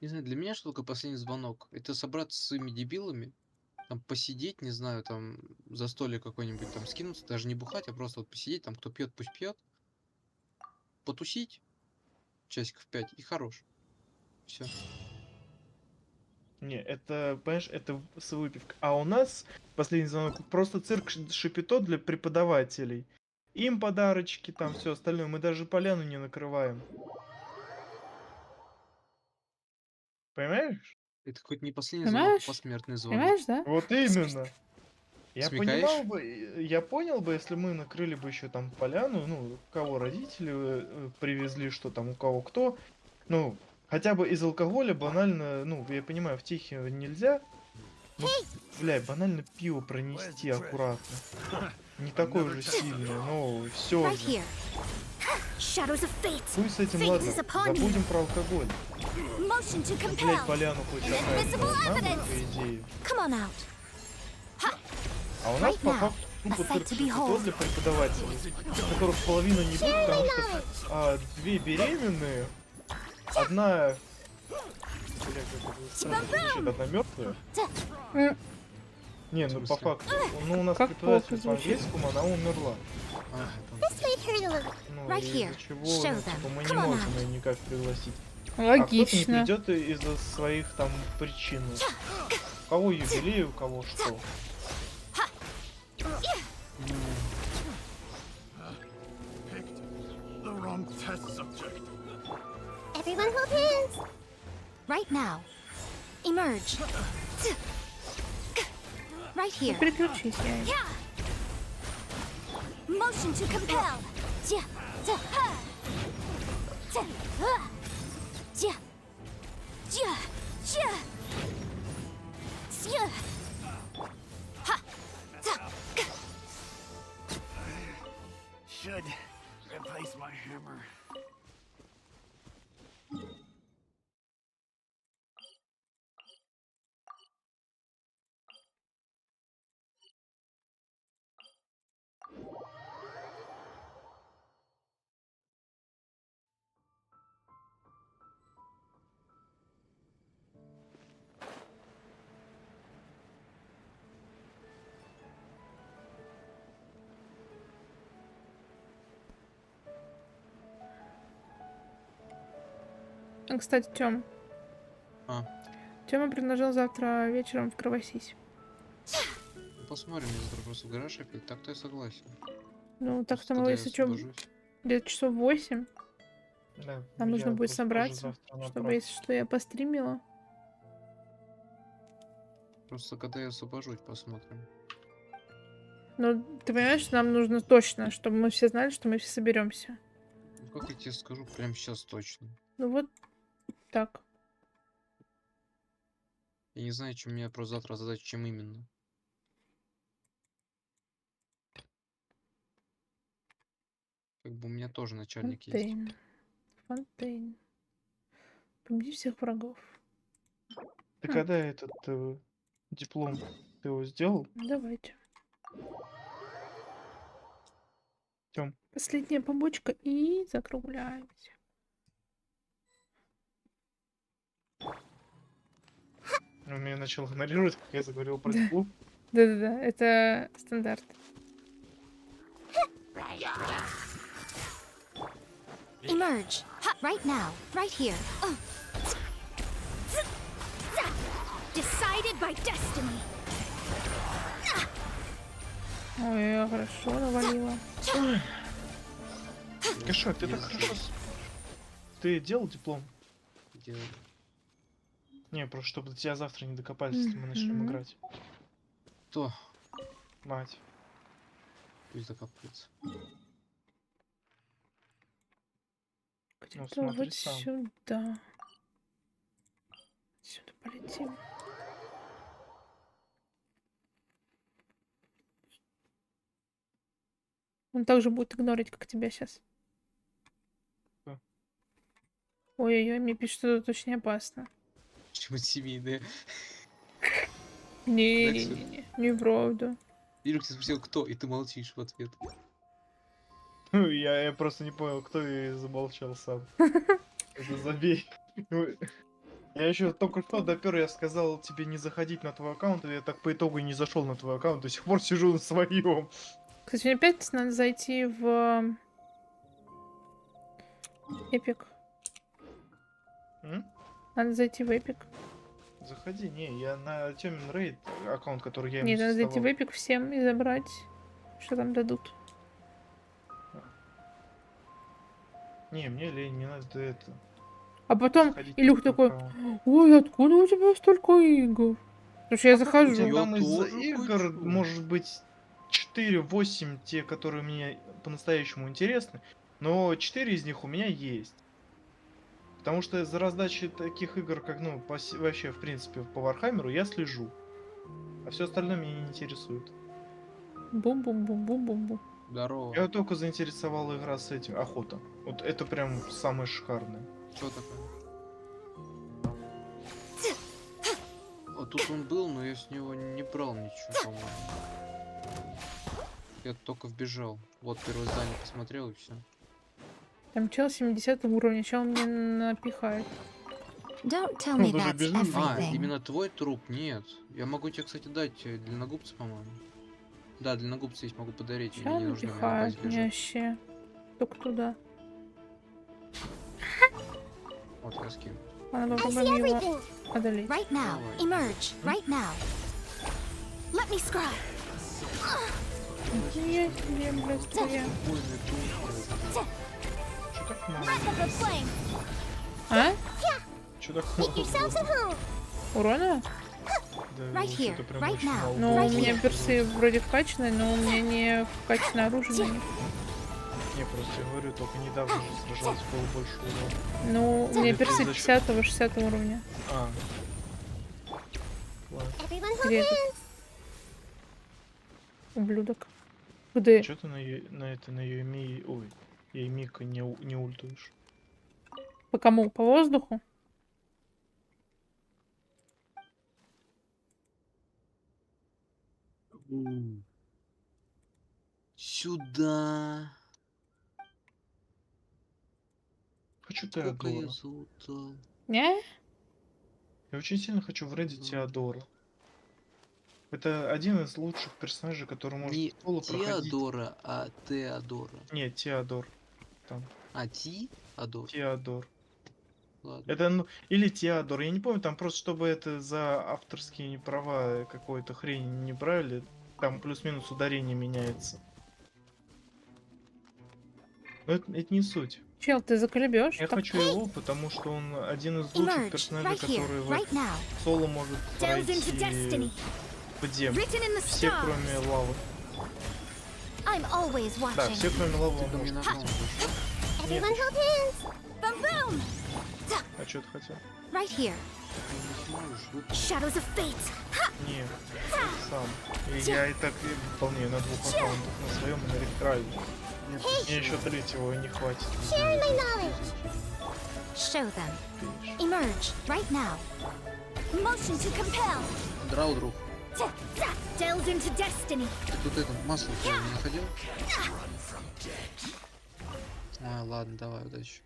Не знаю, для меня что такое последний звонок? Это собраться с своими дебилами, там посидеть, не знаю, там за столик какой-нибудь там скинуться, даже не бухать, а просто вот посидеть, там кто пьет, пусть пьет, потусить часиков 5 и хорош. Все. Не, это, понимаешь, это с выпивкой. А у нас последний звонок просто цирк шапито для преподавателей. Им подарочки, там все остальное. Мы даже поляну не накрываем. Понимаешь? Это хоть не последний звонок, а Понимаешь? посмертный звонок. Понимаешь, да? Вот именно. Я Смекаешь? понимал бы, я понял бы, если мы накрыли бы еще там поляну, ну, у кого родители привезли, что там, у кого кто. Ну, хотя бы из алкоголя банально, ну, я понимаю, в Тихе нельзя. Ну, бля, банально пиво пронести аккуратно. Не такое уже сильное, но все же. Ну и с этим ладно, забудем про алкоголь. Блять, поляну хоть какая-то надо, по идее. А у нас по факту тупо цирк шапито для преподавателей, которых половина не будет, потому что две беременные, одна... Бля, как это странно звучит, одна мертвая. Не, ну по факту, ну у нас Как преподаватель плохо по английскому, она умерла. Ну, из-за чего, ну, типа, мы не можем ее никак пригласить. А кто-то не Логично. придет из-за своих там причин. У кого юбилей, у кого что. Everyone hold hands. Right now. Emerge. Right here. Переключись, я. Motion to compel. Should replace my hammer. Кстати, Тём. Тёма предложил завтра вечером в Кровосись. Посмотрим, я завтра просто в гараж опять. Так-то я согласен. Ну, так Просто что мы, когда я если что, освобожусь. где-то часов 8. Да, Нам нужно я будет просто тоже собраться, завтра чтобы, направлюсь. если что, я постримила. Просто когда я освобожусь, посмотрим. Ну, ты понимаешь, что нам нужно точно, чтобы мы все знали, что мы все соберемся. Ну как я тебе скажу прямо сейчас точно? Ну вот так. Я не знаю, чем мне просто завтра задать, чем именно. Как бы у меня тоже начальник есть. Фонтейн. Фонтейн. Победи всех врагов. Ты когда этот диплом ты его сделал? Давайте. Тём. Последняя побочка и закругляемся. Он меня начал игнорировать, как я заговорил про тепло. Да-да-да, это стандарт. Emerge. Right now. Right here. Decided by destiny. Ой, я хорошо навалила. Кошак, ты так хорошо... Ты делал диплом? Делал. Не, просто чтобы до тебя завтра не докопались, если мы начнем играть. Кто? Мать. Пусть докопается. Ну, То смотри вот сам. сюда. Сюда полетим. Он также будет игнорить, как тебя сейчас. Да. Ой-ой-ой, мне пишут, что это очень опасно. Почему семейные? Не-не-не, неправда. Ирик тебя спросил, кто, и ты молчишь в ответ. Я просто не понял, кто, и замолчал сам. Это забей. Я еще только что допер, я сказал тебе не заходить на твой аккаунт, и я так по итогу и не зашел на твой аккаунт, до сих пор сижу на своем. Кстати, мне опять надо зайти в Эпик. Надо зайти в Эпик. Заходи, не, я на Тёмин рейд аккаунт, который я ему Нет, надо зайти в создавал. Эпик всем и забрать, что там дадут. Не, мне лень, не надо это. А потом заходить Илюх на такой: аккаунт. ой, откуда у тебя столько игр? Потому что я У захожу. тебя там из игр, может быть, 4-8 те, которые мне по-настоящему интересны, но 4 из них у меня есть. Потому что за раздачей таких игр, как, ну, вообще, в принципе, по Вархаммеру, я слежу. А все остальное меня не интересует. Бум-бум-бум-бум-бум-бум. Здорово. Я только заинтересовала игра с этим, Охота. Вот это прям самое шикарное. Что такое? А тут он был, но я с него не брал ничего, по-моему. Я только вбежал. Вот первое здание посмотрел и все. Там чел 70 уровня, чел мне напихает. Don't tell me that's А, everything. именно твой труп? Нет. Я могу тебе, кстати, дать длинногубца, по-моему. Да, длинногубца есть, могу подарить. Чел Мне не нужно, у меня на базе напихает мне лежит. вообще. Только туда. Вот я скину. Надо попробовать его одолеть. Right now. Emerge. Right now. Let me scry. Я тебе, блядь, твоя. А? Чё так Make yourselves at home. Урона? Да, Right here. что-то прям Right очень now. мало. Ну, у Right меня here. персы вроде вкачаны, но у меня не вкачано оружие на них. Не, просто я говорю, только недавно же сражался, было больше урона. Ну, у меня Это персы за счёт- 50-60 уровня. А. Ладно. Everyone hold Где этот hands. ублюдок? Где? Чё ты на ее ми... Ой, ей Мика не ультуешь? По кому? По воздуху? Сюда. Хочу Сколько я Теодора. залутал? Не? Я очень сильно хочу в рейде Теодора. Это один из лучших персонажей, который может Не соло проходить. Теодора, а Теодора. Нет, Теодор. Там. А Теодор? Теодор. Ладно. Это, ну, или Теодор, я не помню, там просто, чтобы это за авторские права какой-то хрень не брали, там плюс-минус ударение меняется. Но это не суть. Чел, ты заколебешь? Я хочу его, потому что он один из лучших Emerge. персонажей, Right here. который в Right now. соло может Delve into пройти destiny. подземку. Written in the Все, stars. кроме лавы. I'm always Да, watching. все, кроме лавы, он Ты ко мне может на пройти. Everyone hold hands. Boom boom. А что ты хотел? Right here. Shadows of fate. Нет, ты сам. И я и так выполняю на двух аккаунтах, на своем и на реферальном. Мне еще третьего и не хватит. Sharing my knowledge. Show them. Emerge. Right now. Motion to compel. Драу, друг. Delve into destiny. Ты тут это масло не находил? А, ладно, давай, удачи.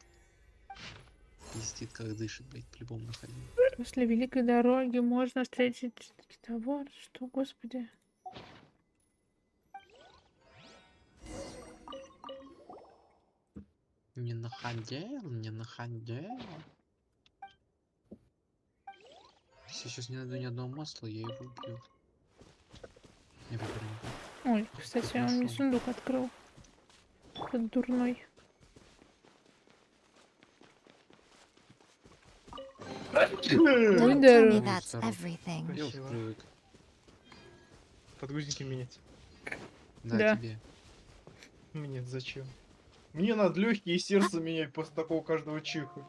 Пиздит, как дышит, блядь, по-любому находил. После великой дороги можно встретить товар. Что, господи? Не находил, не находил. Если я сейчас не найду ни одного масла, я его убью. Не выберу. Ой, кстати, он мне сундук открыл. Этот дурной. Don't tell me that's everything. Подгузники менять. Да. Тебе. Мне зачем? Мне надо легкие и сердце менять после такого каждого чиха.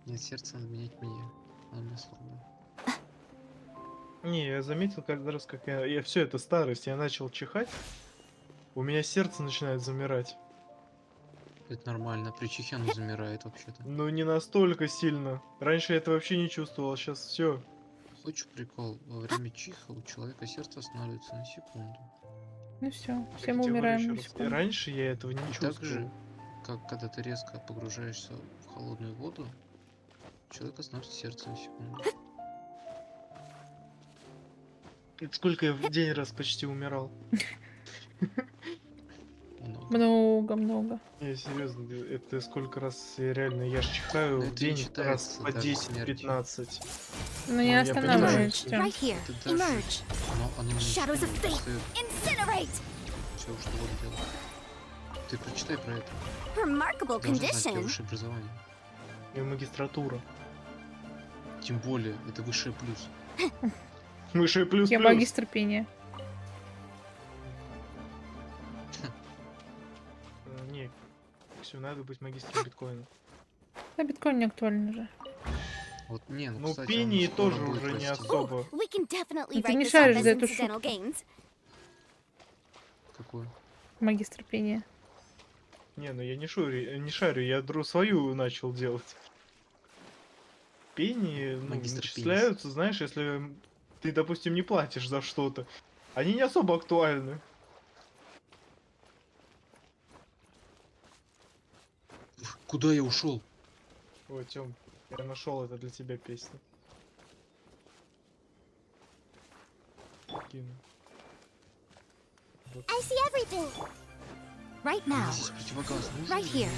Нет, сердце надо менять мне. Оно у меня слабое. Не, я заметил каждый раз, как я все это старость, я начал чихать, у меня сердце начинает замирать. Это нормально, при чихе оно замирает вообще-то. Ну не настолько сильно. Раньше я это вообще не чувствовал, сейчас все. Хочешь прикол? Во время чиха у человека сердце останавливается на секунду. Ну все, все мы умираем на секунду. Раньше я этого не чувствовал. Так же, как когда ты резко погружаешься в холодную воду, у человека становится сердце на секунду. Сколько я в день раз почти умирал? Много. Не, серьезно, это сколько раз я реально, я ж чихаю в день раз по 10-15. Но не останавливаешься. Оно мне все, что воду делает. Ты прочитай про это. Remarkable Должна знать, у тебя condition. высшее образование. И магистратура. Тем более, это высшее плюс. Высшее плюс. Я магистр пения. Не, все, надо быть магистром биткоина. Да, биткоин не актуален уже. Вот не, Ну, кстати, пении он скоро тоже будет уже не расти. особо. We can definitely Ты write не this up шаришь as за эту incidental шутку. gains. Какую? Магистр пения. Не, ну я не шарю, я свою начал делать. Пении, ну, Магистр начисляются, знаешь, если ты, допустим, не платишь за что-то. Они не особо актуальны. Куда я ушел? Ой, Тём, я нашел это для тебя песню. Кину. I see everything. Right now. Здесь противогаз нужен Right или here.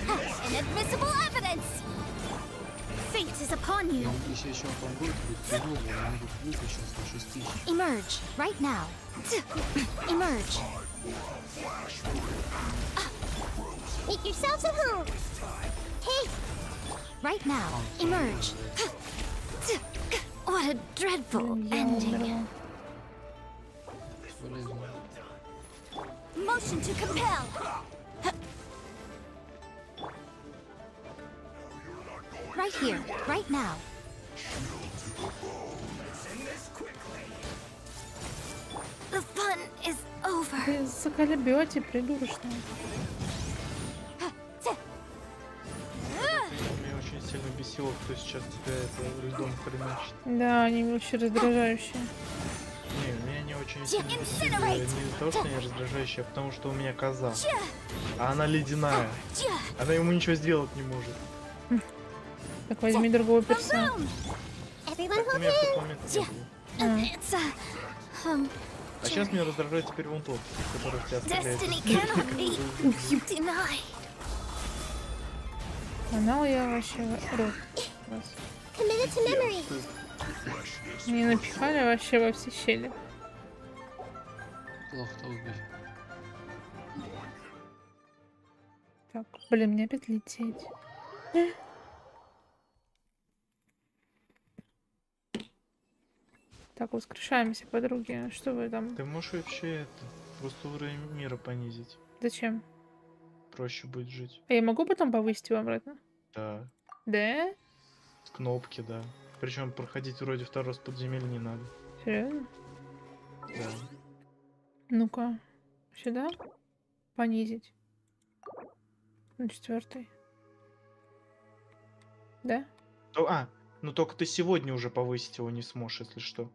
нет? Inadmissible evidence. Fate is upon you. Если еще он будет хреново, у меня будет плюс сейчас на 6000. Emerge. Right now. Emerge. Make yourselves at home. Hey, Right now. Emerge. What a dreadful ending. Motion to compel. Right here. Right now. The fun is over. Ты заколебете, придурочно. Меня очень сильно бесило, кто сейчас тебя это льдом хреначит. Да, они очень раздражающие. Не, меня не очень сильно бесили, не из-за того, что они раздражающие, а потому что у меня коза. А она ледяная. Она ему ничего сделать не может. Так возьми другого перса. everyone Так у will меня в тот do. момент не было. It's А сейчас меня раздражает теперь вон тот, который в тебя destiny стреляет. cannot be denied. Канал я вообще рот. Committed to memory. Мне напихали вообще во все щели. Плохо-то убей. Так, блин, мне опять лететь. Так, воскрешаемся, подруги. Что вы там? Ты можешь вообще это, просто уровень мира понизить. Зачем? Проще будет жить. А я могу потом повысить его обратно? Да. Да? С кнопки, да. Причем проходить вроде второй раз подземелье не надо. Серьезно? Да. Ну-ка. Сюда? Понизить. На 4. Да? Ну только ты сегодня уже повысить его не сможешь, если что.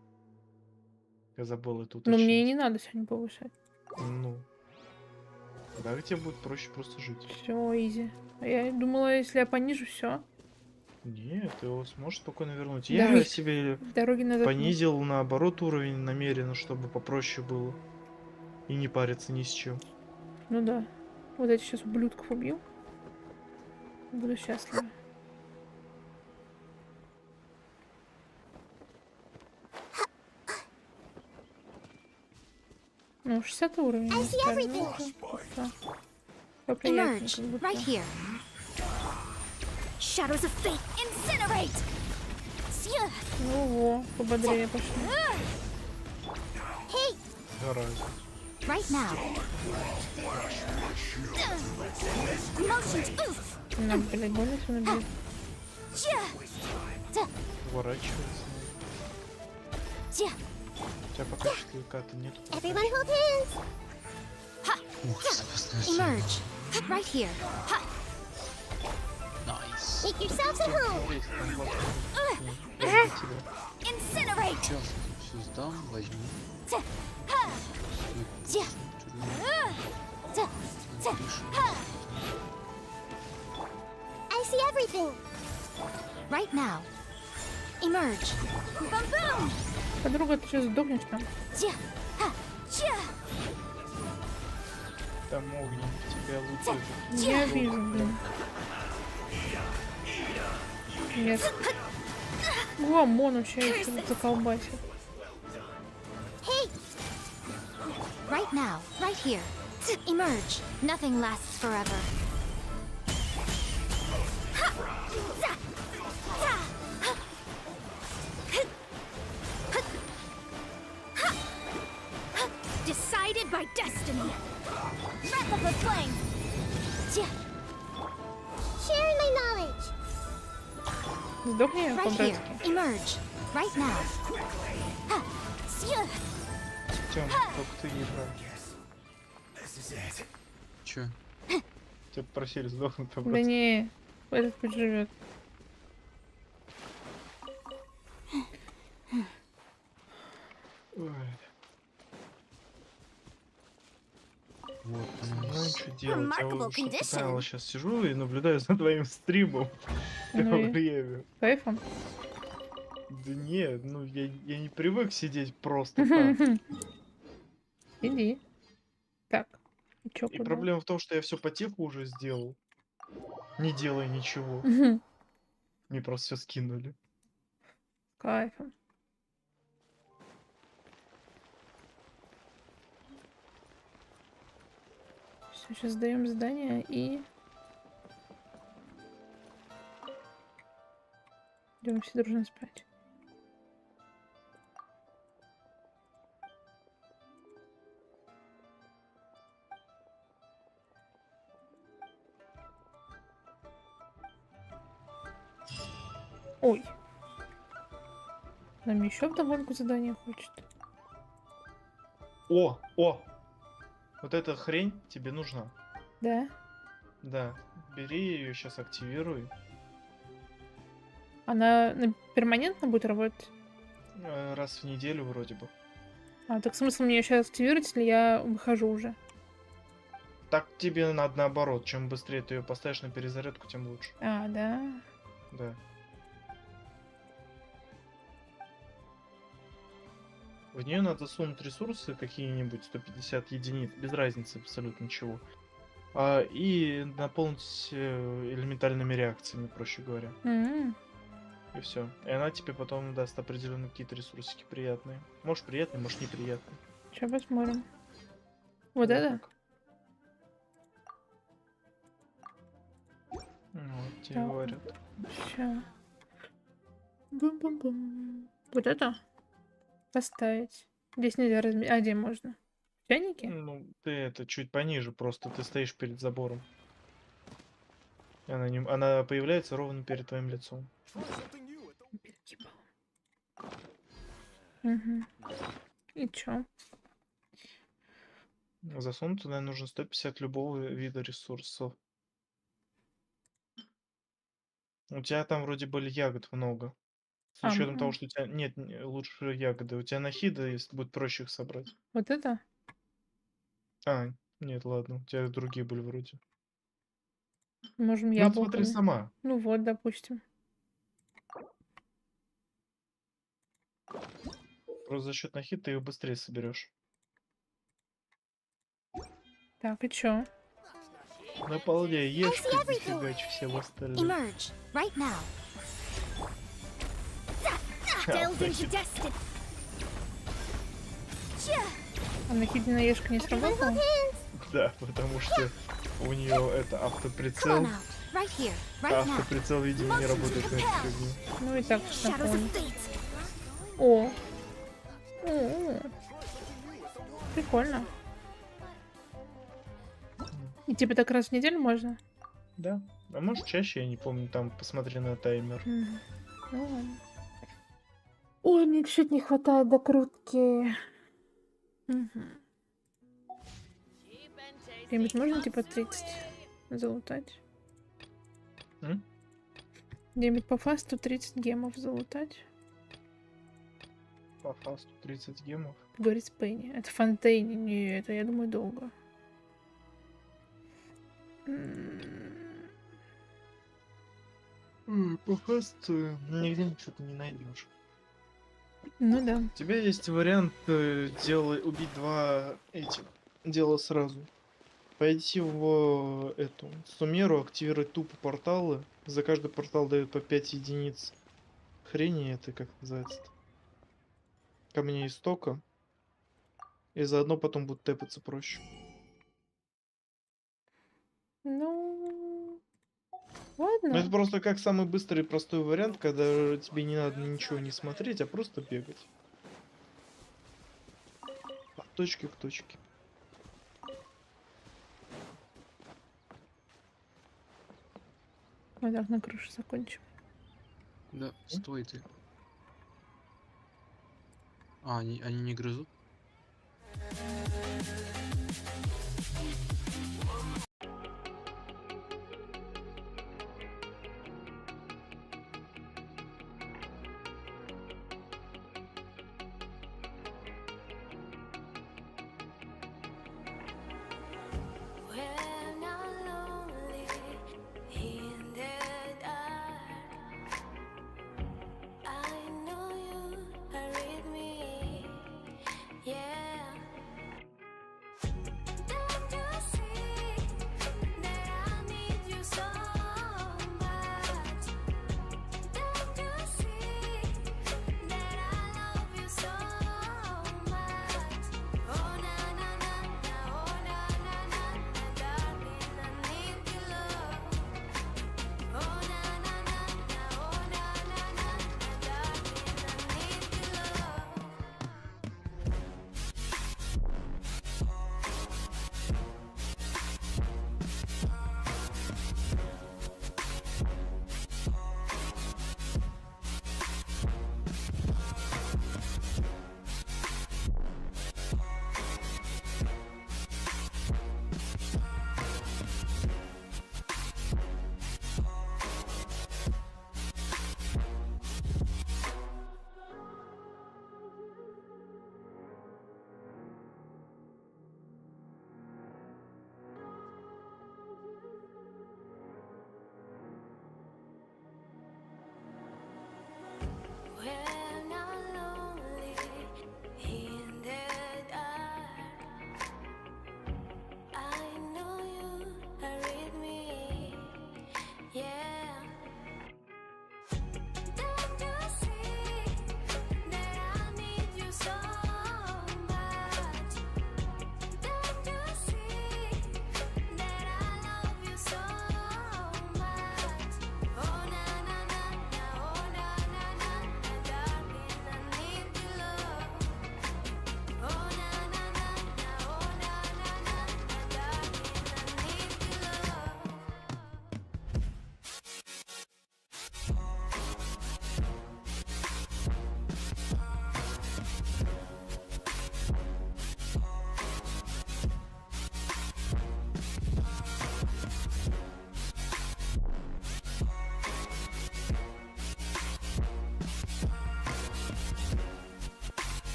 Я забыл это Но уточнить. мне и не надо сегодня повышать. Ну. Так тебе будет проще просто жить. Все, изи. А я думала, если я понижу, все. Нет, ты его сможешь спокойно вернуть. Дороги- Я себе Дороги назад. понизил наоборот уровень намеренно, чтобы попроще было. И не париться ни с чем. Ну да. Вот эти сейчас ублюдков убью. Буду счастлива. Ну, 60 уровень. I see everything. Emerge, right here. Shadows of fate, incinerate! Ого, пободрее пошли. Hey, Зараза. Right now. Emotions, oof! Нам, блядь, больно все набьет. Уворачивается. У тебя пока штыка-то нету. everyone hold hands. Emerge, right here. Make yourselves at home. Incinerate! Сейчас все сдам, возьму. I see everything. Right now. Emerge. Boom boom! Подруга, ты сейчас сдохнешь там. Там огнем тебя лучше. Я вижу, блин. Нет. О, Мон вообще еще заколбасил. Right now, right here. Emerge. Nothing lasts forever. Decided by destiny. Breath of the flame. Sharing my knowledge. Сдохни Right here. по-братски. Emerge. Right now. Тём, только ты не прав. Чё? Тебя просили сдохнуть Да по-братски. не, этот пусть живет. Ой. Вот, не знаю, что делать. Я вот сейчас сижу и наблюдаю за твоим стримом. Ну и? Время. Кайфом? Да нет, ну я не привык сидеть просто так. Иди. Так. И чё, И куда? проблема в том, что я все по теку уже сделал. Не делая ничего. Мне просто все скинули. Кайфом. Все, сейчас сдаем задание и... Идем все дружно спать. Ой. Нам еще вдогонку задание хочет. О! Вот эта хрень тебе нужна. Да? Да. Бери ее, сейчас активируй. Она перманентно будет работать? Раз в неделю вроде бы. А, так смысл мне ее сейчас активировать, если я выхожу уже? Так тебе надо наоборот. Чем быстрее ты ее поставишь на перезарядку, тем лучше. А, да? Да. В нее надо сунуть ресурсы какие-нибудь, 150 единиц, без разницы абсолютно ничего. И наполнить элементальными реакциями, проще говоря. И все. И она тебе потом даст определенные какие-то ресурсики приятные. Может приятные, может неприятные. Сейчас посмотрим. Вот это? Вот тебе Так. говорят. Ща. Бум-бум-бум. Вот это? Поставить. Здесь нельзя разместить. А, где можно? В чайнике? Ну, ты это чуть пониже, просто ты стоишь перед забором. И она появляется ровно перед твоим лицом. Угу. И чё? Засунуть туда нужно 150 любого вида ресурсов. У тебя там вроде были ягод много. С учетом того, что у тебя нет лучше ягоды. У тебя нахида, если будет проще их собрать. Вот это? А, Нет, ладно, у тебя другие были вроде. Можем Ну, яблоками. смотри сама. Ну вот, допустим. Просто за счет нахит ты ее быстрее соберешь. Так, и чё? Наполняй, ешь, фигачь всем остальным. Emerge right now. Delve into destiny. А накидная ешка не сработала? Да, потому что у нее это автоприцел. Right here, А right now. автоприцел, видимо, не работает на эту фигню. Ну и так уж Shadows напомню. of fate. О! О! Прикольно. И типа так раз в неделю можно? Да. А может чаще, я не помню, там посмотри на таймер. Ну ладно. Ой, мне чуть не хватает докрутки. Где-нибудь можно типа 30 залутать? Где-нибудь по фасту 30 гемов залутать? По фасту 30 гемов. Говорит Спенни. Это фонтейни. Не, это, я думаю, долго. По фасту нигде ничего ты не найдешь. Ну да. У тебя есть вариант убить два этих дела сразу. Пойти в эту суммеру, активировать тупо порталы. За каждый портал дают по 5 единиц хрени, это как называется-то? Камней истока. И заодно потом будут тэпаться проще. Ну... Ну Ладно. это просто как самый быстрый и простой вариант, когда тебе не надо ничего не смотреть, а просто бегать. От точки к точке. Вот так на крыше закончим. Да, стой ты. А, они не грызут?